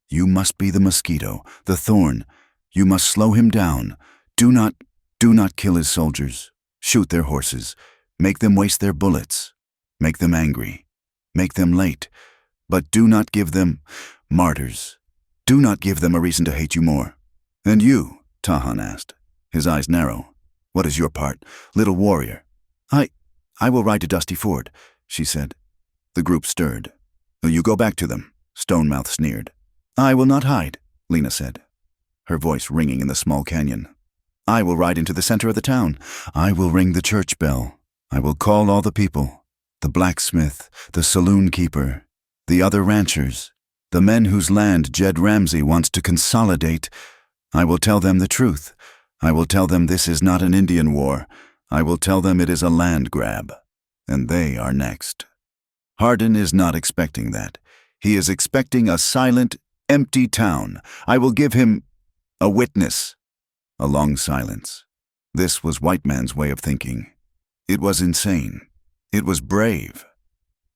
you must be the mosquito, the thorn. You must slow him down. Do not kill his soldiers. Shoot their horses. Make them waste their bullets. Make them angry. Make them late. But do not give them martyrs. Do not give them a reason to hate you more. And you, Tahan asked, his eyes narrow. What is your part, little warrior? I will ride to Dusty Ford, she said. The group stirred. You go back to them, Stonemouth sneered. I will not hide, Lena said, her voice ringing in the small canyon. I will ride into the center of the town. I will ring the church bell. I will call all the people, the blacksmith, the saloon keeper, the other ranchers, the men whose land Jed Ramsey wants to consolidate. I will tell them the truth. I will tell them this is not an Indian war. I will tell them it is a land grab. And they are next. Hardin is not expecting that. He is expecting a silent, empty town. I will give him a witness. A long silence. This was white man's way of thinking. It was insane. It was brave.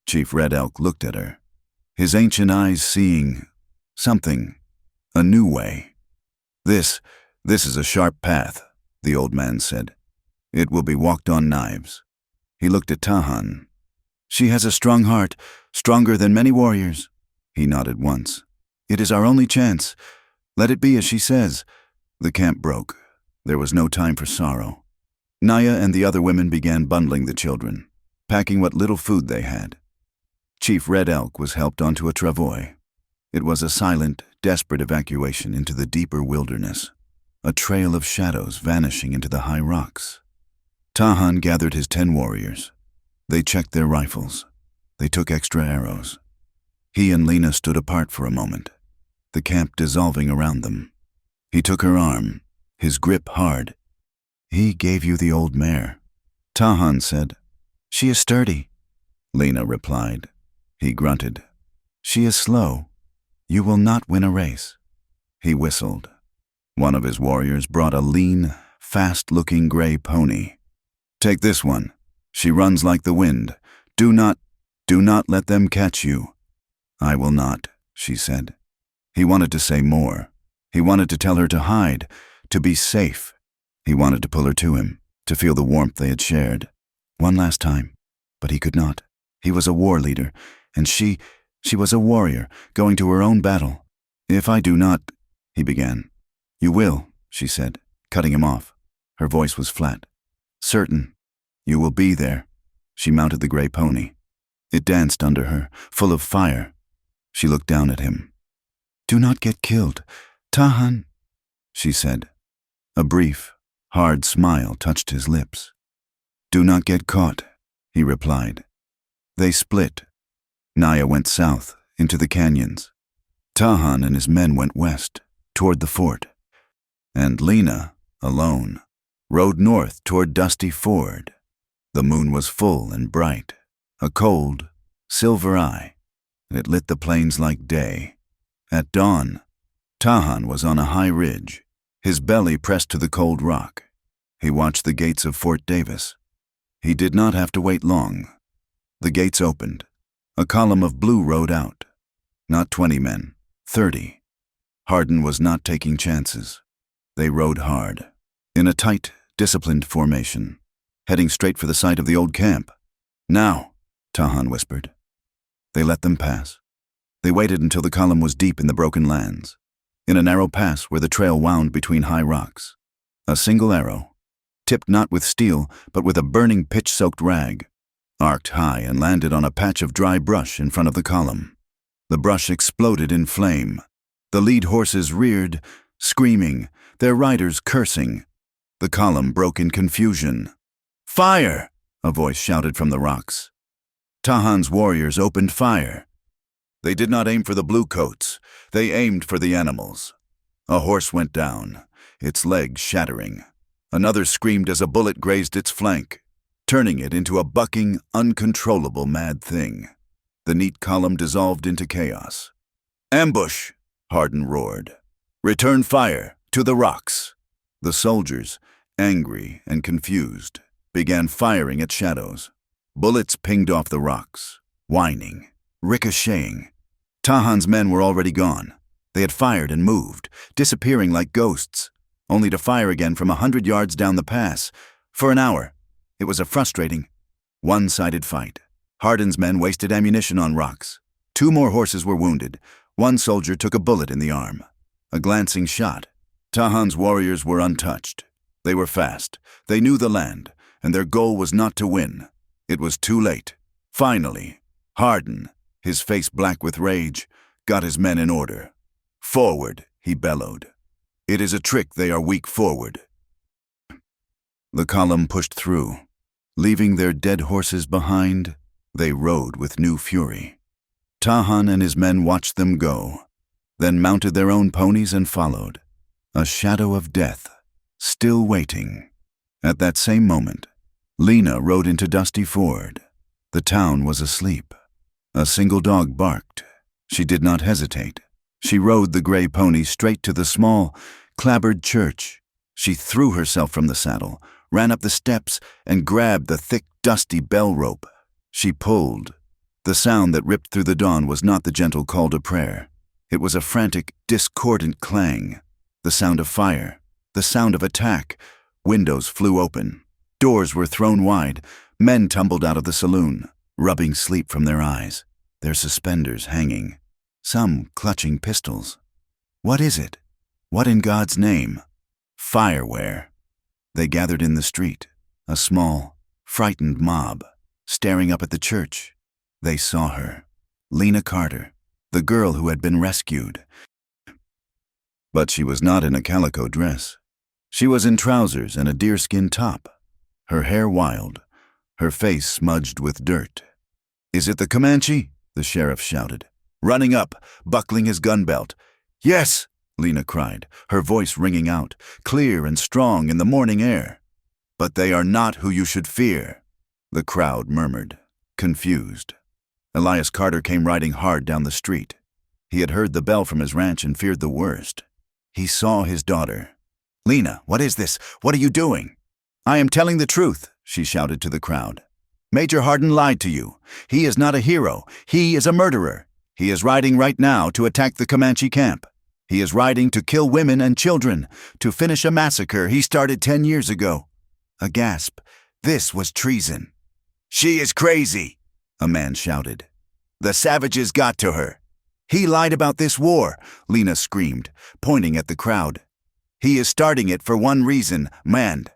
Chief Red Elk looked at her, his ancient eyes seeing something, a new way. This is a sharp path, the old man said. It will be walked on knives. He looked at Tahan. She has a strong heart, stronger than many warriors. He nodded once. It is our only chance. Let it be as she says. The camp broke. There was no time for sorrow. Naya and the other women began bundling the children, packing what little food they had. Chief Red Elk was helped onto a travois. It was a silent, desperate evacuation into the deeper wilderness, a trail of shadows vanishing into the high rocks. Tahan gathered his 10 warriors. They checked their rifles. They took extra arrows. He and Lena stood apart for a moment, the camp dissolving around them. He took her arm, his grip hard. He gave you the old mare. Tahan said, She is sturdy. Lena replied. He grunted. She is slow. You will not win a race. He whistled. One of his warriors brought a lean, fast-looking gray pony. Take this one. She runs like the wind. Do not let them catch you. I will not, she said. He wanted to say more. He wanted to tell her to hide, to be safe. He wanted to pull her to him, to feel the warmth they had shared. One last time, but he could not. He was a war leader, and she was a warrior, going to her own battle. "If I do not," he began. "You will," she said, cutting him off. Her voice was flat. "Certain. You will be there." She mounted the gray pony. It danced under her, full of fire. She looked down at him. "Do not get killed, Tahan," she said. A brief, hard smile touched his lips. "Do not get caught," he replied. They split. Naya went south, into the canyons. Tahan and his men went west, toward the fort. And Lena, alone, rode north toward Dusty Ford. The moon was full and bright, a cold, silver eye, and it lit the plains like day. At dawn, Tahan was on a high ridge, his belly pressed to the cold rock. He watched the gates of Fort Davis. He did not have to wait long. The gates opened. A column of blue rode out. Not 20 men, 30. Hardin was not taking chances. They rode hard, in a tight, disciplined formation, heading straight for the site of the old camp. "Now," Tahan whispered. They let them pass. They waited until the column was deep in the broken lands, in a narrow pass where the trail wound between high rocks. A single arrow, tipped not with steel, but with a burning pitch-soaked rag, arced high and landed on a patch of dry brush in front of the column. The brush exploded in flame. The lead horses reared, screaming, their riders cursing. The column broke in confusion. "Fire!" a voice shouted from the rocks. Tahan's warriors opened fire. They did not aim for the bluecoats. They aimed for the animals. A horse went down, its legs shattering. Another screamed as a bullet grazed its flank, turning it into a bucking, uncontrollable mad thing. The neat column dissolved into chaos. "Ambush!" Hardin roared. "Return fire! To the rocks!" The soldiers, angry and confused, began firing at shadows. Bullets pinged off the rocks, whining, ricocheting. Tahan's men were already gone. They had fired and moved, disappearing like ghosts, only to fire again from 100 yards down the pass. For an hour, it was a frustrating, one-sided fight. Hardin's men wasted ammunition on rocks. 2 more horses were wounded. 1 soldier took a bullet in the arm. A glancing shot. Tahan's warriors were untouched. They were fast. They knew the land, and their goal was not to win. It was too late. Finally, Hardin, his face black with rage, got his men in order. "Forward," he bellowed. "It is a trick they are weak forward." The column pushed through. Leaving their dead horses behind, they rode with new fury. Tahan and his men watched them go, then mounted their own ponies and followed, a shadow of death, still waiting. At that same moment, Lena rode into Dusty Ford. The town was asleep. A single dog barked. She did not hesitate. She rode the gray pony straight to the small, clapboard church. She threw herself from the saddle, ran up the steps, and grabbed the thick, dusty bell rope. She pulled. The sound that ripped through the dawn was not the gentle call to prayer. It was a frantic, discordant clang. The sound of fire. The sound of attack. Windows flew open. Doors were thrown wide. Men tumbled out of the saloon, rubbing sleep from their eyes, their suspenders hanging, some clutching pistols. What is it? What in God's name? Fireware. They gathered in the street, a small, frightened mob, staring up at the church. They saw her, Lena Carter, the girl who had been rescued. But she was not in a calico dress. She was in trousers and a deerskin top, her hair wild, her face smudged with dirt. "Is it the Comanche?" the sheriff shouted, running up, buckling his gun belt. "Yes!" Lena cried, her voice ringing out, clear and strong in the morning air. "But they are not who you should fear," the crowd murmured, confused. Elias Carter came riding hard down the street. He had heard the bell from his ranch and feared the worst. He saw his daughter. "Lena, what is this? What are you doing?" "I am telling the truth," she shouted to the crowd. "Major Hardin lied to you. He is not a hero. He is a murderer. He is riding right now to attack the Comanche camp. He is riding to kill women and children, to finish a massacre he started 10 years ago." A gasp. This was treason. "She is crazy," a man shouted. "The savages got to her." "He lied about this war," Lena screamed, pointing at the crowd. "He is starting it for one reason, land.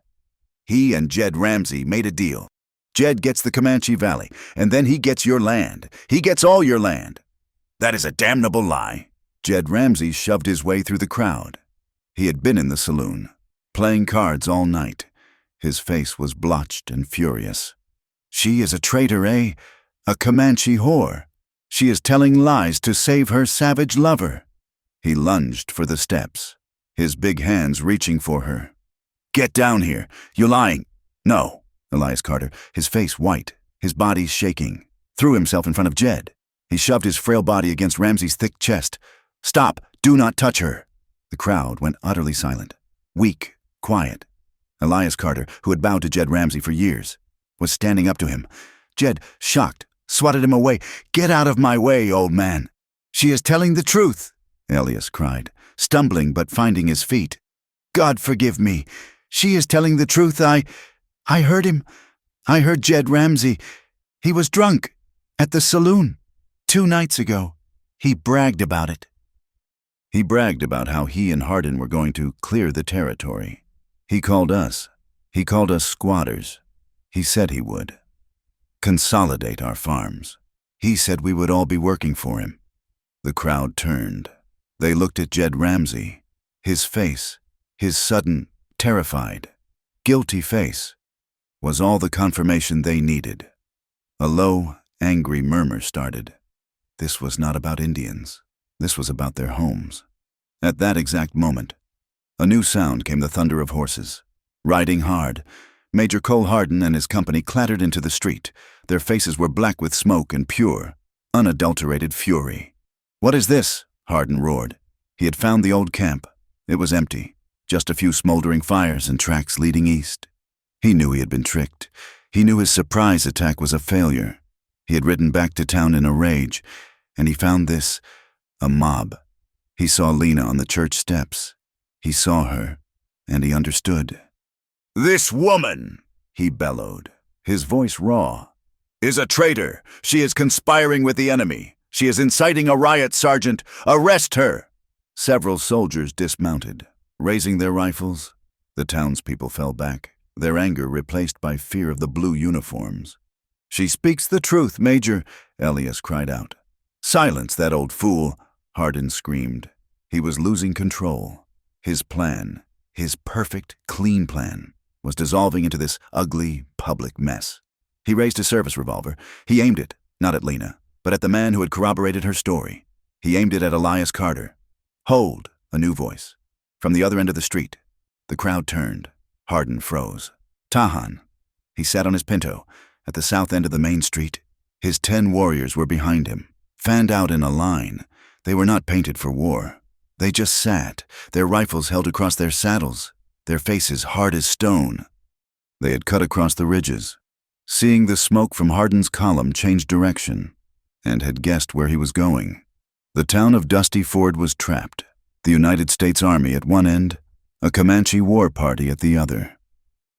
He and Jed Ramsey made a deal. Jed gets the Comanche Valley, and then he gets your land. He gets all your land." "That is a damnable lie." Jed Ramsey shoved his way through the crowd. He had been in the saloon, playing cards all night. His face was blotched and furious. "She is a traitor, eh? A Comanche whore. She is telling lies to save her savage lover." He lunged for the steps, his big hands reaching for her. "Get down here. You're lying." "No." Elias Carter, his face white, his body shaking, threw himself in front of Jed. He shoved his frail body against Ramsey's thick chest. "Stop. Do not touch her." The crowd went utterly silent, weak, quiet. Elias Carter, who had bowed to Jed Ramsey for years, was standing up to him. Jed, shocked, swatted him away. "Get out of my way, old man." "She is telling the truth," Elias cried, stumbling but finding his feet. "God forgive me. She is telling the truth. I heard him. I heard Jed Ramsey. He was drunk at the saloon 2 nights ago. He bragged about it." He bragged about how he and Hardin were going to clear the territory. He called us squatters. He said he would consolidate our farms. He said we would all be working for him. The crowd turned. They looked at Jed Ramsey. His face, his sudden, terrified, guilty face, was all the confirmation they needed. A low, angry murmur started. This was not about Indians. This was about their homes. At that exact moment, a new sound came, the thunder of horses. Riding hard, Major Cole Hardin and his company clattered into the street. Their faces were black with smoke and pure, unadulterated fury. "What is this?" Hardin roared. He had found the old camp. It was empty, just a few smoldering fires and tracks leading east. He knew he had been tricked. He knew his surprise attack was a failure. He had ridden back to town in a rage, and he found this, a mob. He saw Lena on the church steps. He saw her, and he understood. "This woman," he bellowed, his voice raw, "is a traitor. She is conspiring with the enemy. She is inciting a riot, Sergeant. Arrest her!" Several soldiers dismounted, raising their rifles. The townspeople fell back, their anger replaced by fear of the blue uniforms. "She speaks the truth, Major," Elias cried out. "Silence that old fool," Hardin screamed. He was losing control. His plan, his perfect, clean plan, was dissolving into this ugly, public mess. He raised his service revolver. He aimed it, not at Lena, but at the man who had corroborated her story. He aimed it at Elias Carter. "Hold," a new voice. From the other end of the street. The crowd turned. Hardin froze. Tahan. He sat on his pinto, at the south end of the main street. His 10 warriors were behind him, fanned out in a line. They were not painted for war. They just sat, their rifles held across their saddles, their faces hard as stone. They had cut across the ridges, seeing the smoke from Hardin's column change direction, and had guessed where he was going. The town of Dusty Ford was trapped, the United States Army at one end, a Comanche war party at the other.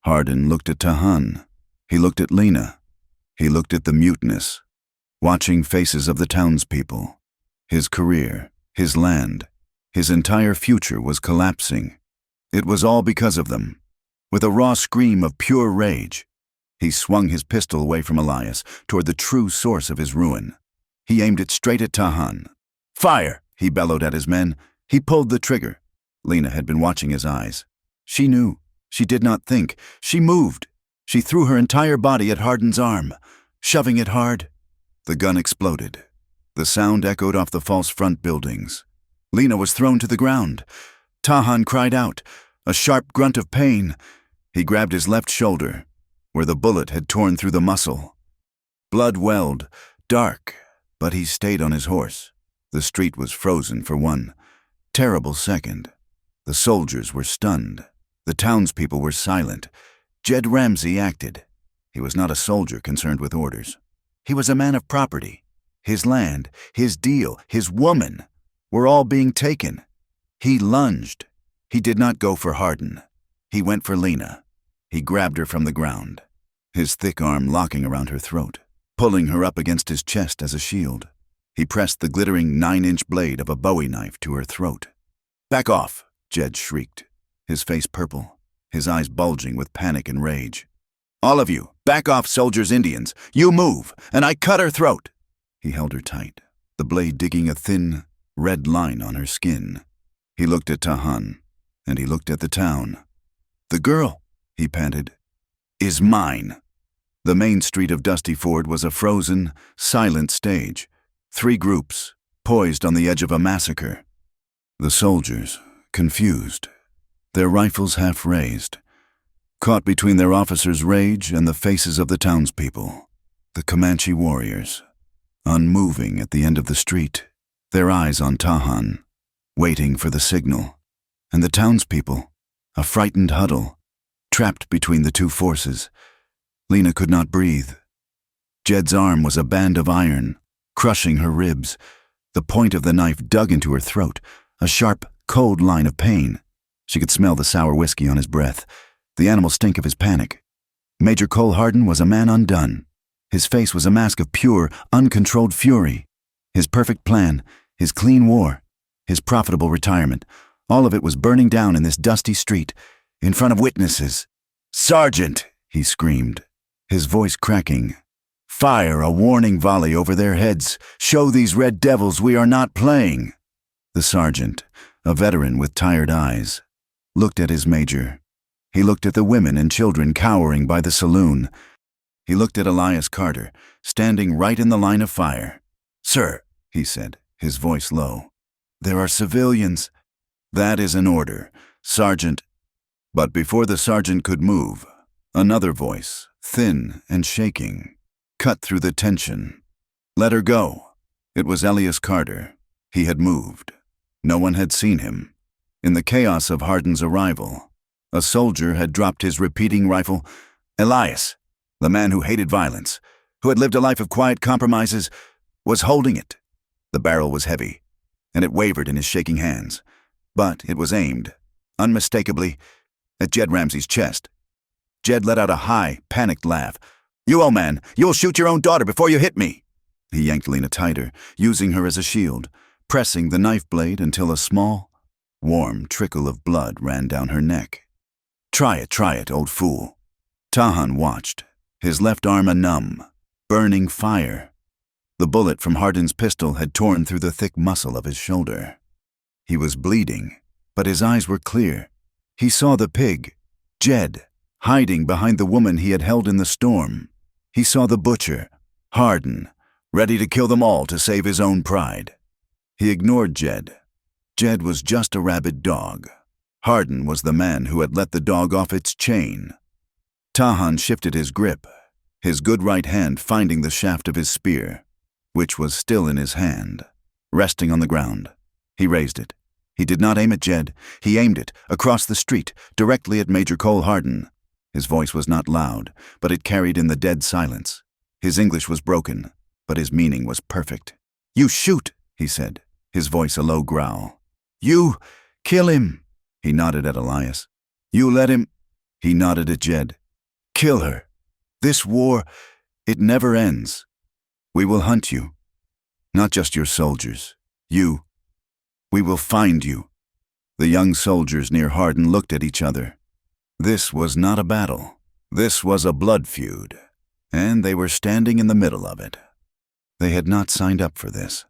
Hardin looked at Tahan. He looked at Lena. He looked at the mutinous, watching faces of the townspeople. His career, his land, his entire future was collapsing. It was all because of them. With a raw scream of pure rage, he swung his pistol away from Elias toward the true source of his ruin. He aimed it straight at Tahan. "Fire!" he bellowed at his men. He pulled the trigger. Lena had been watching his eyes. She knew. She did not think. She moved. She threw her entire body at Hardin's arm, shoving it hard. The gun exploded. The sound echoed off the false front buildings. Lena was thrown to the ground. Tahan cried out, a sharp grunt of pain. He grabbed his left shoulder, where the bullet had torn through the muscle. Blood welled, dark, but he stayed on his horse. The street was frozen for one terrible second. The soldiers were stunned. The townspeople were silent. Jed Ramsey acted. He was not a soldier concerned with orders. He was a man of property. His land, his deal, his woman were all being taken. He lunged. He did not go for Hardin. He went for Lena. He grabbed her from the ground, his thick arm locking around her throat. pulling her up against his chest as a shield. He pressed the glittering 9-inch blade of a Bowie knife to her throat. "Back off," Jed shrieked, his face purple, his eyes bulging with panic and rage. "All of you, back off, soldiers, Indians. You move, and I cut her throat." He held her tight, the blade digging a thin, red line on her skin. He looked at Tahan, and he looked at the town. "The girl," he panted, "is mine." The main street of Dusty Ford was a frozen, silent stage. 3 groups, poised on the edge of a massacre. The soldiers, confused, their rifles half raised, caught between their officers' rage and the faces of the townspeople. The Comanche warriors, unmoving at the end of the street, their eyes on Tahan, waiting for the signal. And the townspeople, a frightened huddle, trapped between the 2 forces. Lena could not breathe. Jed's arm was a band of iron, crushing her ribs. The point of the knife dug into her throat, a sharp, cold line of pain. She could smell the sour whiskey on his breath, the animal stink of his panic. Major Cole Hardin was a man undone. His face was a mask of pure, uncontrolled fury. His perfect plan, his clean war, his profitable retirement, all of it was burning down in this dusty street, in front of witnesses. "Sergeant!" he screamed, his voice cracking. "Fire a warning volley over their heads. Show these red devils we are not playing." The sergeant, a veteran with tired eyes, looked at his major. He looked at the women and children cowering by the saloon. He looked at Elias Carter, standing right in the line of fire. "Sir," he said, his voice low, "there are civilians." "That is an order, Sergeant." But before the sergeant could move, another voice, thin and shaking, cut through the tension. "Let her go." It was Elias Carter. He had moved. No one had seen him. In the chaos of Hardin's arrival, a soldier had dropped his repeating rifle. Elias, the man who hated violence, who had lived a life of quiet compromises, was holding it. The barrel was heavy, and it wavered in his shaking hands. But it was aimed, unmistakably, at Jed Ramsey's chest. Jed let out a high, panicked laugh. "You old man, you'll shoot your own daughter before you hit me." He yanked Lena tighter, using her as a shield, pressing the knife blade until a small, warm trickle of blood ran down her neck. Try it, old fool." Tahan watched, his left arm a numb, burning fire. The bullet from Hardin's pistol had torn through the thick muscle of his shoulder. He was bleeding, but his eyes were clear. He saw the pig, Jed, hiding behind the woman he had held in the storm. He saw the butcher, Hardin, ready to kill them all to save his own pride. He ignored Jed. Jed was just a rabid dog. Hardin was the man who had let the dog off its chain. Tahan shifted his grip, his good right hand finding the shaft of his spear, which was still in his hand, resting on the ground. He raised it. He did not aim at Jed. He aimed it, across the street, directly at Major Cole Hardin. His voice was not loud, but it carried in the dead silence. His English was broken, but his meaning was perfect. "You shoot," he said, his voice a low growl. "You kill him." He nodded at Elias. "You let him." He nodded at Jed. "Kill her. This war, it never ends. We will hunt you. Not just your soldiers. You. We will find you." The young soldiers near Hardin looked at each other. This was not a battle. This was a blood feud, and they were standing in the middle of it. They had not signed up for this.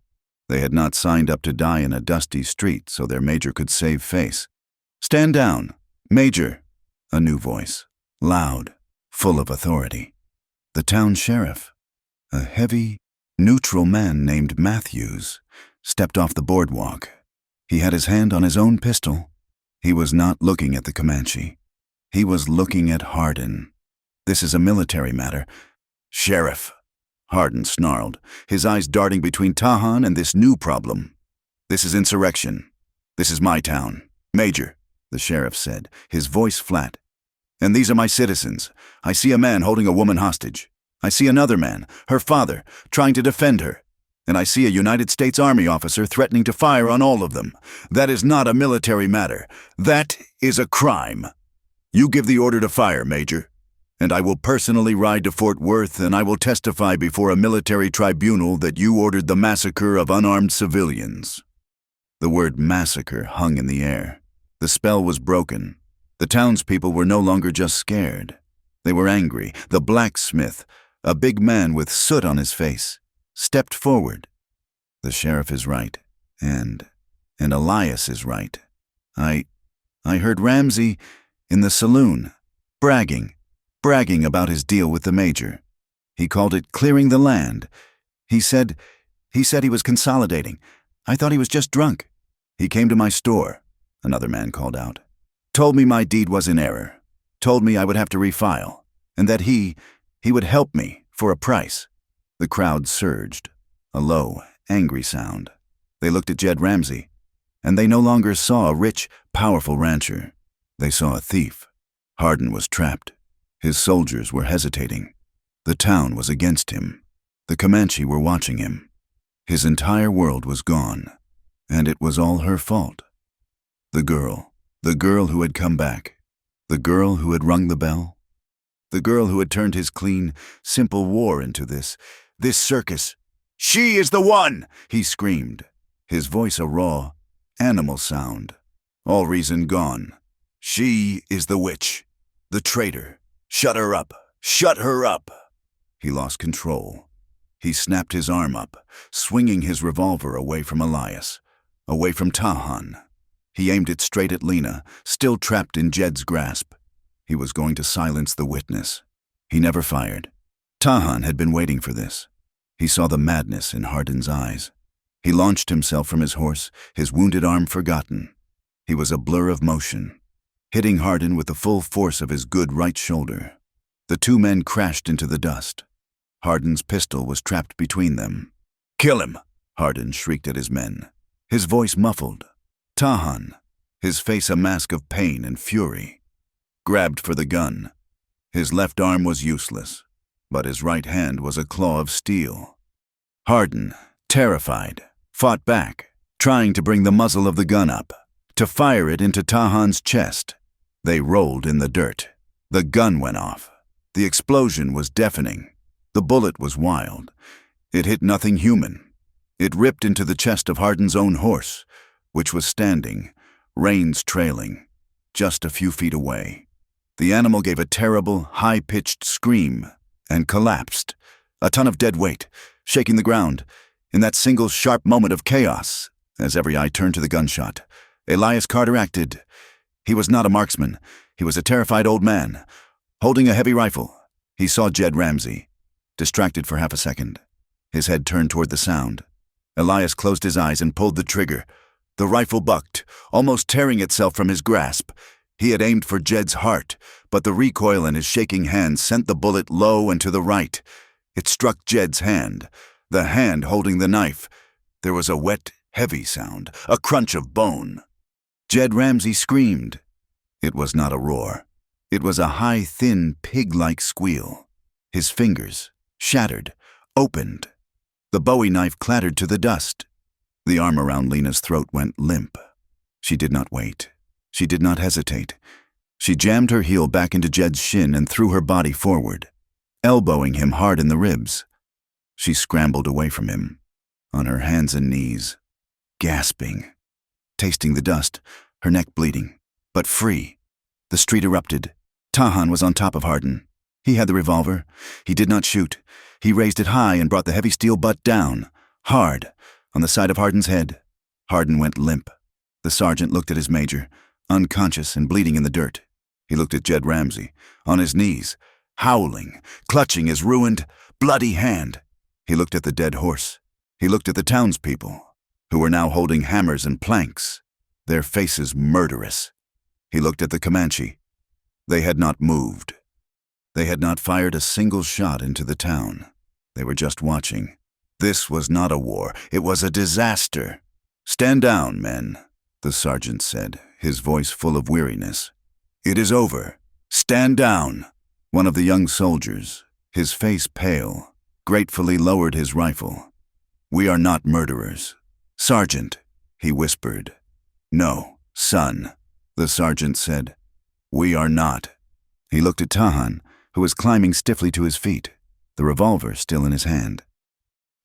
They had not signed up to die in a dusty street so their major could save face. "Stand down, Major," a new voice, loud, full of authority. The town sheriff, a heavy, neutral man named Matthews, stepped off the boardwalk. He had his hand on his own pistol. He was not looking at the Comanche. He was looking at Hardin. "This is a military matter." "Sheriff," Hardin snarled, his eyes darting between Tahan and this new problem. "This is insurrection. This is my town." "Major," the sheriff said, his voice flat. "And these are my citizens. I see a man holding a woman hostage. I see another man, her father, trying to defend her. And I see a United States Army officer threatening to fire on all of them. That is not a military matter. That is a crime. You give the order to fire, Major." and I will personally ride to Fort Worth, and I will testify before a military tribunal that you ordered the massacre of unarmed civilians." The word massacre hung in the air. The spell was broken. The townspeople were no longer just scared. They were angry. The blacksmith, a big man with soot on his face, stepped forward. "The sheriff is right, and Elias is right. I heard Ramsey in the saloon, bragging about his deal with the major. He called it clearing the land. He said he was consolidating. I thought he was just drunk. He came to my store," another man called out. "Told me my deed was in error. Told me I would have to refile, and that he would help me for a price." The crowd surged, a low, angry sound. They looked at Jed Ramsey, and they no longer saw a rich, powerful rancher. They saw a thief. Hardin was trapped. His soldiers were hesitating. The town was against him. The Comanche were watching him. His entire world was gone, and it was all her fault. The girl who had come back, the girl who had rung the bell, the girl who had turned his clean, simple war into this circus. "She is the one!" he screamed, his voice a raw, animal sound. All reason gone. "She is the witch, the traitor. Shut her up! Shut her up!" He lost control. He snapped his arm up, swinging his revolver away from Elias, away from Tahan. He aimed it straight at Lena, still trapped in Jed's grasp. He was going to silence the witness. He never fired. Tahan had been waiting for this. He saw the madness in Hardin's eyes. He launched himself from his horse, his wounded arm forgotten. He was a blur of motion, hitting Hardin with the full force of his good right shoulder. The two men crashed into the dust. Hardin's pistol was trapped between them. "Kill him!" Hardin shrieked at his men, his voice muffled. Tahan, his face a mask of pain and fury, grabbed for the gun. His left arm was useless, but his right hand was a claw of steel. Hardin, terrified, fought back, trying to bring the muzzle of the gun up, to fire it into Tahan's chest. They rolled in the dirt. The gun went off. The explosion was deafening. The bullet was wild. It hit nothing human. It ripped into the chest of Hardin's own horse, which was standing, reins trailing, just a few feet away. The animal gave a terrible, high-pitched scream and collapsed, a ton of dead weight, shaking the ground. In that single sharp moment of chaos, as every eye turned to the gunshot, Elias Carter acted. He was not a marksman. He was a terrified old man, holding a heavy rifle. He saw Jed Ramsey, distracted for half a second. His head turned toward the sound. Elias closed his eyes and pulled the trigger. The rifle bucked, almost tearing itself from his grasp. He had aimed for Jed's heart, but the recoil in his shaking hand sent the bullet low and to the right. It struck Jed's hand, the hand holding the knife. There was a wet, heavy sound, a crunch of bone. Jed Ramsey screamed. It was not a roar. It was a high, thin, pig-like squeal. His fingers, shattered, opened. The Bowie knife clattered to the dust. The arm around Lena's throat went limp. She did not wait. She did not hesitate. She jammed her heel back into Jed's shin and threw her body forward, elbowing him hard in the ribs. She scrambled away from him, on her hands and knees, gasping, tasting the dust, her neck bleeding, but free. The street erupted. Tahan was on top of Hardin. He had the revolver. He did not shoot. He raised it high and brought the heavy steel butt down, hard, on the side of Hardin's head. Hardin went limp. The sergeant looked at his major, unconscious and bleeding in the dirt. He looked at Jed Ramsey, on his knees, howling, clutching his ruined, bloody hand. He looked at the dead horse. He looked at the townspeople, who were now holding hammers and planks, their faces murderous. He looked at the Comanche. They had not moved. They had not fired a single shot into the town. They were just watching. This was not a war. It was a disaster. "Stand down, men," the sergeant said, his voice full of weariness. "It is over. Stand down." One of the young soldiers, his face pale, gratefully lowered his rifle. "We are not murderers." "Sergeant," he whispered. "No, son," the sergeant said. "We are not." He looked at Tahan, who was climbing stiffly to his feet, the revolver still in his hand.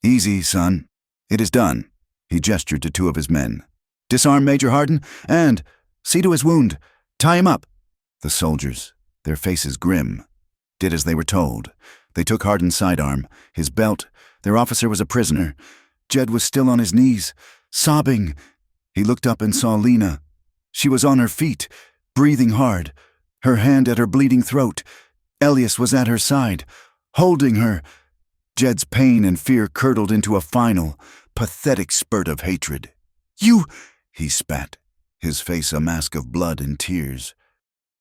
"Easy, son. It is done." He gestured to two of his men. "Disarm Major Hardin, and see to his wound. Tie him up." The soldiers, their faces grim, did as they were told. They took Hardin's sidearm, his belt. Their officer was a prisoner. Jed was still on his knees, sobbing. He looked up and saw Lena. She was on her feet, breathing hard, her hand at her bleeding throat. Elias was at her side, holding her. Jed's pain and fear curdled into a final, pathetic spurt of hatred. "You!" he spat, his face a mask of blood and tears.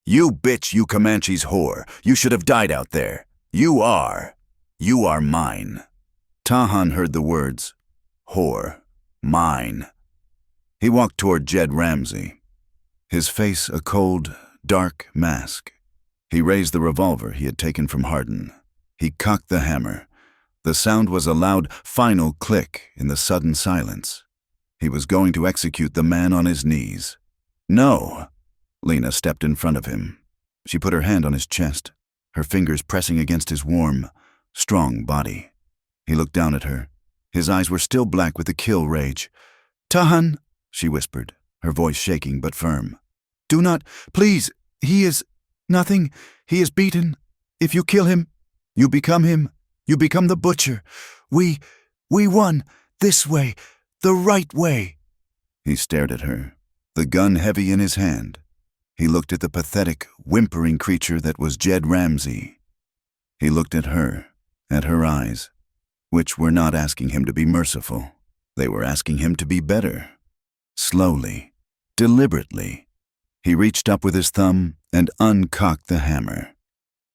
"You bitch, you Comanche's whore. You should have died out there. You are mine." Tahan heard the words, whore, mine. He walked toward Jed Ramsey, his face a cold, dark mask. He raised the revolver he had taken from Hardin. He cocked the hammer. The sound was a loud, final click in the sudden silence. He was going to execute the man on his knees. "No!" Lena stepped in front of him. She put her hand on his chest, her fingers pressing against his warm, strong body. He looked down at her. His eyes were still black with the kill rage. "Tahan," she whispered, her voice shaking but firm. "Do not, please, he is nothing. He is beaten. If you kill him, you become him. You become the butcher. We won. This way. The right way." He stared at her, the gun heavy in his hand. He looked at the pathetic, whimpering creature that was Jed Ramsey. He looked at her eyes, which were not asking him to be merciful. They were asking him to be better. Slowly, deliberately, he reached up with his thumb and uncocked the hammer.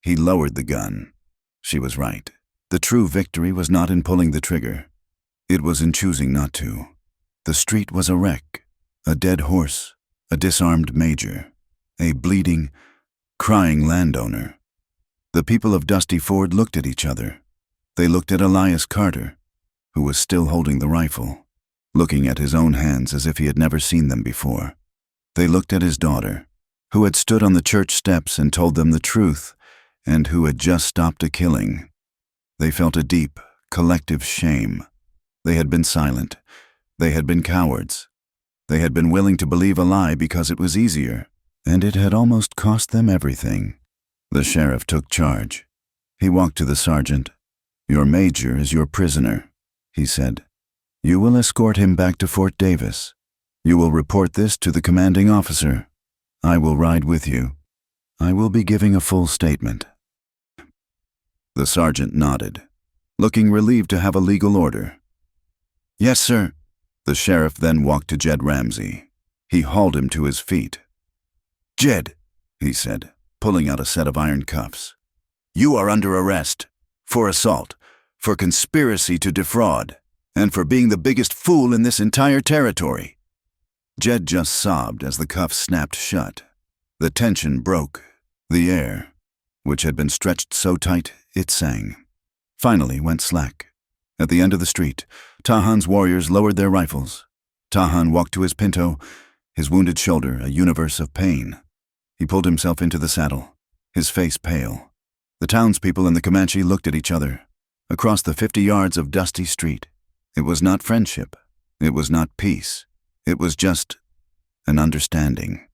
He lowered the gun. She was right. The true victory was not in pulling the trigger. It was in choosing not to. The street was a wreck, a dead horse, a disarmed major, a bleeding, crying landowner. The people of Dusty Ford looked at each other. They looked at Elias Carter, who was still holding the rifle, looking at his own hands as if he had never seen them before. They looked at his daughter, who had stood on the church steps and told them the truth, and who had just stopped a killing. They felt a deep, collective shame. They had been silent. They had been cowards. They had been willing to believe a lie because it was easier, and it had almost cost them everything. The sheriff took charge. He walked to the sergeant. "Your major is your prisoner," he said. "You will escort him back to Fort Davis. You will report this to the commanding officer. I will ride with you. I will be giving a full statement." The sergeant nodded, looking relieved to have a legal order. "Yes, sir." The sheriff then walked to Jed Ramsey. He hauled him to his feet. "Jed," he said, pulling out a set of iron cuffs. "You are under arrest for assault, for conspiracy to defraud, and for being the biggest fool in this entire territory." Jed just sobbed as the cuffs snapped shut. The tension broke. The air, which had been stretched so tight it sang, finally went slack. At the end of the street, Tahan's warriors lowered their rifles. Tahan walked to his pinto, his wounded shoulder a universe of pain. He pulled himself into the saddle, his face pale. The townspeople and the Comanche looked at each other. Across the 50 yards of dusty street, it was not friendship. It was not peace. It was just an understanding.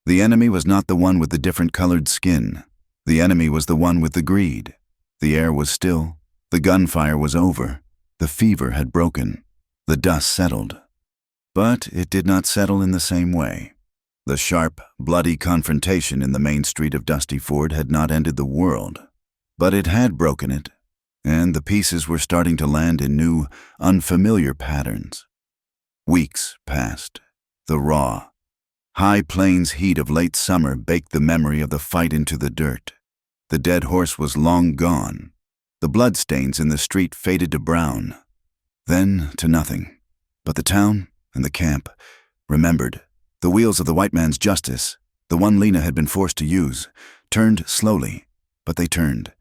The enemy was not the one with the different colored skin. The enemy was the one with the greed. The air was still. The gunfire was over. The fever had broken. The dust settled. But it did not settle in the same way. The sharp, bloody confrontation in the main street of Dusty Ford had not ended the world, but it had broken it, and the pieces were starting to land in new, unfamiliar patterns. Weeks passed. The raw, high plains heat of late summer baked the memory of the fight into the dirt. The dead horse was long gone. The bloodstains in the street faded to brown, then to nothing. But the town and the camp remembered. The wheels of the white man's justice, the one Lena had been forced to use, turned slowly, but they turned.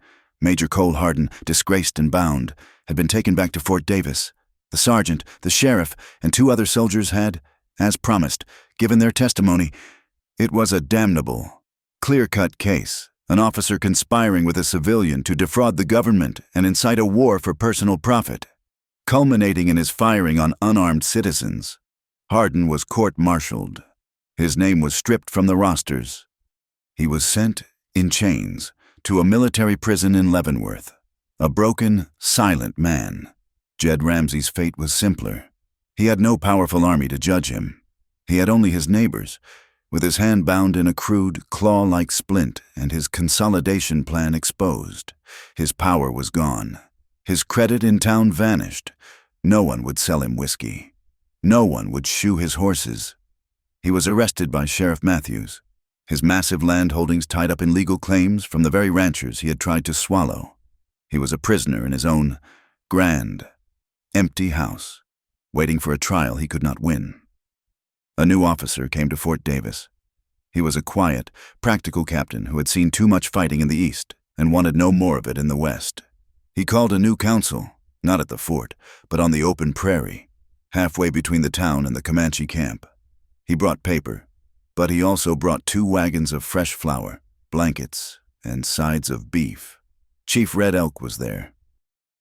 Major Cole Hardin, disgraced and bound, had been taken back to Fort Davis. The sergeant, the sheriff, and 2 other soldiers had, as promised, given their testimony. It was a damnable, clear-cut case An officer conspiring with a civilian to defraud the government and incite a war for personal profit, culminating in his firing on unarmed citizens. Hardin was court-martialed. His name was stripped from the rosters. He was sent, in chains, to a military prison in Leavenworth. A broken, silent man. Jed Ramsey's fate was simpler. He had no powerful army to judge him. He had only his neighbors, with his hand bound in a crude, claw-like splint and his consolidation plan exposed. His power was gone. His credit in town vanished. No one would sell him whiskey. No one would shoe his horses. He was arrested by Sheriff Matthews, his massive land holdings tied up in legal claims from the very ranchers he had tried to swallow. He was a prisoner in his own grand, empty house, waiting for a trial he could not win. A new officer came to Fort Davis. He was a quiet, practical captain who had seen too much fighting in the East and wanted no more of it in the West. He called a new council, not at the fort, but on the open prairie, halfway between the town and the Comanche camp. He brought paper, but he also brought 2 wagons of fresh flour, blankets, and sides of beef. Chief Red Elk was there.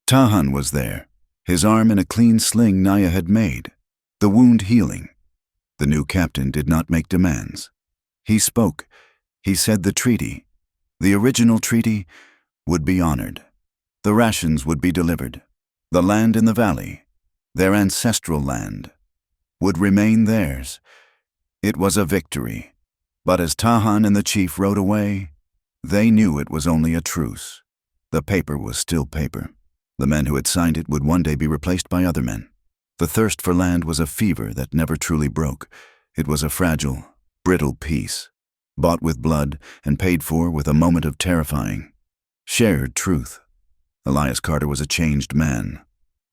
Tahan was there, his arm in a clean sling Naya had made, the wound healing. The new captain did not make demands. He spoke. He said the treaty, the original treaty, would be honored. The rations would be delivered. The land in the valley, their ancestral land, would remain theirs. It was a victory. But as Tahan and the chief rode away, they knew it was only a truce. The paper was still paper. The men who had signed it would one day be replaced by other men. The thirst for land was a fever that never truly broke. It was a fragile, brittle peace, bought with blood and paid for with a moment of terrifying, shared truth. Elias Carter was a changed man.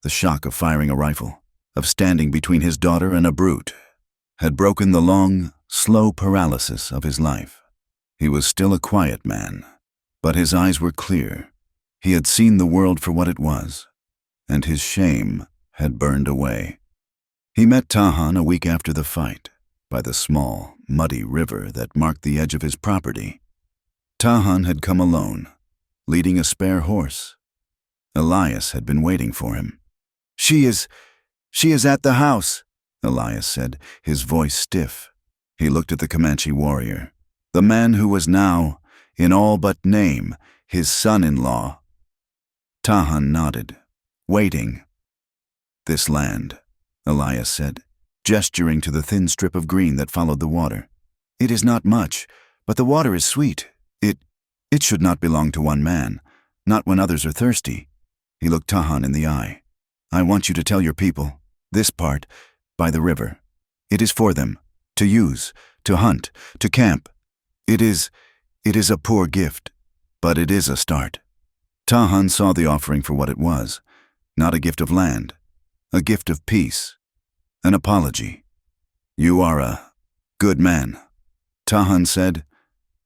The shock of firing a rifle, of standing between his daughter and a brute, had broken the long, slow paralysis of his life. He was still a quiet man, but his eyes were clear. He had seen the world for what it was, and his shame had burned away. He met Tahan a week after the fight, by the small, muddy river that marked the edge of his property. Tahan had come alone, leading a spare horse. Elias had been waiting for him. She is at the house," Elias said, his voice stiff. He looked at the Comanche warrior, the man who was now, in all but name, his son-in-law. Tahan nodded, waiting. "This land," Elias said, gesturing to the thin strip of green that followed the water. "It is not much, but the water is sweet. It should not belong to one man, not when others are thirsty." He looked Tahan in the eye. "I want you to tell your people, this part, by the river. It is for them, to use, to hunt, to camp. It is a poor gift, but it is a start." Tahan saw the offering for what it was, not a gift of land, a gift of peace, an apology. "You are a good man," Tahan said.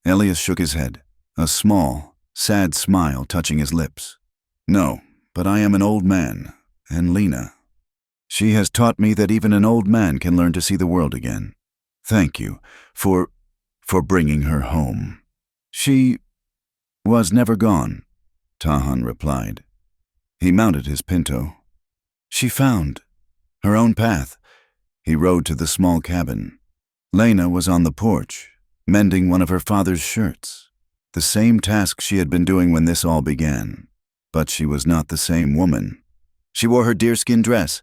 Elias shook his head, a small, sad smile touching his lips. "No, but I am an old man, and Lena. She has taught me that even an old man can learn to see the world again. Thank you for bringing her home." "She was never gone," Tahan replied. He mounted his pinto. "She found her own path." He rode to the small cabin. Lena was on the porch, mending one of her father's shirts, the same task she had been doing when this all began. But she was not the same woman. She wore her deerskin dress.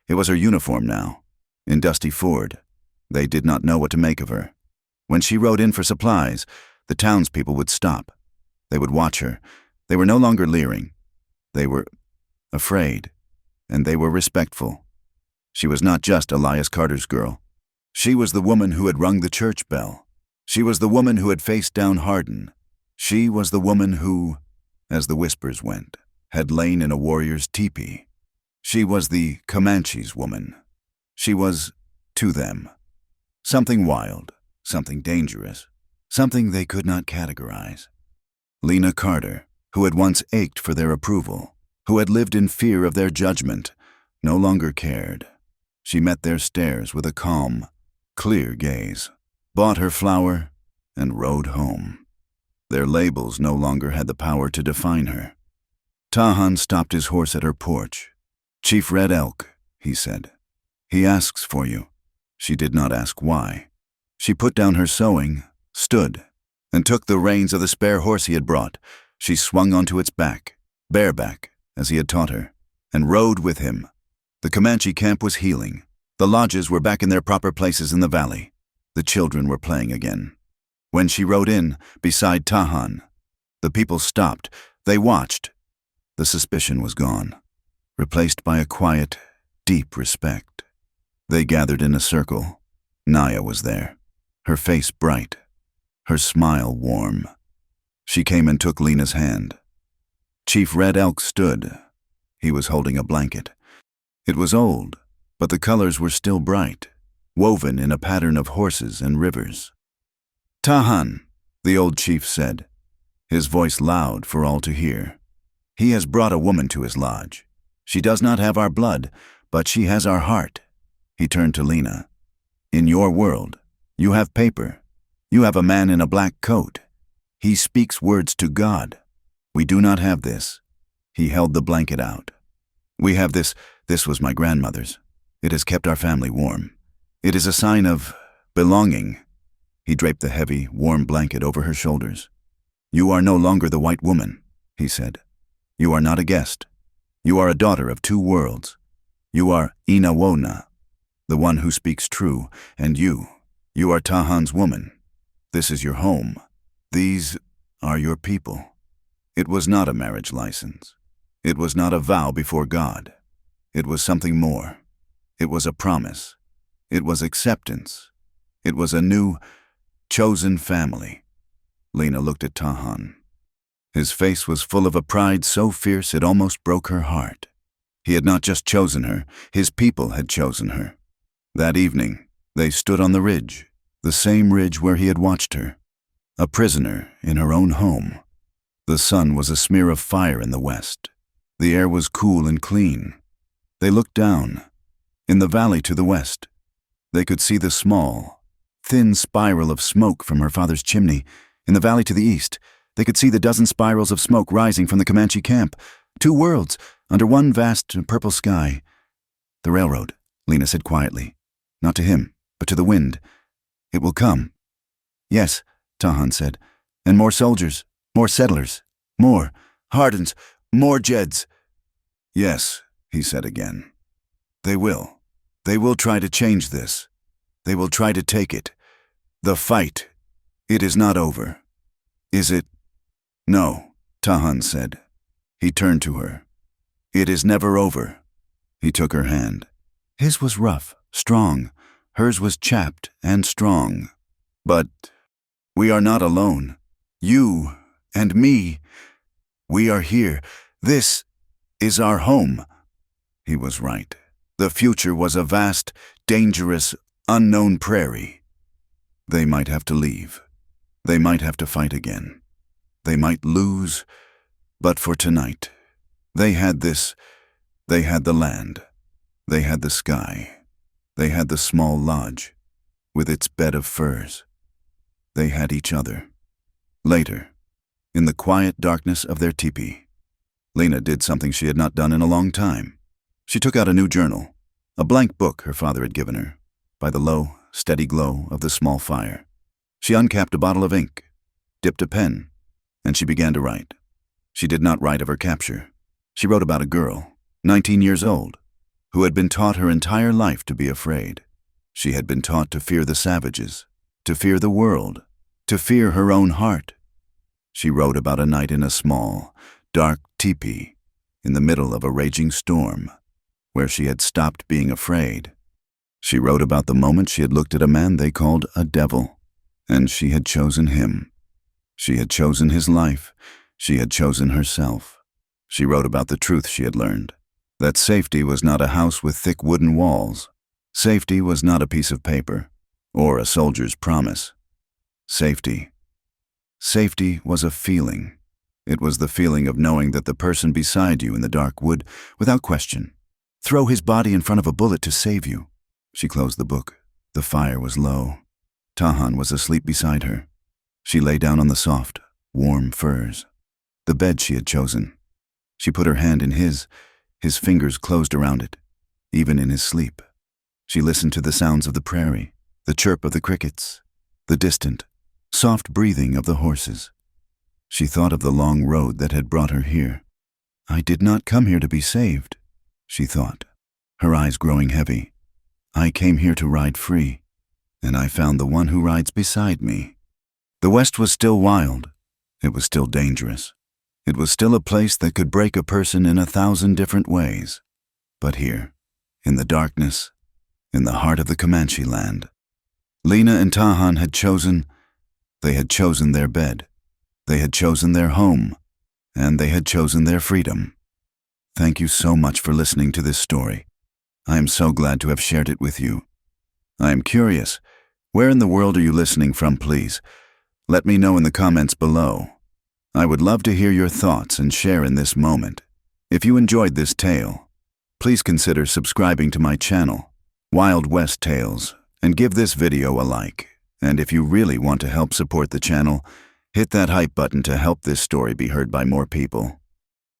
It was her uniform now. In Dusty Ford, they did not know what to make of her. When she rode in for supplies, the townspeople would stop. They would watch her. They were no longer leering. They were afraid, and they were respectful. She was not just Elias Carter's girl. She was the woman who had rung the church bell. She was the woman who had faced down Hardin. She was the woman who, as the whispers went, had lain in a warrior's teepee. She was the Comanche's woman. She was, to them, something wild, something dangerous, something they could not categorize. Lena Carter, who had once ached for their approval, who had lived in fear of their judgment, no longer cared. She met their stares with a calm, clear gaze, bought her flour, and rode home. Their labels no longer had the power to define her. Tahan stopped his horse at her porch. "Chief Red Elk," he said. "He asks for you." She did not ask why. She put down her sewing, stood, and took the reins of the spare horse he had brought. She swung onto its back, bareback, as he had taught her, and rode with him. The Comanche camp was healing. The lodges were back in their proper places in the valley. The children were playing again. When she rode in, beside Tahan, the people stopped. They watched. The suspicion was gone, replaced by a quiet, deep respect. They gathered in a circle. Naya was there, her face bright, her smile warm. She came and took Lena's hand. Chief Red Elk stood. He was holding a blanket. It was old, but the colors were still bright, woven in a pattern of horses and rivers. "Tahan," the old chief said, his voice loud for all to hear. "He has brought a woman to his lodge. She does not have our blood, but she has our heart." He turned to Lena. "In your world, you have paper. You have a man in a black coat. He speaks words to God. We do not have this." He held the blanket out. "We have this. This was my grandmother's. It has kept our family warm. It is a sign of belonging." He draped the heavy, warm blanket over her shoulders. "You are no longer the white woman," he said. "You are not a guest. You are a daughter of two worlds. You are Inawona, the one who speaks true, and you are Tahan's woman. This is your home. These are your people." It was not a marriage license. It was not a vow before God. It was something more. It was a promise. It was acceptance. It was a new, chosen family. Lena looked at Tahan. His face was full of a pride so fierce it almost broke her heart. He had not just chosen her, his people had chosen her. That evening, they stood on the ridge, the same ridge where he had watched her, a prisoner in her own home. The sun was a smear of fire in the west. The air was cool and clean. They looked down. In the valley to the west, they could see the small, thin spiral of smoke from her father's chimney. In the valley to the east, they could see the dozen spirals of smoke rising from the Comanche camp. Two worlds, under one vast purple sky. "The railroad," Lena said quietly. Not to him, but to the wind. "It will come." "Yes," Tahan said. "And more soldiers, more settlers, more Hardens, more Jeds." "Yes," he said again. "They will. They will try to change this. They will try to take it. The fight. It is not over." "Is it?" "No," Tahan said. He turned to her. "It is never over." He took her hand. His was rough, strong. Hers was chapped and strong. "But we are not alone. You and me. We are here. This is our home." He was right. The future was a vast, dangerous, unknown prairie. They might have to leave. They might have to fight again. They might lose, but for tonight, they had this. They had the land. They had the sky. They had the small lodge, with its bed of furs. They had each other. Later, in the quiet darkness of their teepee, Lena did something she had not done in a long time. She took out a new journal, a blank book her father had given her, by the low, steady glow of the small fire. She uncapped a bottle of ink, dipped a pen, and she began to write. She did not write of her capture. She wrote about a girl, 19 years old, who had been taught her entire life to be afraid. She had been taught to fear the savages, to fear the world, to fear her own heart. She wrote about a night in a small, dark teepee, in the middle of a raging storm, where she had stopped being afraid. She wrote about the moment she had looked at a man they called a devil, and she had chosen him. She had chosen his life. She had chosen herself. She wrote about the truth she had learned, that safety was not a house with thick wooden walls. Safety was not a piece of paper, or a soldier's promise. Safety was a feeling. It was the feeling of knowing that the person beside you in the dark would, without question, throw his body in front of a bullet to save you. She closed the book. The fire was low. Tahan was asleep beside her. She lay down on the soft, warm furs, the bed she had chosen. She put her hand in his fingers closed around it, even in his sleep. She listened to the sounds of the prairie, the chirp of the crickets, the distant, soft breathing of the horses. She thought of the long road that had brought her here. I did not come here to be saved, she thought, her eyes growing heavy. I came here to ride free, and I found the one who rides beside me. The West was still wild. It was still dangerous. It was still a place that could break a person in 1,000 different ways. But here, in the darkness, in the heart of the Comanche land, Lena and Tahan had chosen their bed. They had chosen their home, and they had chosen their freedom. Thank you so much for listening to this story. I am so glad to have shared it with you. I am curious, where in the world are you listening from, please? Let me know in the comments below. I would love to hear your thoughts and share in this moment. If you enjoyed this tale, please consider subscribing to my channel, Wild West Tales, and give this video a like. And if you really want to help support the channel, hit that hype button to help this story be heard by more people.